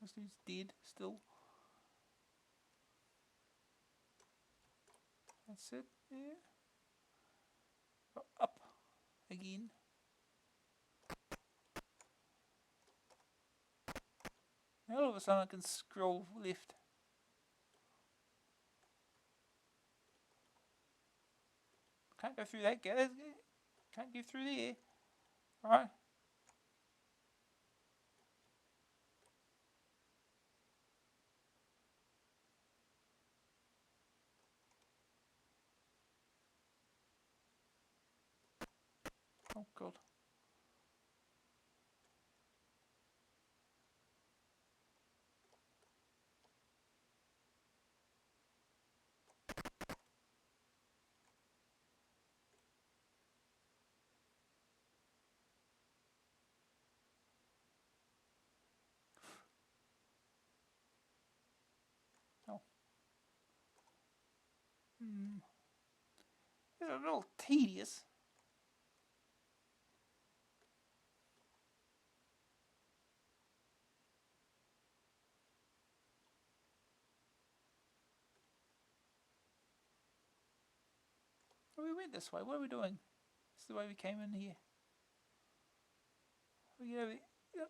This dude's dead still. That's it. Yeah. Up again. Now all of a sudden I can scroll left. Can't go through that gate. Can't get through there. Right. Oh god. Oh. It's a little tedious. Oh, we went this way. What are we doing? This is the way we came in here. We get over there. Yep.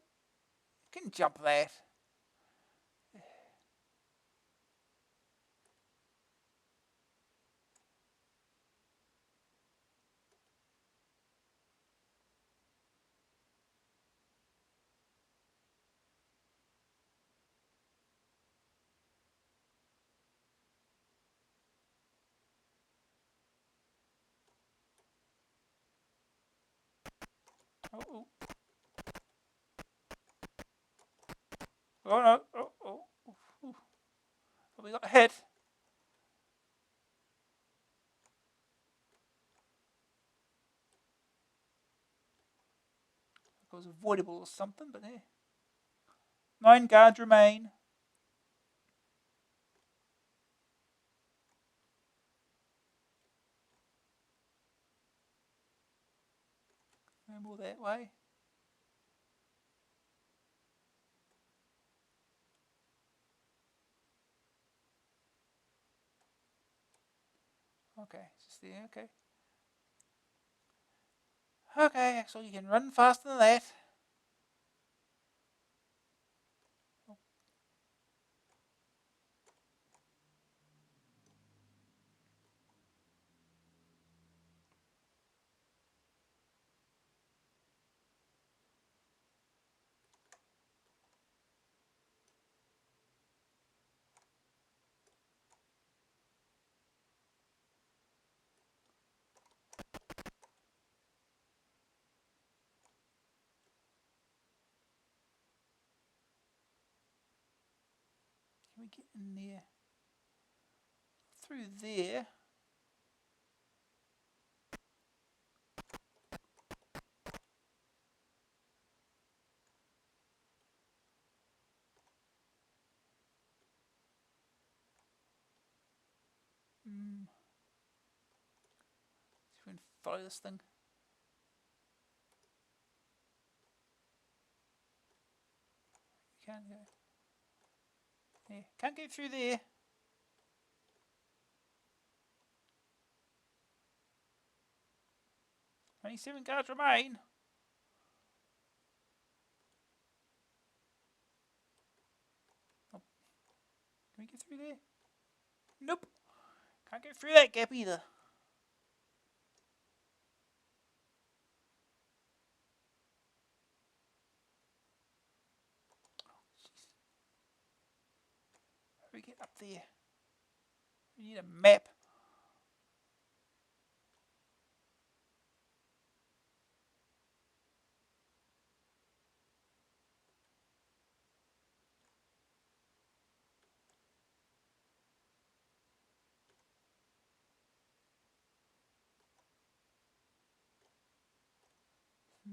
You can jump that. Oh, oh. Oh no. Oh, oh. Ooh. Oh, we got hit. It was avoidable or something, but eh. 9 guards remain. No more that way. Okay, it's just there. Okay. Okay, Axel, you can run faster than that. Oh. Can we get in there? Through there. See if we can follow this thing. We can't go. Yeah, can't get through there. Only 7 guards remain. Oh. Can we get through there? Nope. Can't get through that gap either. How do we get up there? We need a map.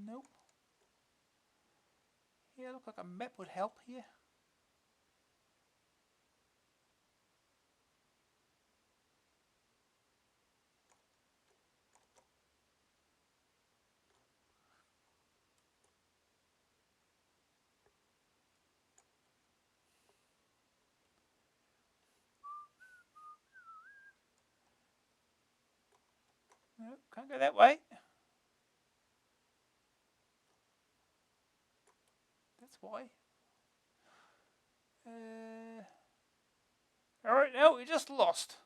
Nope. Yeah, look like a map would help here. No, can't go that way. That's why. Alright, now we just lost.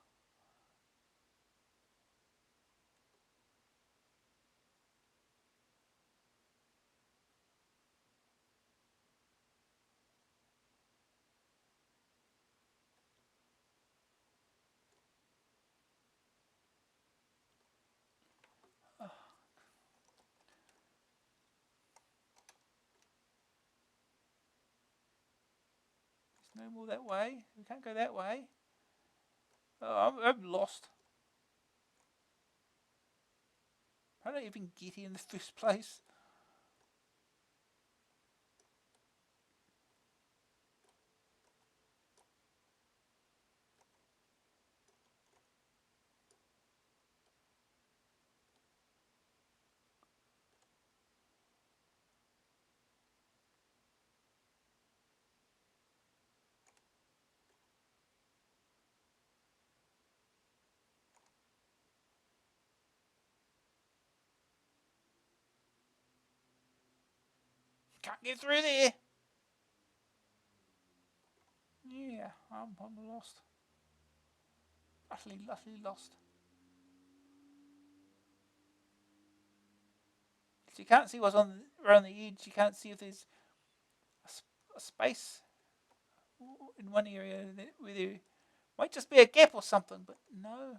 There's no more that way. We can't go that way. Oh, I'm lost. How did I even get here in the first place? Can't get through there. Yeah, I'm lost. Utterly lost. So you can't see what's on around the edge. You can't see if there's a space in one area where there might just be a gap or something. But no.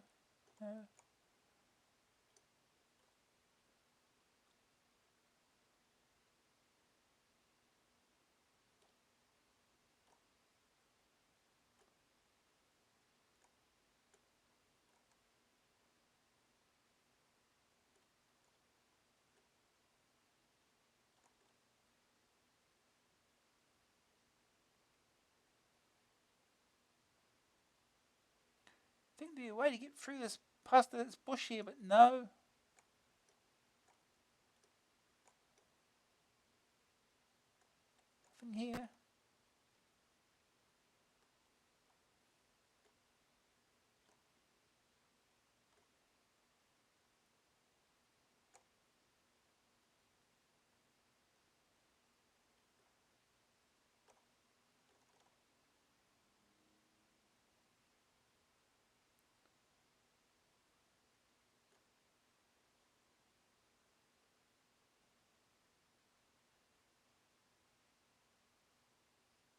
I think there'd be a way to get through this past this bush here, but no. Nothing here.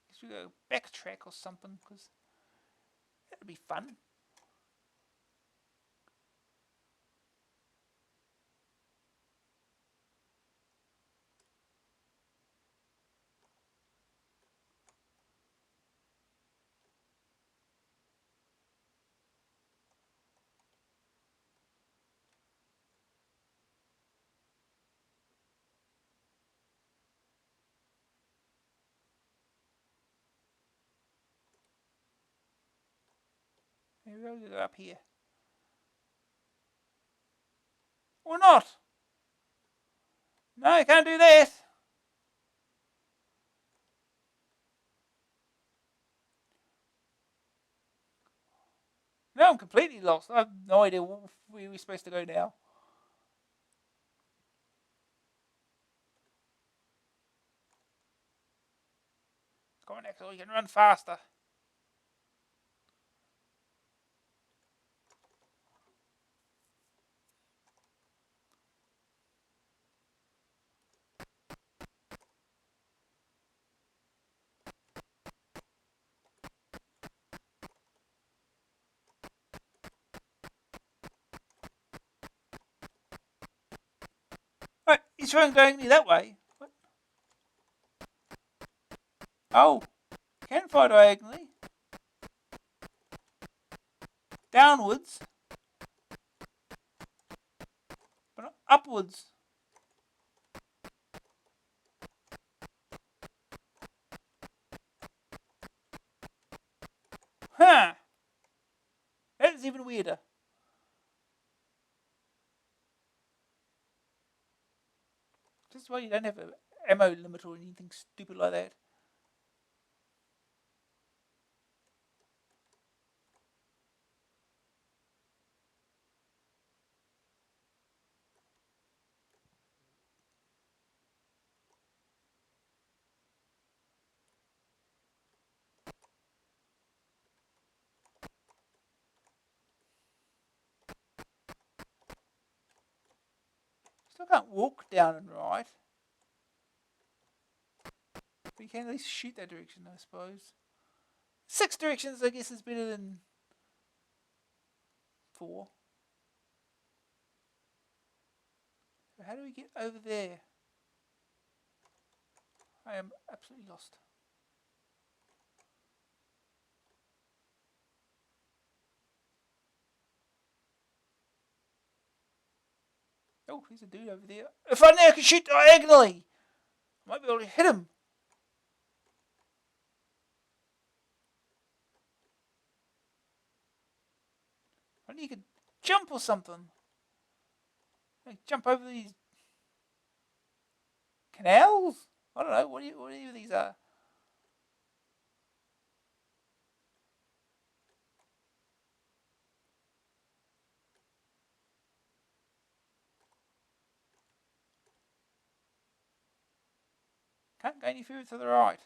Guess we go backtrack or something, because that'd be fun. Maybe we'll go up here. Or not. No, I can't do that. No, I'm completely lost. I have no idea where we're supposed to go now. Come on, Axel, you can run faster. Right, he's trying going that way. What? Oh, can fly diagonally. Downwards. But not upwards. Huh. That's even weirder. Just why you don't have an ammo limit or anything stupid like that. Still can't walk down and right. But you can at least shoot that direction, I suppose. 6 directions, I guess, is better than 4. So how do we get over there? I am absolutely lost. Oh, there's a dude over there. If I now can shoot diagonally, I might be able to hit him. I think you could jump or something. Like jump over these canals? I don't know. Whatever these are. Can't go any further to the right.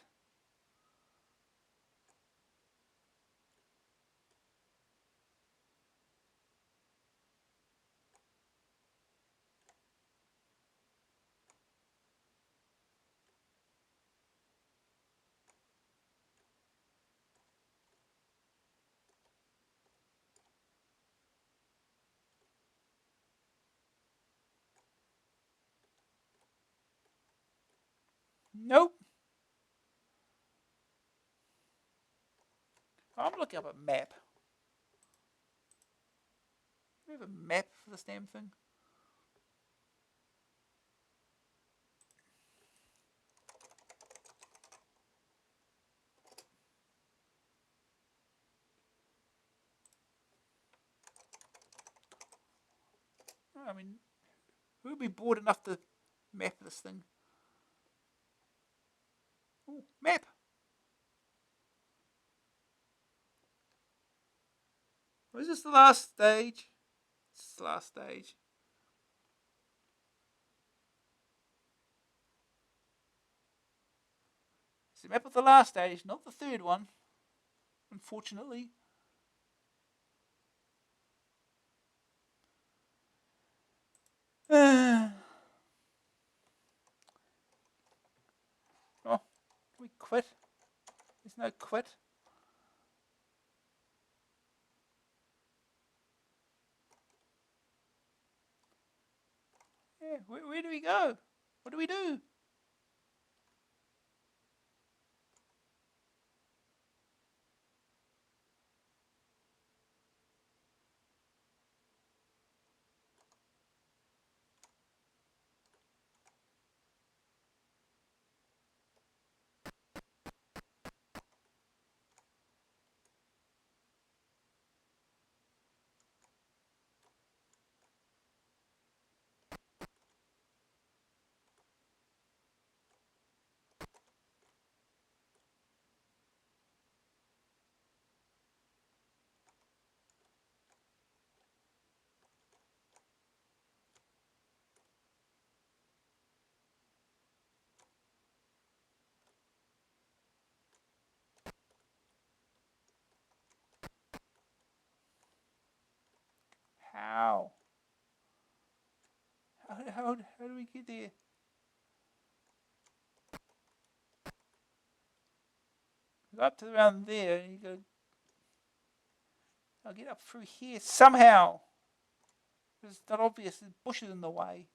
Nope. I'm looking up a map. Do we have a map for this damn thing? I mean, who would be bored enough to map this thing? Ooh, map! Was this the last stage? It's the last stage. It's the map of the last stage, not the third one. Unfortunately. Oh, we quit. There's no quit. Yeah, where do we go? What do we do? How? How do we get there? Go up to around there and you go. I'll get up through here somehow. It's not obvious. There's bushes in the way.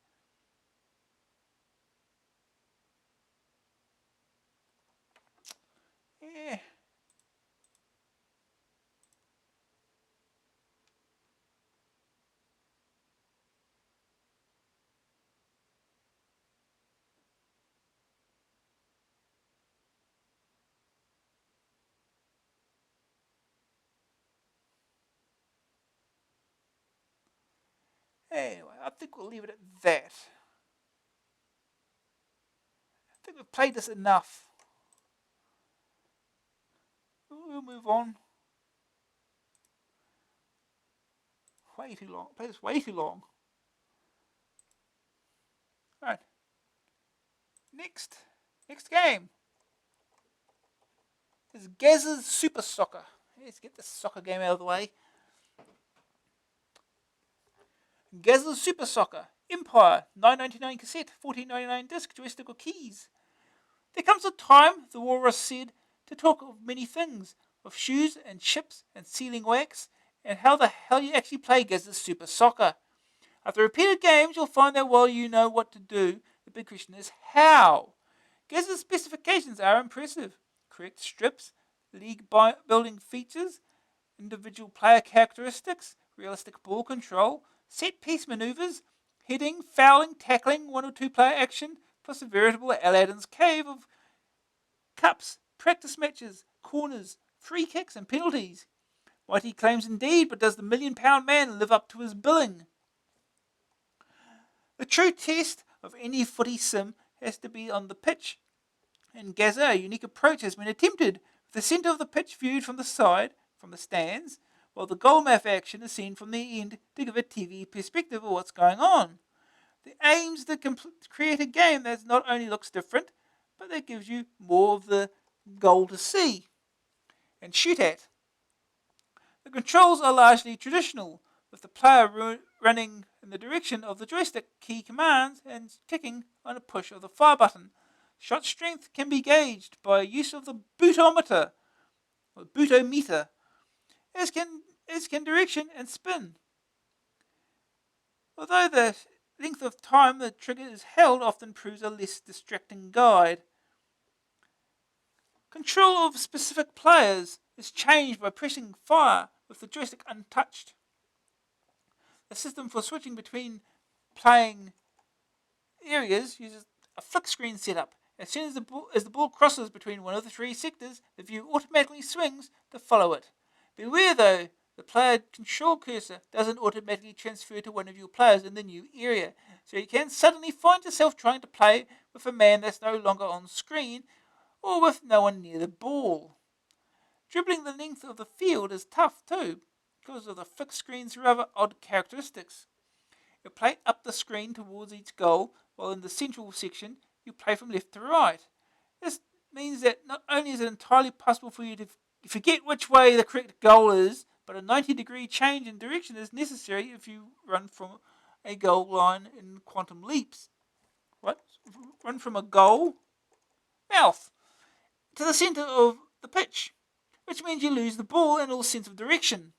Yeah. Anyway, I think we'll leave it at that. I think we've played this enough. We'll move on. Way too long. Played this way too long. Alright. Next game is Gazza's Super Soccer. Let's get this soccer game out of the way. Gazza's Super Soccer. Empire, $9.99 cassette, $14.99 disc, joystick or keys. There comes a time, the walrus said, to talk of many things, of shoes and ships and sealing wax, and how the hell you actually play Gazza's Super Soccer. After repeated games, you'll find that while you know what to do, the big question is how. Gazza's specifications are impressive. Correct strips, league building features, individual player characteristics, realistic ball control, set-piece maneuvers, heading, fouling, tackling, 1 or 2 player action, plus a veritable Aladdin's cave of cups, practice matches, corners, free kicks and penalties. Mighty claims indeed, but does the £1,000,000 man live up to his billing? The true test of any footy sim has to be on the pitch. In Gazza, a unique approach has been attempted, with the centre of the pitch viewed from the side, from the stands, while the goal map action is seen from the end to give a TV perspective of what's going on. The aim's to create a game that not only looks different, but that gives you more of the goal to see and shoot at. The controls are largely traditional, with the player running in the direction of the joystick key commands and kicking on a push of the fire button. Shot strength can be gauged by use of the bootometer, or bootometer, as can direction and spin. Although the length of time the trigger is held often proves a less distracting guide. Control of specific players is changed by pressing fire with the joystick untouched. The system for switching between playing areas uses a flick screen setup. As soon as the ball crosses between one of the 3 sectors, the view automatically swings to follow it. Beware though, the player control cursor doesn't automatically transfer to one of your players in the new area, so you can suddenly find yourself trying to play with a man that's no longer on screen, or with no one near the ball. Dribbling the length of the field is tough too, because of the fixed screen's rather odd characteristics. You play up the screen towards each goal, while in the central section you play from left to right. This means that not only is it entirely possible for you to forget which way the correct goal is, but a 90-degree change in direction is necessary if you run from a goal line in quantum leaps. What? Run from a goal mouth to the centre of the pitch, which means you lose the ball and all sense of direction.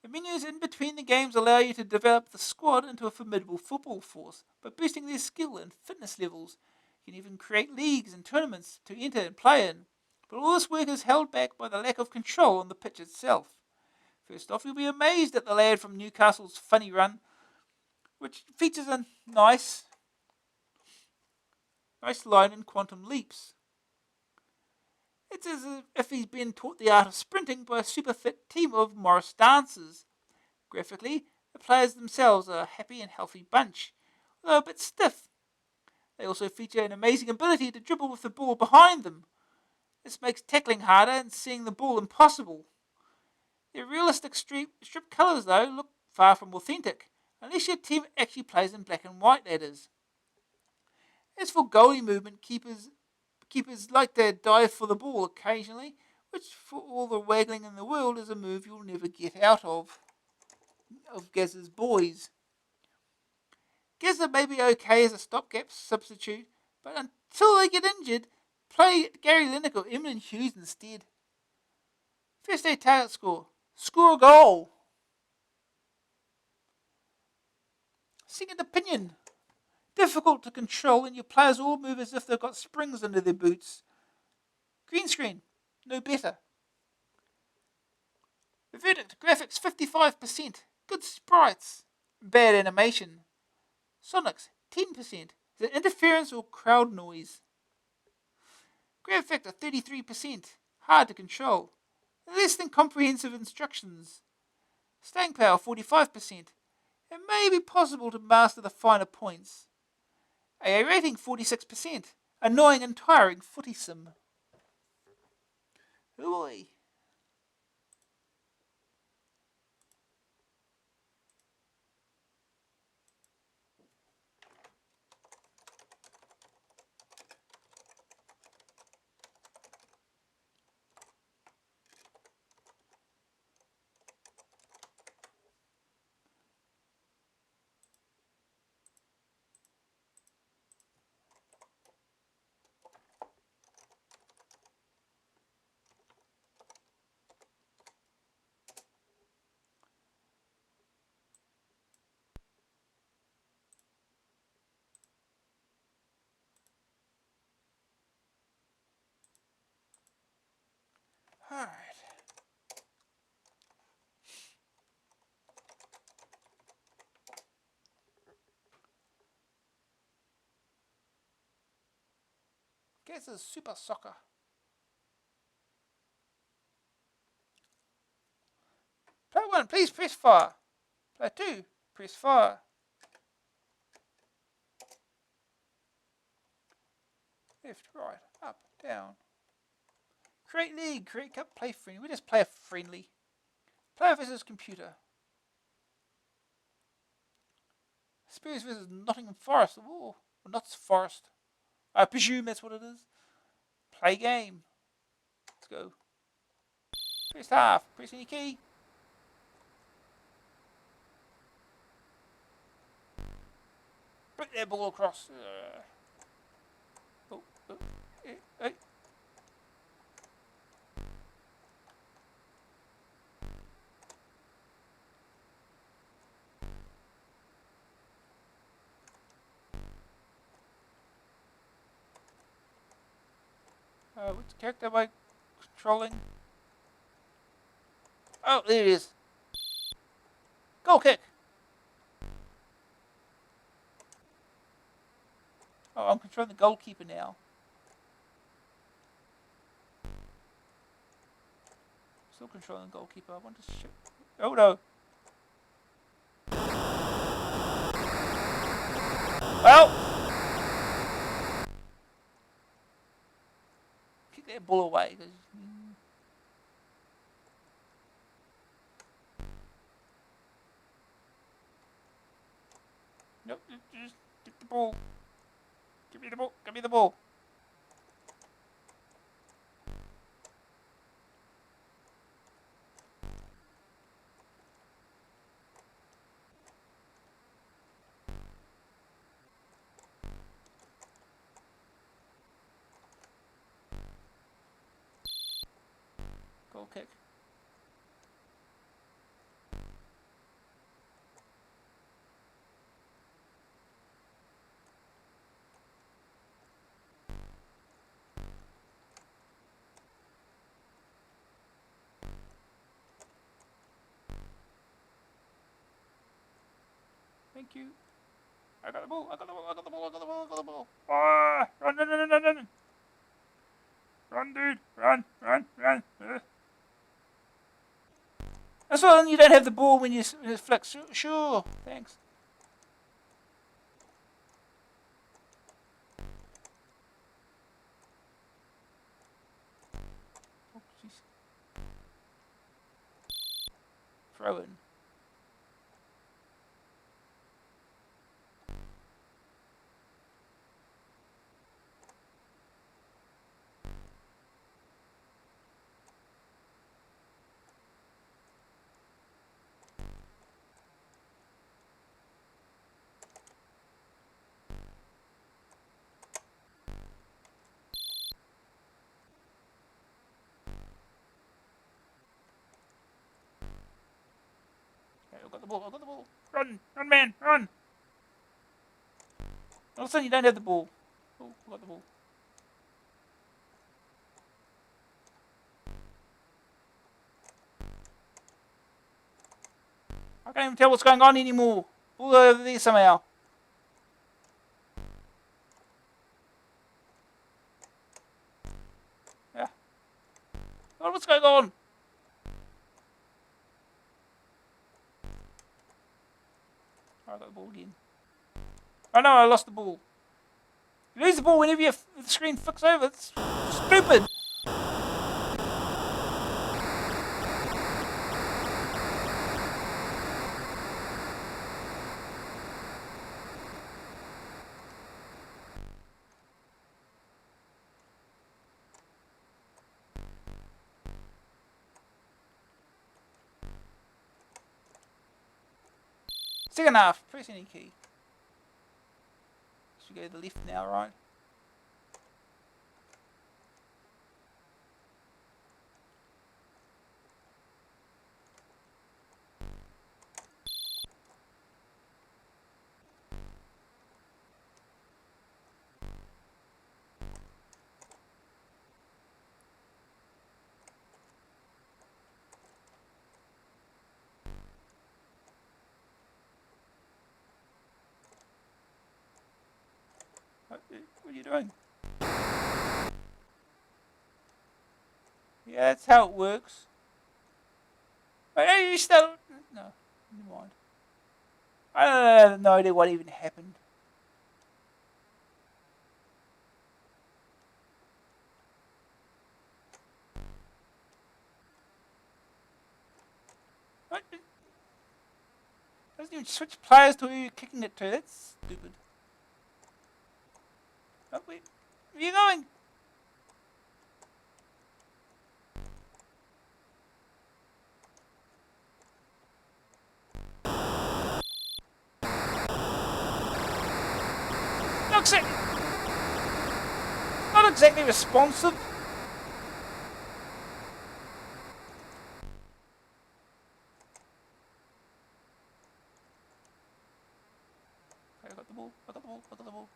The menus in between the games allow you to develop the squad into a formidable football force by boosting their skill and fitness levels. You can even create leagues and tournaments to enter and play in. But all this work is held back by the lack of control on the pitch itself. First off, you'll be amazed at the lad from Newcastle's funny run, which features a nice line in quantum leaps. It's as if he's been taught the art of sprinting by a super fit team of Morris dancers. Graphically, the players themselves are a happy and healthy bunch, although a bit stiff. They also feature an amazing ability to dribble with the ball behind them. This makes tackling harder and seeing the ball impossible. Their realistic strip colours, though, look far from authentic, unless your team actually plays in black and white, that is. As for goalie movement, keepers like to dive for the ball occasionally, which for all the waggling in the world is a move you'll never get out of Gazza's boys. Gazza may be okay as a stopgap substitute, but until they get injured, play Gary Lineker or Emlyn Hughes instead. First day target score. Score a goal. Second opinion. Difficult to control and your players all move as if they've got springs under their boots. Green screen. No better. The verdict. Graphics 55%. Good sprites. Bad animation. Sonics 10%. Is it interference or crowd noise? Grab factor 33%. Hard to control. Less than comprehensive instructions. Staying power 45%. It may be possible to master the finer points. AA rating 46%. Annoying and tiring footy sim. Hooey. Gazza's Super Soccer. Player 1, please press fire. Player 2, press fire. Left, right, up, down. Create league, create cup, play friendly. We just play a friendly. Player versus computer. Spurs versus Nottingham Forest. Oh, well, not Forest. I presume that's what it is. Play game. Let's go. First half. Press any key. Put that ball across. Oh, oh, eh. What's the character am I controlling? Oh, there it is. Goal kick. Oh, I'm controlling the goalkeeper now. Still controlling the goalkeeper. I want to shoot. Oh no. Well. Kick that ball away. Nope, just get the ball. Give me the ball. Give me the ball. Goal kick. Thank you. I got the ball. I got the ball. I got the ball. I got the ball. I got the ball. Ah! Run, run, run, run, run. Run, dude. Run, run, run. That's why you don't have the ball when you flick. Sure. Thanks. Oh, jeez. Throw in. I got the ball. I got the ball. Run, run, man, run. All of a sudden you don't have the ball. Oh, I got the ball. I can't even tell what's going on anymore. Ball over there somehow. Yeah. Oh, what's going on? Oh, I got the ball again. Oh no, I lost the ball. You lose the ball whenever the screen flicks over. It's stupid. Second half. Press any key. Should go to the left now, right? What are you doing? Yeah, that's how it works. Wait, are you still... No, never mind. I don't have no idea what even happened. What? It doesn't even switch players to who you're kicking it to. That's stupid. Oh, wait. Where are you going? Not exactly responsive. Okay, I got the ball. I got the ball. I got the ball.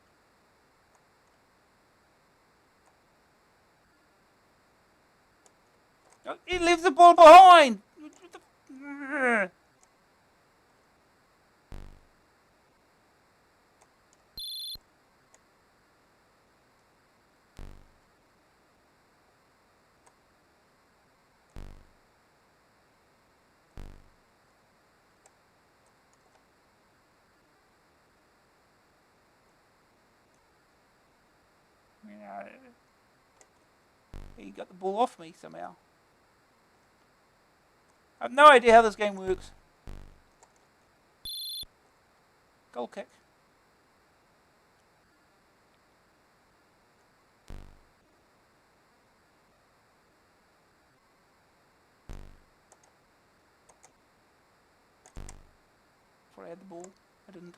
Oh, he leaves the ball behind. He got the ball off me somehow. I have no idea how this game works. Goal kick. Before I had the ball, I didn't.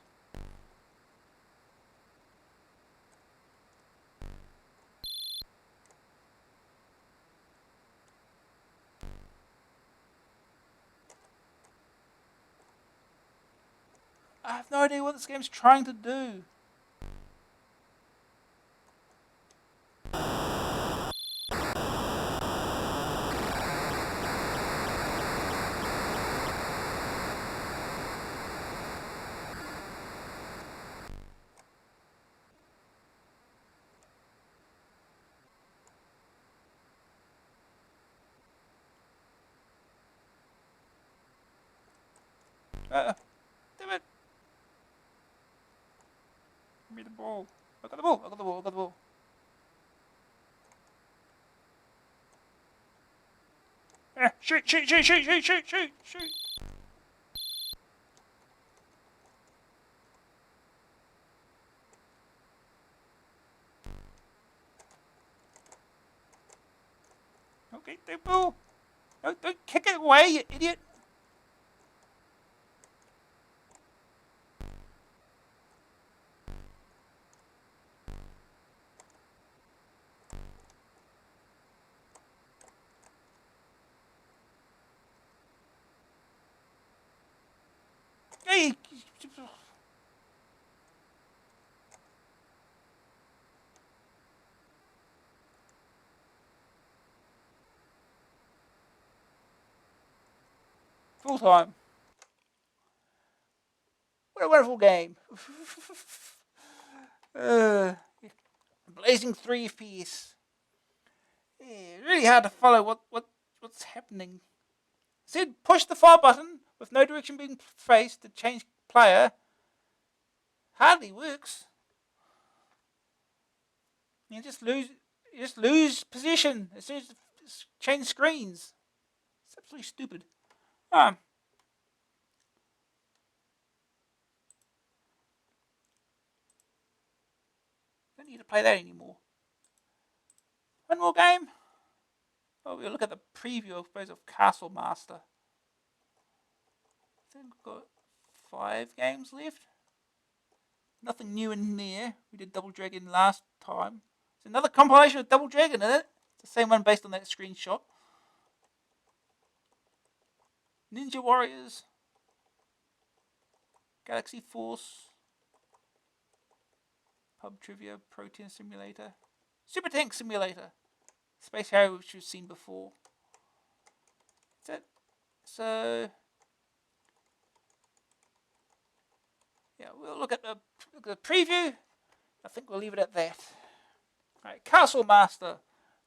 I have no idea what this game's trying to do. Damn it. Give me the ball. I got the ball. I got the ball. I got the ball. Shoot, shoot, shoot, shoot, shoot, shoot, shoot, shoot. Okay, the ball. Don't kick it away, you idiot. Hey. Full time. What a wonderful game. uh, Blazing 3 FPS. Yeah, really hard to follow what's happening. It said push the fire button with no direction being faced to change player. Hardly works. You just lose position as soon as you change screens. It's absolutely stupid. Um, don't need to play that anymore. One more game. Oh, we'll look at the preview, I suppose, of Castle Master. I think we've got 5 games left. Nothing new in there. We did Double Dragon last time. There's another compilation of Double Dragon in it. It's the same one based on that screenshot. Ninja Warriors. Galaxy Force. Pub Trivia. Protein Simulator. Super Tank Simulator. Space Harrier, which we've seen before. That's it. So, yeah, we'll look at the preview. I think we'll leave it at that. Alright, Castle Master.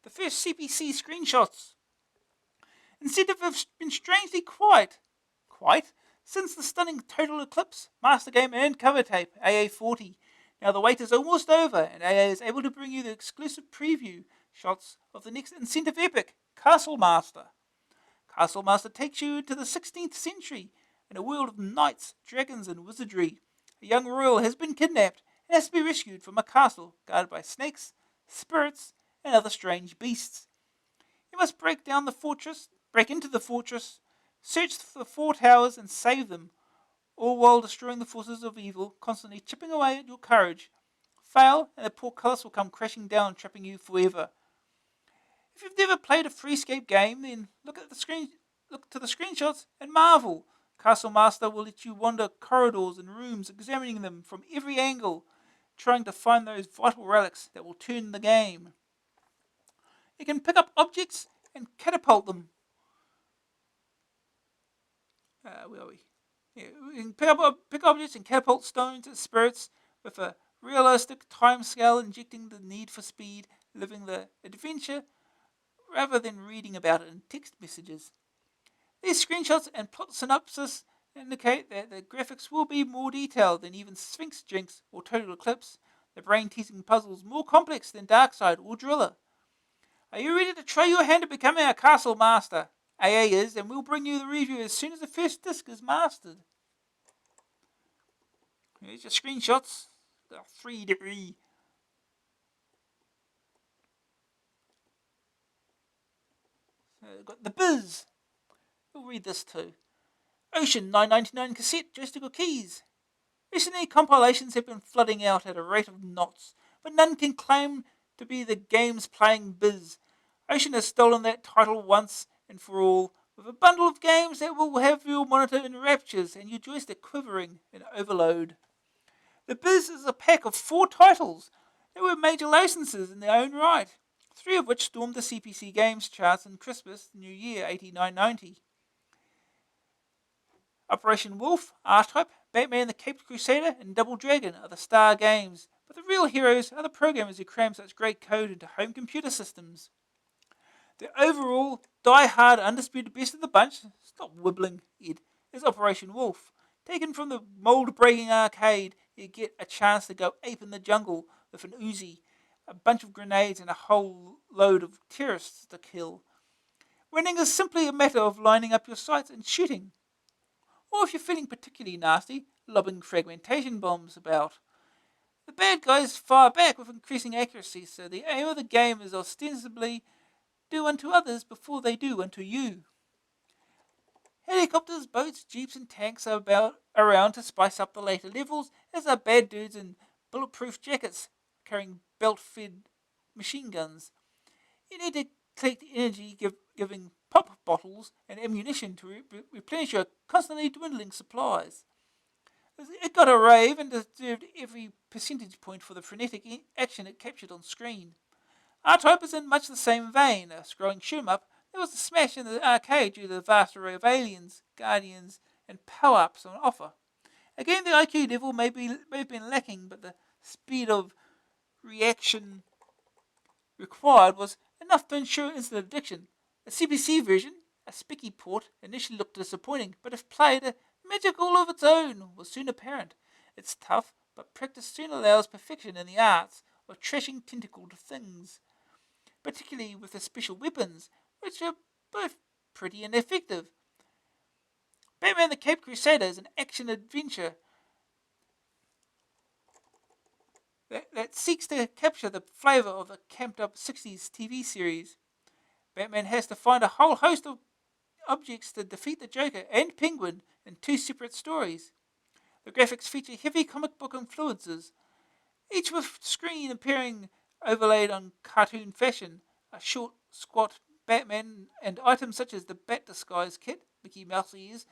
The first CPC screenshots Incentive have been strangely quiet, since the stunning Total Eclipse Master Game and cover tape, AA40. Now the wait is almost over, and AA is able to bring you the exclusive preview shots of the next incentive epic, Castle Master. Castle Master takes you to the 16th century in a world of knights, dragons, and wizardry. A young royal has been kidnapped and has to be rescued from a castle guarded by snakes, spirits, and other strange beasts. You must break into the fortress, search for the four towers, and save them, all while destroying the forces of evil, constantly chipping away at your courage. Fail, and the portcullis will come crashing down, trapping you forever. If you've never played a Freescape game, then look to the screenshots and marvel. Castle Master will let you wander corridors and rooms, examining them from every angle, trying to find those vital relics that will turn the game. You can pick up objects and catapult them. Where are we? Yeah, you can pick objects and catapult stones at spirits with a realistic time scale, injecting the need for speed, living the adventure rather than reading about it in text messages. These screenshots and plot synopsis indicate that the graphics will be more detailed than even Sphinx Jinx or Total Eclipse, the brain-teasing puzzles more complex than Darkside or Driller. Are you ready to try your hand at becoming a Castle Master? AA is, and we'll bring you the review as soon as the first disc is mastered. Here's your screenshots. They're 3D. We've got the Biz. We'll read this too. Ocean 999 cassette joystick keys. Recently, compilations have been flooding out at a rate of knots, but none can claim to be the game's playing Biz. Ocean has stolen that title once and for all, with a bundle of games that will have your monitor in raptures and your joystick quivering in overload. The Biz is a pack of 4 titles that were major licenses in their own right, 3 of which stormed the CPC Games charts in Christmas, New Year 8990. Operation Wolf, R-Type, Batman the Caped Crusader, and Double Dragon are the star games, but the real heroes are the programmers who cram such great code into home computer systems. The overall, die-hard, undisputed best of the bunch, stop wibbling, Ed, is Operation Wolf. Taken from the mould-breaking arcade, you get a chance to go ape in the jungle with an Uzi, a bunch of grenades, and a whole load of terrorists to kill. Winning is simply a matter of lining up your sights and shooting. Or if you're feeling particularly nasty, lobbing fragmentation bombs about. The bad guys fire back with increasing accuracy, so the aim of the game is ostensibly do unto others before they do unto you. Helicopters, boats, jeeps, and tanks are around to spice up the later levels, as are bad dudes in bulletproof jackets carrying belt-fed machine guns. You need to collect energy giving pop bottles and ammunition to replenish your constantly dwindling supplies. It got a rave and deserved every percentage point for the frenetic action it captured on screen. R-Type is in much the same vein, a scrolling shoot-em-up that was a smash in the arcade due to the vast array of aliens, guardians, and power-ups on offer. Again, the IQ level may have been lacking, but the speed of reaction required was enough to ensure instant addiction. The CPC version, a spicky port, initially looked disappointing, but if played, a magic all of its own was soon apparent. It's tough, but practice soon allows perfection in the arts of trashing tentacled things, particularly with the special weapons, which are both pretty and effective. Batman the Caped Crusader is an action-adventure that seeks to capture the flavour of the camped-up 60s TV series. Batman has to find a whole host of objects to defeat the Joker and Penguin in 2 separate stories. The graphics feature heavy comic book influences, each with screen appearing overlaid on cartoon fashion. A short, squat Batman and items such as the Bat Disguise Kit, Mickey Mouse ears,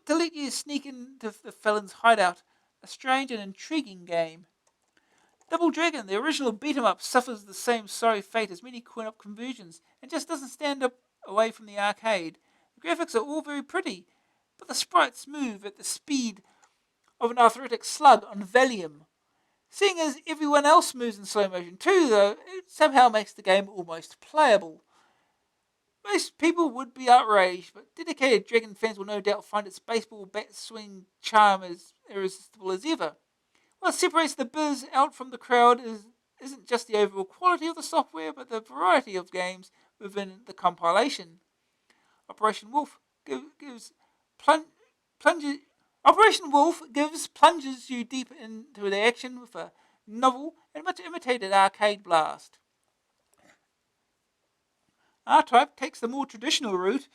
to let you sneak into the felon's hideout. A strange and intriguing game. Double Dragon, the original beat-em-up, suffers the same sorry fate as many coin-op conversions and just doesn't stand up away from the arcade. The graphics are all very pretty, but the sprites move at the speed of an arthritic slug on Valium. Seeing as everyone else moves in slow motion too, though, it somehow makes the game almost playable. Most people would be outraged, but dedicated Dragon fans will no doubt find its baseball bat swing charm as irresistible as ever. What separates the biz out from the crowd isn't just the overall quality of the software, but the variety of games within the compilation. Operation Wolf gives plun- plunges. Operation Wolf gives plunges you deep into the action with a novel and much imitated arcade blast. R-Type takes the more traditional route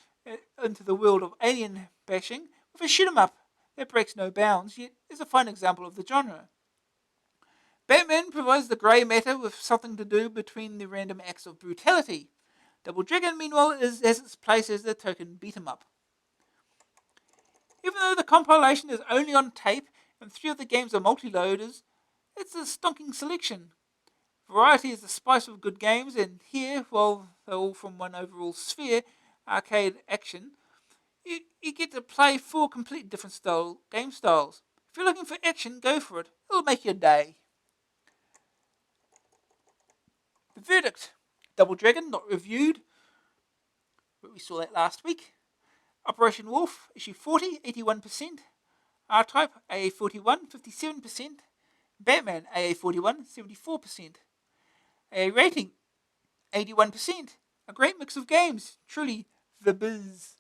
into the world of alien bashing with a shoot 'em up that breaks no bounds, yet is a fine example of the genre. Batman provides the grey matter with something to do between the random acts of brutality. Double Dragon, meanwhile, has its place as the token beat 'em up. Even though the compilation is only on tape and 3 of the games are multi-loaders, it's a stonking selection. Variety is the spice of good games, and here, while they're all from one overall sphere, arcade action, you get to play 4 completely different game styles. If you're looking for action, go for it. It'll make your day. The verdict. Double Dragon, not reviewed, but we saw that last week. Operation Wolf, issue 40, 81%. R-Type, AA41, 57%. Batman, AA41, 74%. AA rating, 81%. A great mix of games. Truly the biz.